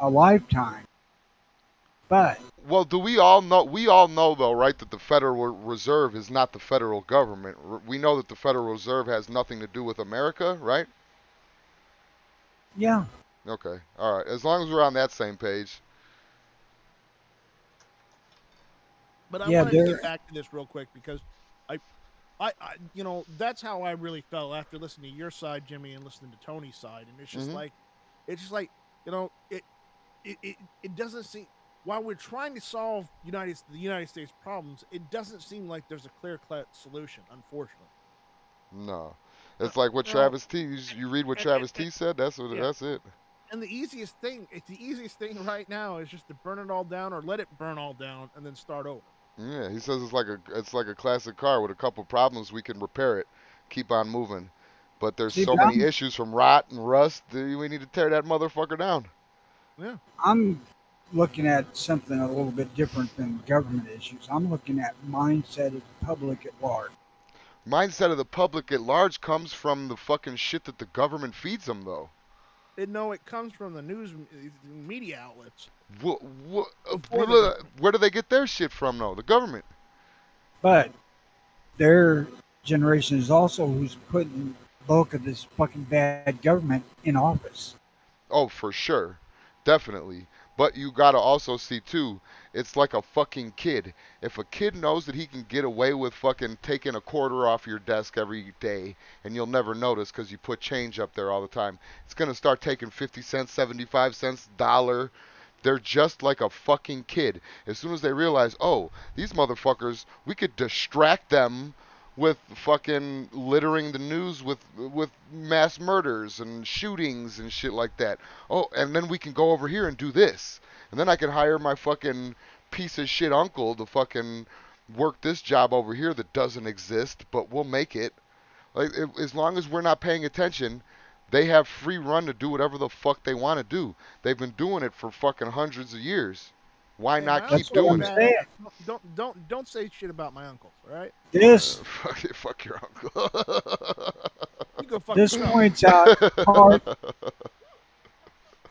S4: a lifetime. But
S1: Well, do we all know? We all know, though, right, that the Federal Reserve is not the federal government. We know that the Federal Reserve has nothing to do with America, right?
S4: yeah,
S1: Okay, all right. As long as we're on that same page.
S2: But I
S4: yeah,
S2: wanted to get
S4: they're
S2: back to this real quick because that's how I really felt after listening to your side, Jimmy, and listening to Tony's side, and
S1: Hmm.
S2: it's just like it doesn't seem while we're trying to solve the United States problems, it doesn't seem like there's a clear cut solution. Unfortunately,
S1: No,
S2: uh,
S1: it's like what
S2: you know,
S1: Travis T. You read what
S2: and,
S1: Travis T. said. That's what.
S2: yeah,
S1: That's it.
S2: and the easiest thing right now is just to burn it all down or let it burn all down and then start over.
S1: Yeah, he says it's like a classic car with a couple problems. We can repair it, keep on moving. But there's
S4: see,
S1: so
S4: but
S1: many issues from rot and rust. We need to tear that motherfucker down.
S2: Yeah,
S4: I'm looking at something a little bit different than government issues. I'm looking at mindset of the public at large.
S1: Mindset of the public at large comes from the fucking shit that the government feeds them, though.
S2: and no, it comes from the news media outlets
S1: What, what,
S2: before the government.
S1: where do they get their shit from, though? The government.
S4: But their generation is also who's putting bulk of this fucking bad government in office.
S1: Oh, for sure. Definitely. But you gotta also see, too, it's like a fucking kid. If a kid knows that he can get away with fucking taking a quarter off your desk every day, and you'll never notice because you put change up there all the time, it's gonna start taking 50 cents, 75 cents, dollar. They're just like a fucking kid. As soon as they realize, oh, these motherfuckers, we could distract them with fucking littering the news with mass murders and shootings and shit like that. Oh, and then we can go over here and do this. And then I can hire my fucking piece of shit uncle to fucking work this job over here that doesn't exist, but we'll make it. Like as long as we're not paying attention, they have free run to do whatever the fuck they want to do. They've been doing it for fucking hundreds of years. Why
S2: Hey,
S1: not
S2: my
S1: keep
S2: uncle's a
S1: doing
S4: what I'm
S1: it?
S4: saying.
S2: badass. Don't say shit about my uncles. All right,
S4: This
S1: Fuck your uncle.
S2: you go fuck
S4: this
S2: yourself.
S4: points out part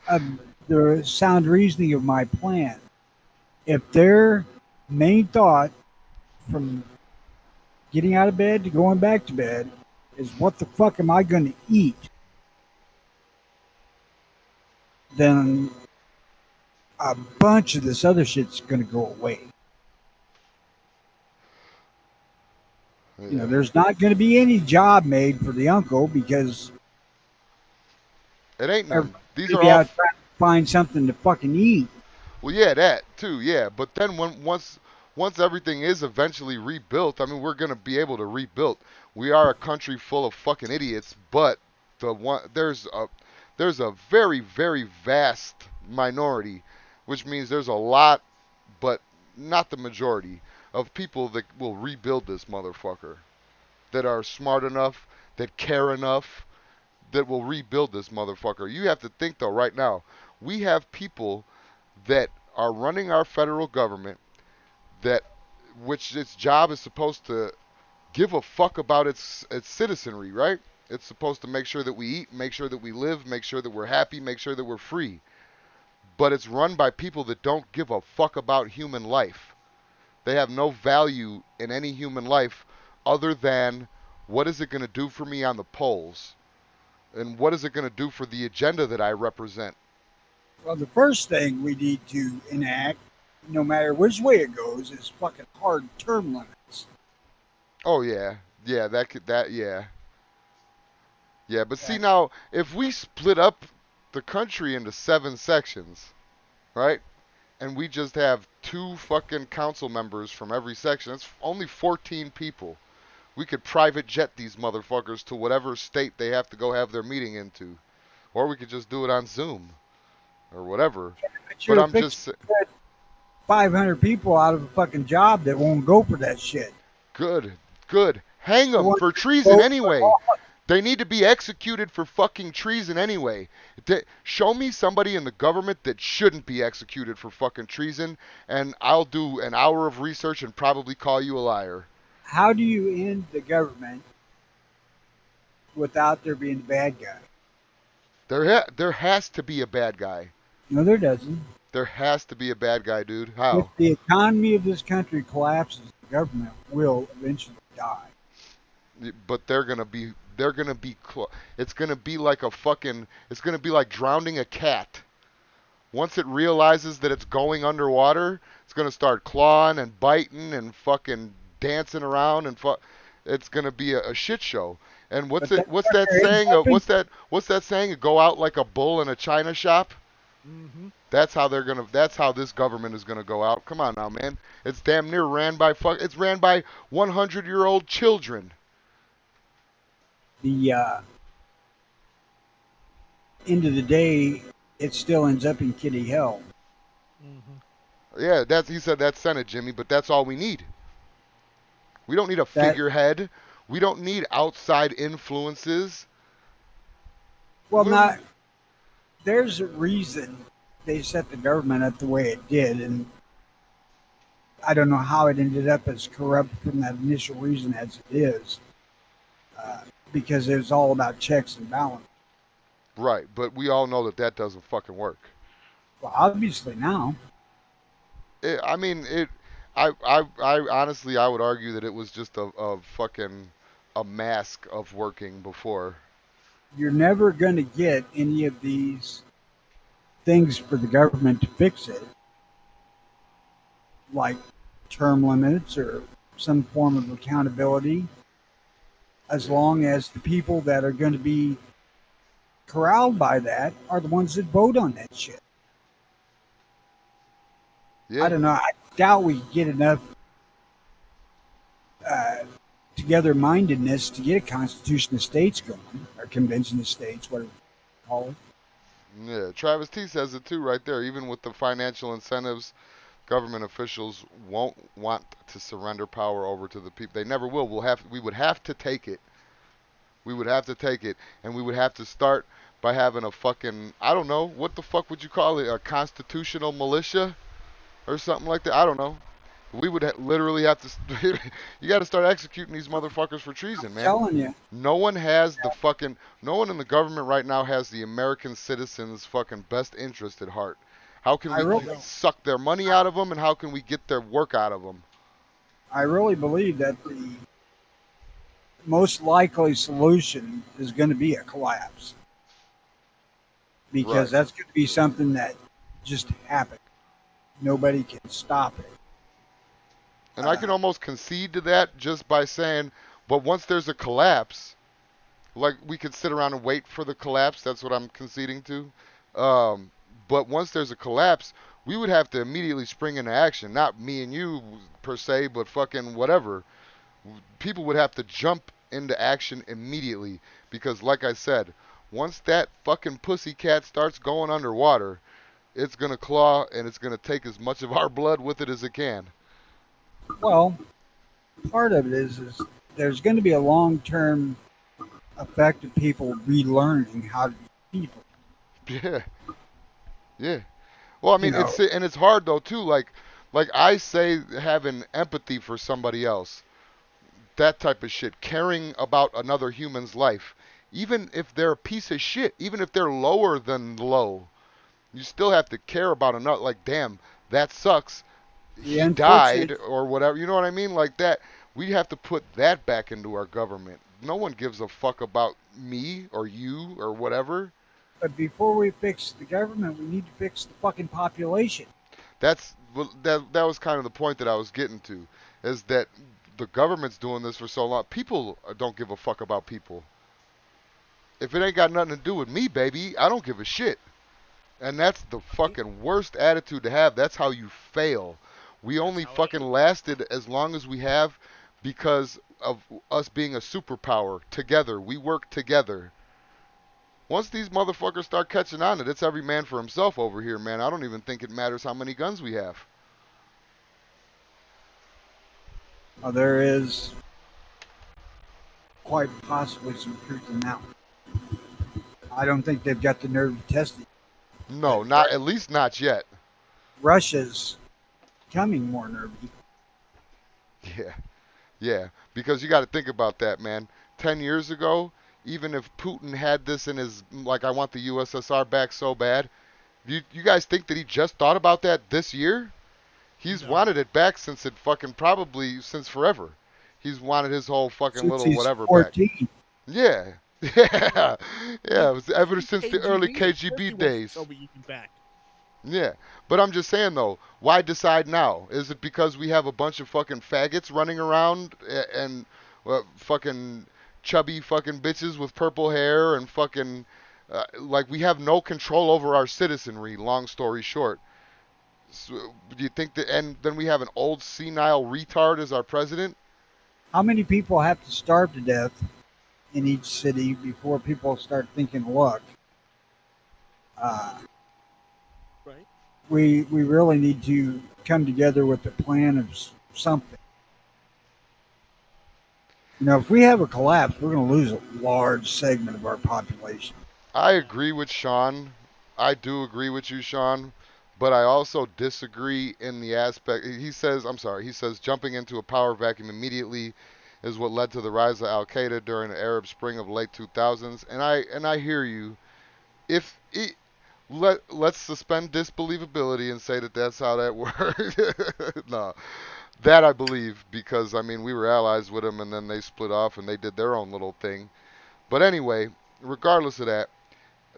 S4: of the sound reasoning of my plan. If their main thought from getting out of bed to going back to bed is what the fuck am I going to eat, then a bunch of this other shit's going to go away. You know,
S1: Yeah.
S4: there's not going to be any job made for the uncle because
S1: It ain't none.
S4: everybody's
S1: These
S4: going
S1: are
S4: to be
S1: all
S4: out trying to find something to fucking eat.
S1: well, yeah, that too, yeah. But then once everything is eventually rebuilt, I mean, we're gonna be able to rebuild. We are a country full of fucking idiots, but there's a very very vast minority, which means there's a lot, but not the majority of people that will rebuild this motherfucker. That are smart enough, that care enough, that will rebuild this motherfucker. You have to think though, right now, we have people that are running our federal government that which its job is supposed to give a fuck about its citizenry, right? It's supposed to make sure that we eat, make sure that we live, make sure that we're happy, make sure that we're free. But it's run by people that don't give a fuck about human life. They have no value in any human life other than what is it going to do for me on the polls? And what is it going to do for the agenda that I represent?
S4: Well, the first thing we need to enact, no matter which way it goes, is fucking hard term limits.
S1: Oh yeah. Yeah, yeah. Yeah, but see
S4: And,
S1: now, if we split up the country into 7 sections, right? And we just have 2 fucking council members from every section, that's only 14 people. We could private jet these motherfuckers to whatever state they have to go have their meeting into. Or we could just do it on Zoom or whatever.
S4: but
S1: But
S4: you're
S1: I'm
S4: fixing
S1: just
S4: to put 500 people out of a fucking job that won't go for that shit.
S1: good, good. Hang
S4: The
S1: them
S4: ones
S1: for
S4: that
S1: treason
S4: vote
S1: anyway. They need to be executed for fucking treason anyway. Show me somebody in the government that shouldn't be executed for fucking treason, and I'll do an hour of research and probably call you a liar.
S4: How do you end the government without there being a bad guy?
S1: There has to be a bad guy.
S4: No, there doesn't.
S1: There has to be a bad guy, dude.
S4: If
S1: How?
S4: the economy of this country collapses, the government will eventually die.
S1: But it's gonna be like a fucking, it's gonna be like drowning a cat. Once it realizes that it's going underwater, it's gonna start clawing and biting and fucking dancing around and it's gonna be a shit show. And
S4: But that
S1: what's that
S4: fucker ends
S1: saying?
S4: up in
S1: What's that saying? Go out like a bull in a china shop.
S2: Hmm.
S1: That's how they're gonna. That's how this government is gonna go out. Come on now, man. It's damn near ran by It's ran by 100-year-old children.
S4: the end of the day, it still ends up in kitty hell.
S2: Hmm.
S1: Yeah, he said that's Senate, Jimmy, but that's all we need. We don't need a
S4: That
S1: figurehead. We don't need outside influences.
S4: well,
S1: We
S4: not
S1: don't-
S4: there's a reason they set the government up the way it did, and I don't know how it ended up as corrupt from that initial reason as it is, because it was all about checks and balance.
S1: Right, but we all know that that doesn't fucking work.
S4: Well, obviously now,
S1: I mean, I honestly, I would argue that it was just a fucking a mask of working before.
S4: you're never going to get any of these things for the government to fix it, like term limits or some form of accountability, as long as the people that are going to be corralled by that are the ones that vote on that shit.
S1: Yeah.
S4: I don't know. I doubt we get enough uh, together mindedness to get a constitution of states going, or convention of states, whatever you call it.
S1: Yeah, Travis T says it too right there. Even with the financial incentives, government officials won't want to surrender power over to the people. They never will. We would have to take it. We would have to take it, and we would have to start by having a fucking, I don't know, what the fuck would you call it? A constitutional militia? or something like that. I don't know. We would literally have to. You got to start executing these motherfuckers for treason, man.
S4: Telling you,
S1: No one has the fucking. No one in the government right now has the American citizens' fucking best interest at heart. How can
S4: I
S1: we
S4: really,
S1: suck their money out of them, and how can we get their work out of them?
S4: I really believe that the most likely solution is going to be a collapse because
S1: Right.
S4: that's going to be something that just happened. Nobody can stop it.
S1: And I can almost concede to that just by saying, but once there's a collapse, like we could sit around and wait for the collapse. That's what I'm conceding to. Um, but once there's a collapse, we would have to immediately spring into action. Not me and you per se, but fucking whatever. People would have to jump into action immediately because, like I said, once that fucking pussycat starts going underwater, it's gonna claw and it's gonna take as much of our blood with it as it can.
S4: Well, part of it is there's going to be a long-term effect of people relearning how to be people.
S1: Yeah, yeah. Well, I
S4: You
S1: mean,
S4: know,
S1: it's hard though too. Like I say, having empathy for somebody else, that type of shit, caring about another human's life, even if they're a piece of shit, even if they're lower than low, you still have to care about another. Like, damn, that sucks.
S4: the
S1: He died
S4: unfortunate,
S1: or whatever. You know what I mean? Like that. We have to put that back into our government. No one gives a fuck about me or you or whatever.
S4: but before we fix the government, we need to fix the fucking population.
S1: That's well, that was kind of the point that I was getting to, is that the government's doing this for so long. People don't give a fuck about people. If it ain't got nothing to do with me, baby, I don't give a shit. And that's the fucking worst attitude to have. That's how you fail. We
S2: That's
S1: only
S2: how
S1: fucking lasted as long as we have because of us being a superpower together. We work together. Once these motherfuckers start catching on it, it's every man for himself over here, man. I don't even think it matters how many guns we have.
S4: There is quite possibly some truth in that one. I don't think they've got the nerve to test it.
S1: No, not at least not yet.
S4: Russia's becoming more nervy.
S1: Yeah, yeah. Because you got to think about that, man. 10 years ago, even if Putin had this in his, like, I want the USSR back so bad, you guys think that he just thought about that this year? He's
S2: No.
S1: wanted it back since it fucking probably since forever. He's wanted his whole fucking
S4: Since
S1: little
S4: he's
S1: whatever back.
S4: 14.
S1: Yeah. Yeah. Yeah. It was ever
S2: KGB,
S1: since the early
S2: of course he
S1: KGB
S2: wants the
S1: days.
S2: Soviet Union back.
S1: Yeah. But I'm just saying though, why decide now? Is it because we have a bunch of fucking faggots running around and fucking chubby fucking bitches with purple hair and fucking like we have no control over our citizenry, long story short. So, do you think that, and then we have an old senile retard as our president?
S4: How many people have to starve to death in each city before people start thinking, look, uh,
S2: Right.
S4: we really need to come together with a plan of something. You know, if we have a collapse, we're going to lose a large segment of our population.
S1: I agree with Sean. I do agree with you, Sean. But I also disagree in the aspect. He says, I'm sorry, he says jumping into a power vacuum immediately is what led to the rise of Al Qaeda during the Arab Spring of late 2000s. And I hear you. If it, let's suspend disbelievability and say that that's how that worked. No, that I believe because I mean we were allies with them and then they split off and they did their own little thing. But anyway, regardless of that,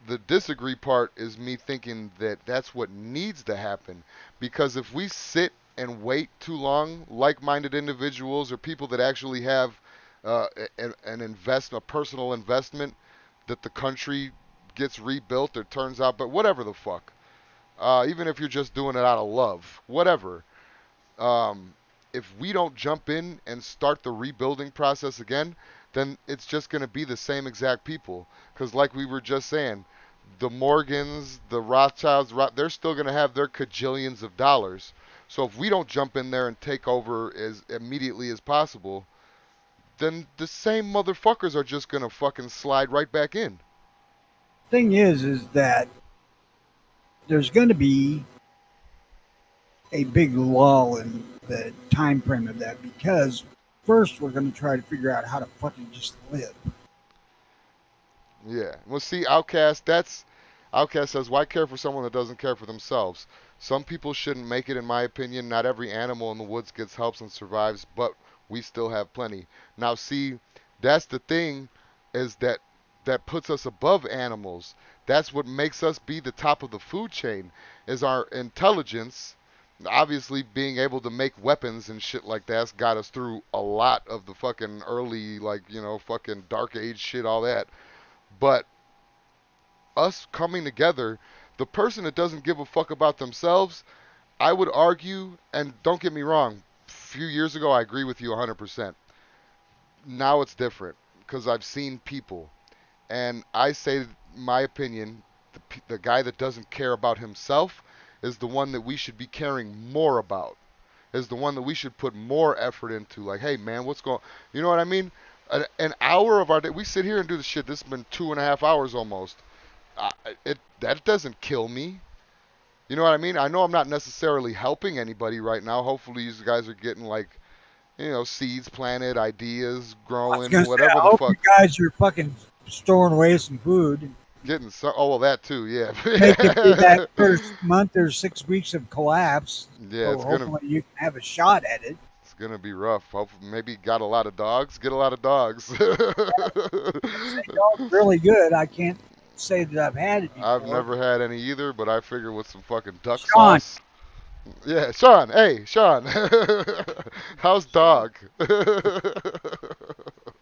S1: the disagree part is me thinking that that's what needs to happen because if we sit and wait too long, like-minded individuals or people that actually have a personal investment that the country gets rebuilt or turns out, but whatever the fuck, even if you're just doing it out of love, whatever. Um, if we don't jump in and start the rebuilding process again, then it's just going to be the same exact people. Because, like we were just saying, the Morgans, the Rothschilds, they're still going to have their cajillions of dollars. So if we don't jump in there and take over as immediately as possible, then the same motherfuckers are just going to fucking slide right back in.
S4: Thing is that there's going to be a big lull in the time frame of that because first we're going to try to figure out how to fucking just live.
S1: Yeah. Well, see, Outcast says, why care for someone that doesn't care for themselves? Some people shouldn't make it, in my opinion. Not every animal in the woods gets help and survives, but we still have plenty. Now, see, that's the thing, is that puts us above animals. That's what makes us be the top of the food chain, is our intelligence. Obviously, being able to make weapons and shit like that's got us through a lot of the fucking early, like, fucking dark age shit, all that. But us coming together, the person that doesn't give a fuck about themselves, I would argue, and don't get me wrong, a few years ago I agree with you 100%. Now it's different because I've seen people, and I say, my opinion, the guy that doesn't care about himself is the one that we should be caring more about. Is the one that we should put more effort into. Like, hey man, what's going? You know what I mean? An hour of our day, we sit here and do the shit. This has been 2.5 hours almost. I, that doesn't kill me. You know what I mean? I know I'm not necessarily helping anybody right now. Hopefully, you guys are getting like, seeds planted, ideas
S4: I was
S1: growing,
S4: going to say,
S1: whatever
S4: I
S1: the
S4: hope you
S1: fuck.
S4: guys are fucking storing away some food.
S1: Getting some. Oh well, that too. Yeah.
S4: Make it through that first month or 6 weeks of collapse.
S1: Yeah,
S4: So hopefully you can have a shot at it.
S1: it's gonna be rough. Hopefully, maybe got a lot of dogs. Get a lot of dogs.
S4: Say dog's really good. I can't say that I've had it before.
S1: I've never had any either, but I figure with some fucking duck
S4: Sean.
S1: sauce. Yeah, Sean. Hey, Sean. How's dog?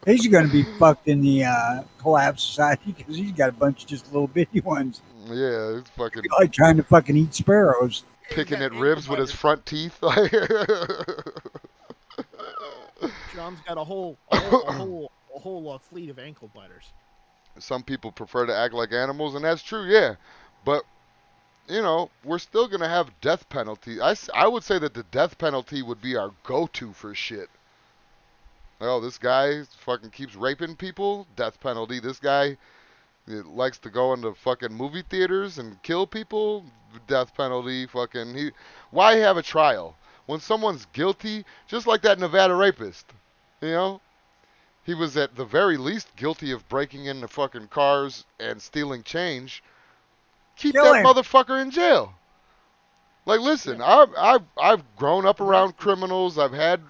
S4: He's going to be fucked in the collapse society because he's got a bunch of just little bitty ones.
S1: Yeah, it's fucking
S4: Like trying to fucking eat sparrows.
S1: picking
S2: got
S1: at ribs with his
S2: ankle
S1: front teeth.
S2: Sean's got a whole fleet of ankle biters.
S1: Some people prefer to act like animals, and that's true, yeah. But we're still gonna have death penalty. I would say that the death penalty would be our go-to for shit. Oh, this guy fucking keeps raping people, death penalty. This guy likes to go into fucking movie theaters and kill people, death penalty. Why have a trial when someone's guilty? Just like that Nevada rapist, you know. He was at the very least guilty of breaking into fucking cars and stealing change. Keep
S4: Kill
S1: that
S4: him.
S1: motherfucker in jail. Like, listen, I've grown up around criminals. I've had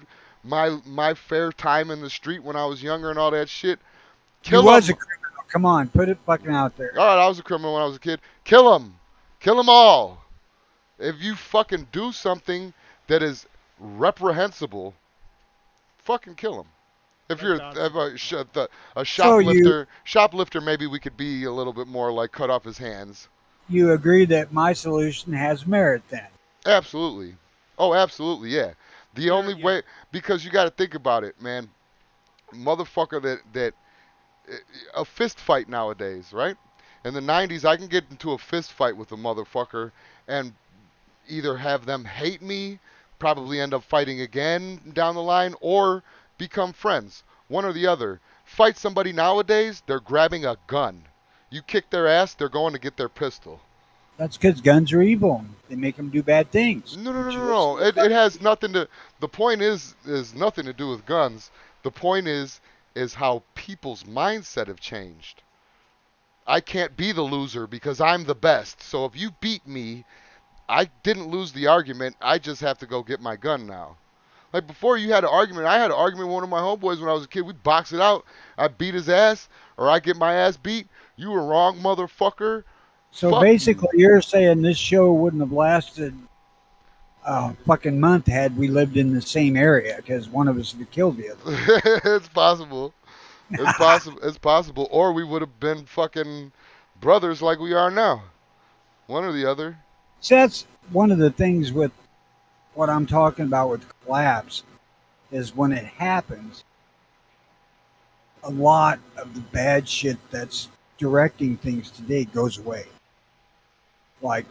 S1: my fair time in the street when I was younger and all that shit.
S4: He
S1: Kill
S4: was a
S1: him.
S4: criminal. Come on, put it fucking out there.
S1: All right, I was a criminal when I was a kid. Kill him. Kill them all. If you fucking do something that is reprehensible, fucking kill him. If you're a shoplifter, maybe we could be a little bit more like cut off his hands.
S4: You agree that my solution has merit then?
S1: Absolutely. Oh, absolutely, yeah. The only way, because you got to think about it, man. Motherfucker that a fist fight nowadays, right? In the 90s, I can get into a fist fight with a motherfucker and either have them hate me, probably end up fighting again down the line, or become friends. One or the other. Fight somebody nowadays, they're grabbing a gun. You kick their ass, they're going to get their pistol.
S4: That's because guns are evil. They make them do bad things.
S1: No. It has nothing to. The point is nothing to do with guns. The point is how people's mindset have changed. I can't be the loser because I'm the best. So if you beat me, I didn't lose the argument. I just have to go get my gun now. Like before, you had an argument. I had an argument with one of my homeboys when I was a kid. We'd box it out. I beat his ass, or I get my ass beat. You were wrong, motherfucker.
S4: So
S1: Fuck
S4: basically, you're saying this show wouldn't have lasted a fucking month had we lived in the same area because one of us would have killed the other.
S1: It's possible. It's possible. It's possible. Or we would have been fucking brothers like we are now. One or the other.
S4: So that's one of the things with what I'm talking about with collapse is when it happens, a lot of the bad shit that's directing things today goes away. Like,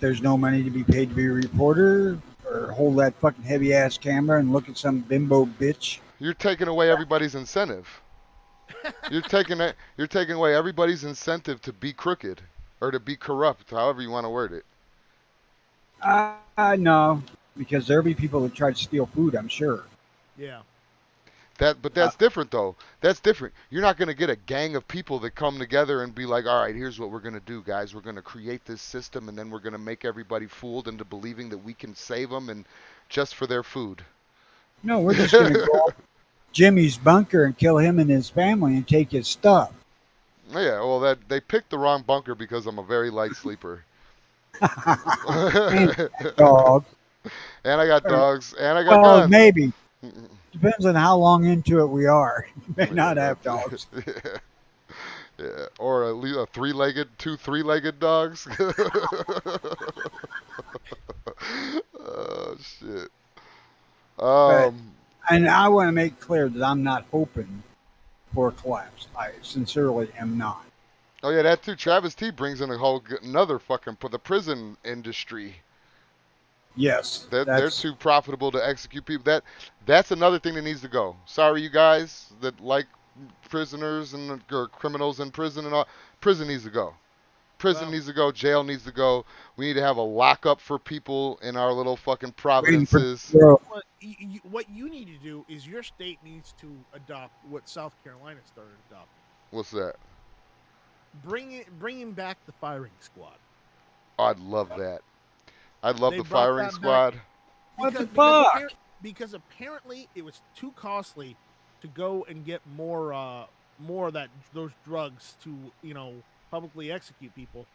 S4: there's no money to be paid to be a reporter or hold that fucking heavy ass camera and look at some bimbo bitch.
S1: You're taking away everybody's incentive. You're taking away everybody's incentive to be crooked or to be corrupt, however you want to word it.
S4: No, because there'll be people that try to steal food. I'm sure.
S2: Yeah.
S1: But that's different though. That's different. You're not gonna get a gang of people that come together and be like, all right, here's what we're gonna do, guys. We're gonna create this system, and then we're gonna make everybody fooled into believing that we can save them, and just for their food.
S4: No, we're just gonna go up Jimmy's bunker and kill him and his family and take his stuff.
S1: Yeah, well, that they picked the wrong bunker because I'm a very light sleeper.
S4: And dog.
S1: And I got dogs, and I got
S4: Well,
S1: guns.
S4: maybe. Depends on how long into it we are. You may not have dogs.
S1: Yeah. Yeah, or at least two three-legged dogs. Oh shit.
S4: But, and I want to make clear that I'm not hoping for a collapse. I sincerely am not.
S1: Oh yeah, that too. Travis T brings in another fucking the prison industry.
S4: Yes,
S1: They're too profitable to execute people. That's another thing that needs to go. Sorry, you guys that like prisoners or criminals in prison and all. Prison needs to go. Prison needs to go. Jail needs to go. We need to have a lockup for people in our little fucking
S4: waiting for
S1: provinces.
S2: What you need to do is your state needs to adopt what South Carolina started adopting.
S1: What's that?
S2: Bringing back the firing squad.
S1: Oh, I'd love that. I'd love
S2: They
S1: the
S2: brought
S1: firing
S2: that
S1: squad.
S4: What the
S2: Because
S4: fuck?
S2: because apparently it was too costly to go and get more of those drugs to publicly execute people.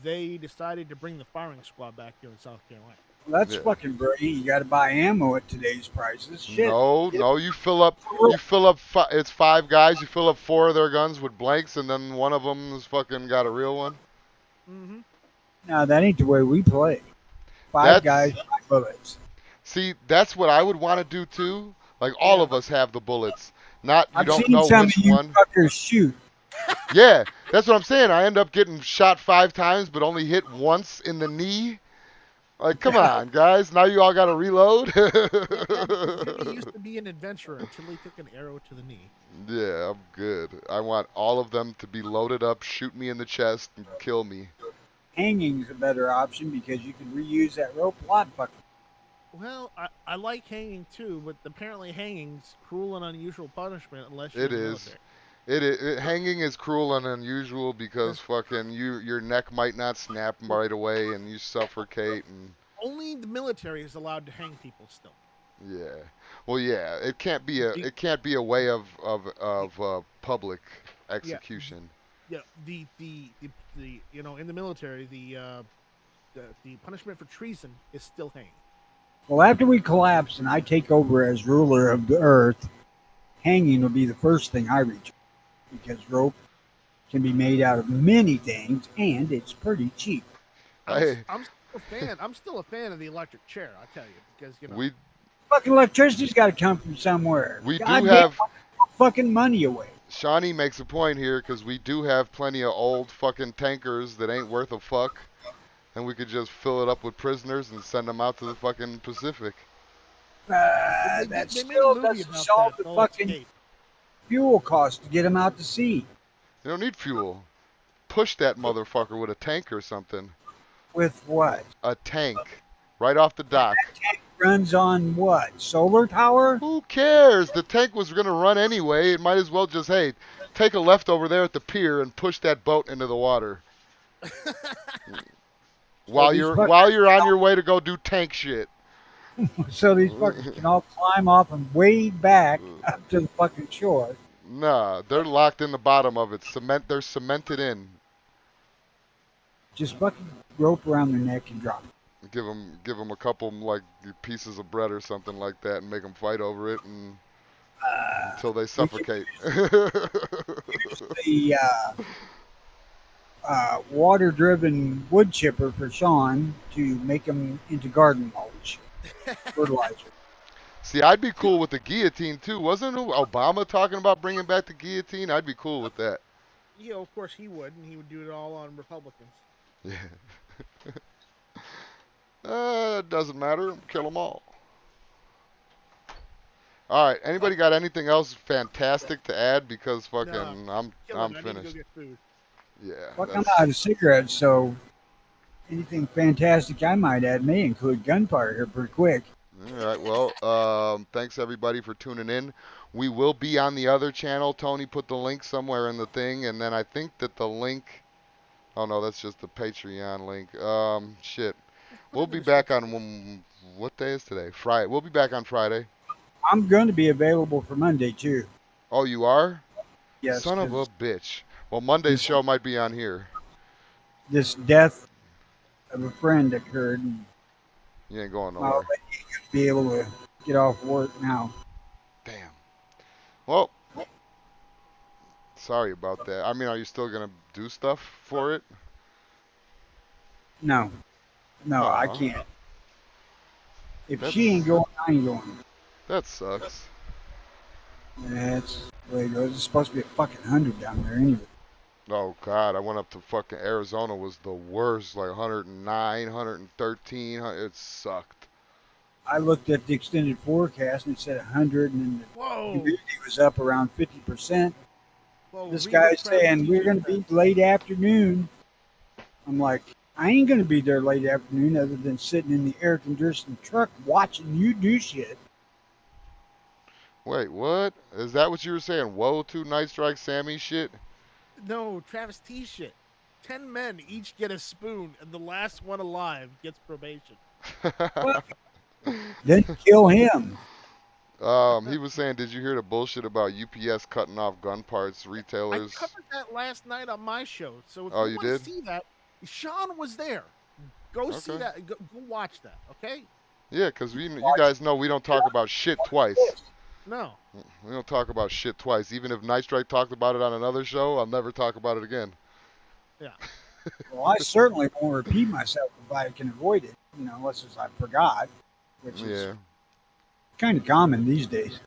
S2: They decided to bring the firing squad back here in South Carolina.
S4: That's
S1: Yeah.
S4: fucking brilliant. You got to buy ammo at today's prices. Shit.
S1: No, you fill up. It's 5 guys. You fill up 4 of their guns with blanks, and then one of them has fucking got a real one.
S2: Mm-hmm.
S4: No, that ain't the way we play. 5 guys, 5 bullets.
S1: See, that's what I would want to do too. Like all of us have the bullets. Not you
S4: I've
S1: don't
S4: seen
S1: know
S4: some
S1: which
S4: of you
S1: one.
S4: fuckers shoot.
S1: Yeah, that's what I'm saying. I end up getting shot 5 times, but only hit once in the knee. Like, come on, guys. Now you all got to reload.
S2: Jimmy used to be an adventurer until he took an arrow to the knee.
S1: Yeah, I'm good. I want all of them to be loaded up, shoot me in the chest, and kill me.
S4: Hanging's a better option because you can reuse that rope a lot fucking.
S2: Well, I like hanging too, but apparently hanging's cruel and unusual punishment unless you're
S1: It
S2: in the
S1: is.
S2: military.
S1: Hanging is cruel and unusual because fucking your neck might not snap right away and you suffocate and
S2: Only the military is allowed to hang people still.
S1: yeah. Well, yeah. It can't be a way of public execution.
S2: Yeah, the in the military the punishment for treason is still hanging.
S4: Well, after we collapse and I take over as ruler of the earth, hanging will be the first thing I reach because rope can be made out of many things and it's pretty cheap.
S2: I'm still a fan of the electric chair. I tell you because
S1: We
S4: Fucking electricity's got to come from somewhere.
S1: We do
S4: God
S1: have-
S4: damn, fucking money away.
S1: Shawnee makes a point here because we do have plenty of old fucking tankers that ain't worth a fuck, and we could just fill it up with prisoners and send them out to the fucking Pacific.
S2: They
S4: That
S2: made a
S4: still
S2: movie
S4: doesn't
S2: about
S4: solve
S2: that,
S4: the
S2: All
S4: fucking
S2: Escape.
S4: fuel cost to get them out to sea.
S1: You don't need fuel. Push that motherfucker with a tank or something.
S4: With what?
S1: A tank. Right off the dock.
S4: Tank runs on what? Solar power?
S1: Who cares? The tank was going to run anyway. It might as well just, hey, take a left over there at the pier and push that boat into the water. while
S4: these
S1: you're
S4: fuckers-
S1: on your way to go do tank shit.
S4: So these fuckers can all climb off and wade back up to the fucking shore.
S1: Nah, they're locked in the bottom of it. They're cemented in.
S4: Just fucking rope around their neck and drop.
S1: Give them a couple like pieces of bread or something like that, and make them fight over it, and until they suffocate.
S4: The water-driven wood chipper for Sean to make them into garden mulch, fertilizer.
S1: See, I'd be cool with the guillotine too. Wasn't Obama talking about bringing back the guillotine? I'd be cool with that.
S2: Yeah, of course he would, and he would do it all on Republicans.
S1: Yeah. It doesn't matter. Kill them all. All right. Anybody got anything else fantastic to add? Because fucking, I'm
S2: Kill it, I need to
S1: finished.
S2: go get food.
S1: Yeah.
S4: Fuck, I'm
S1: that's-
S4: out of cigarettes, so anything fantastic I might add may include gunfire here pretty quick.
S1: All right. Well, thanks everybody for tuning in. We will be on the other channel. Tony put the link somewhere in the thing, and then I think that the link. Oh no, that's just the Patreon link. Shit. We'll be back on what day is today? Friday. We'll be back on Friday.
S4: I'm going to be available for Monday too.
S1: Oh, you are?
S4: Yes.
S1: Son of a
S4: 'cause
S1: bitch. Well, Monday's show might be on here.
S4: This death of a friend occurred, and
S1: You ain't going
S4: I'll
S1: nowhere.
S4: let you be able to get off work now.
S1: Damn. Well, sorry about that. I mean, are you still gonna do stuff for it?
S4: No, I
S1: Aw.
S4: can't. If
S1: That's-
S4: she ain't going, I ain't going.
S1: That sucks.
S4: That's the way it goes. It's supposed to be a fucking 100 down there anyway.
S1: Oh God, I went up to fucking Arizona. Was the worst. Like 109, 113. It sucked.
S4: I looked at the extended forecast and it said 100, and the
S2: Whoa.
S4: humidity was up around 50%.
S2: Whoa,
S4: This
S2: read
S4: guy's
S2: the Travis
S4: saying we're
S2: T.
S4: going to be late afternoon. I'm like, I ain't going to be there late afternoon other than sitting in the air conditioned truck watching you do shit.
S1: Wait, what? Is that what you were saying? Whoa to Night Strike Sammy shit?
S2: No, Travis T. shit. 10 men each get a spoon, and the last one alive gets probation.
S4: Then kill him.
S1: He was saying, did you hear the bullshit about UPS cutting off gun parts retailers?
S2: I covered that last night on my show. So if
S1: Oh,
S2: you
S1: you
S2: want
S1: did?
S2: to see that, Sean was there. Go see
S1: Okay.
S2: that. Go watch that. Okay?
S1: Yeah, because you guys know we don't talk about shit twice.
S2: No.
S1: We don't talk about shit twice. Even if Night Strike talked about it on another show, I'll never talk about it again.
S4: Well, I certainly won't repeat myself if I can avoid it, unless I forgot, which is
S1: Yeah.
S4: kind of common these days.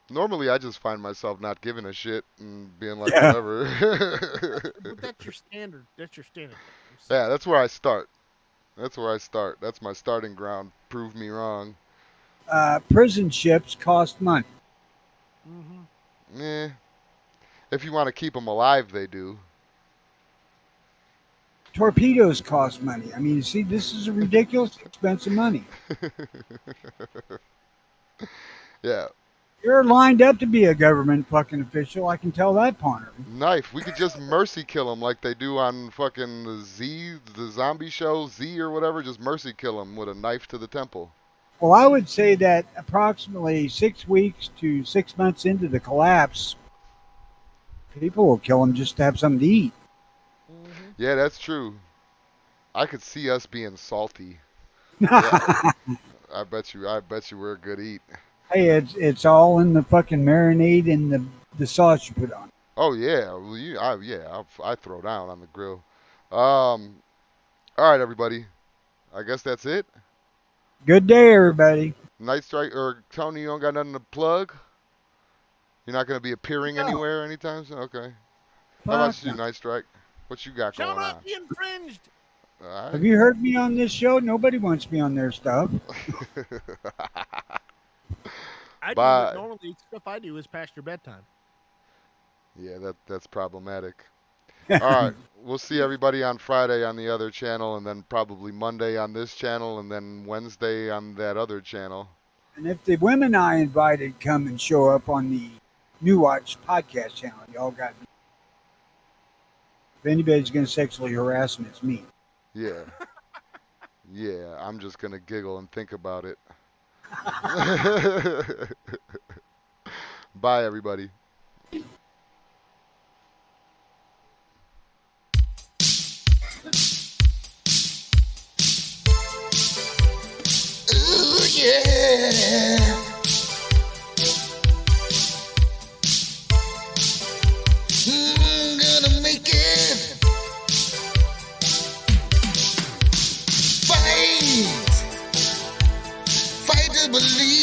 S1: Normally, I just find myself not giving a shit and being like,
S4: Yeah.
S1: whatever.
S2: But that's your standard. That's your standard.
S1: Yeah, that's where I start. That's where I start. That's my starting ground. Prove me wrong.
S4: Prison ships cost money.
S2: Mm-hmm.
S1: Eh. If you want to keep them alive, they do.
S4: Torpedoes cost money. I mean, you see, this is a ridiculous expense of money.
S1: Yeah.
S4: You're lined up to be a government fucking official. I can tell that, Ponder.
S1: Knife. We could just mercy kill them like they do on fucking the zombie show, Z or whatever. Just mercy kill them with a knife to the temple.
S4: Well, I would say that approximately 6 weeks to 6 months into the collapse, people will kill them just to have something to eat.
S2: Mm-hmm.
S1: Yeah, that's true. I could see us being salty. I bet you we're a good eat.
S4: Hey, it's all in the fucking marinade and the sauce you put on.
S1: Oh yeah, well, I throw down on the grill. All right, everybody. I guess that's it.
S4: Good day, everybody.
S1: Night Strike or Tony, you don't got nothing to plug? You're not gonna be appearing
S4: No.
S1: anywhere anytime soon? Okay. How about
S4: Fuck
S1: you,
S4: no.
S1: Night Strike? What you got
S2: Shall
S1: going
S2: not
S1: on?
S2: be infringed.
S1: All
S4: Have you heard me on this show? Nobody wants me on their stuff.
S1: right.
S2: I do
S1: Bye.
S2: what normally stuff I do is past your bedtime.
S1: Yeah, that's problematic. All right, we'll see everybody on Friday on the other channel, and then probably Monday on this channel, and then Wednesday on that other channel.
S4: And if the women I invited come and show up on the New Watch podcast channel, y'all got me. If anybody's going to sexually harass them, it's me.
S1: Yeah. Yeah, I'm just gonna giggle and think about it. Bye, everybody.
S3: Ooh, yeah. Gonna make it. Fight. Fight to believe.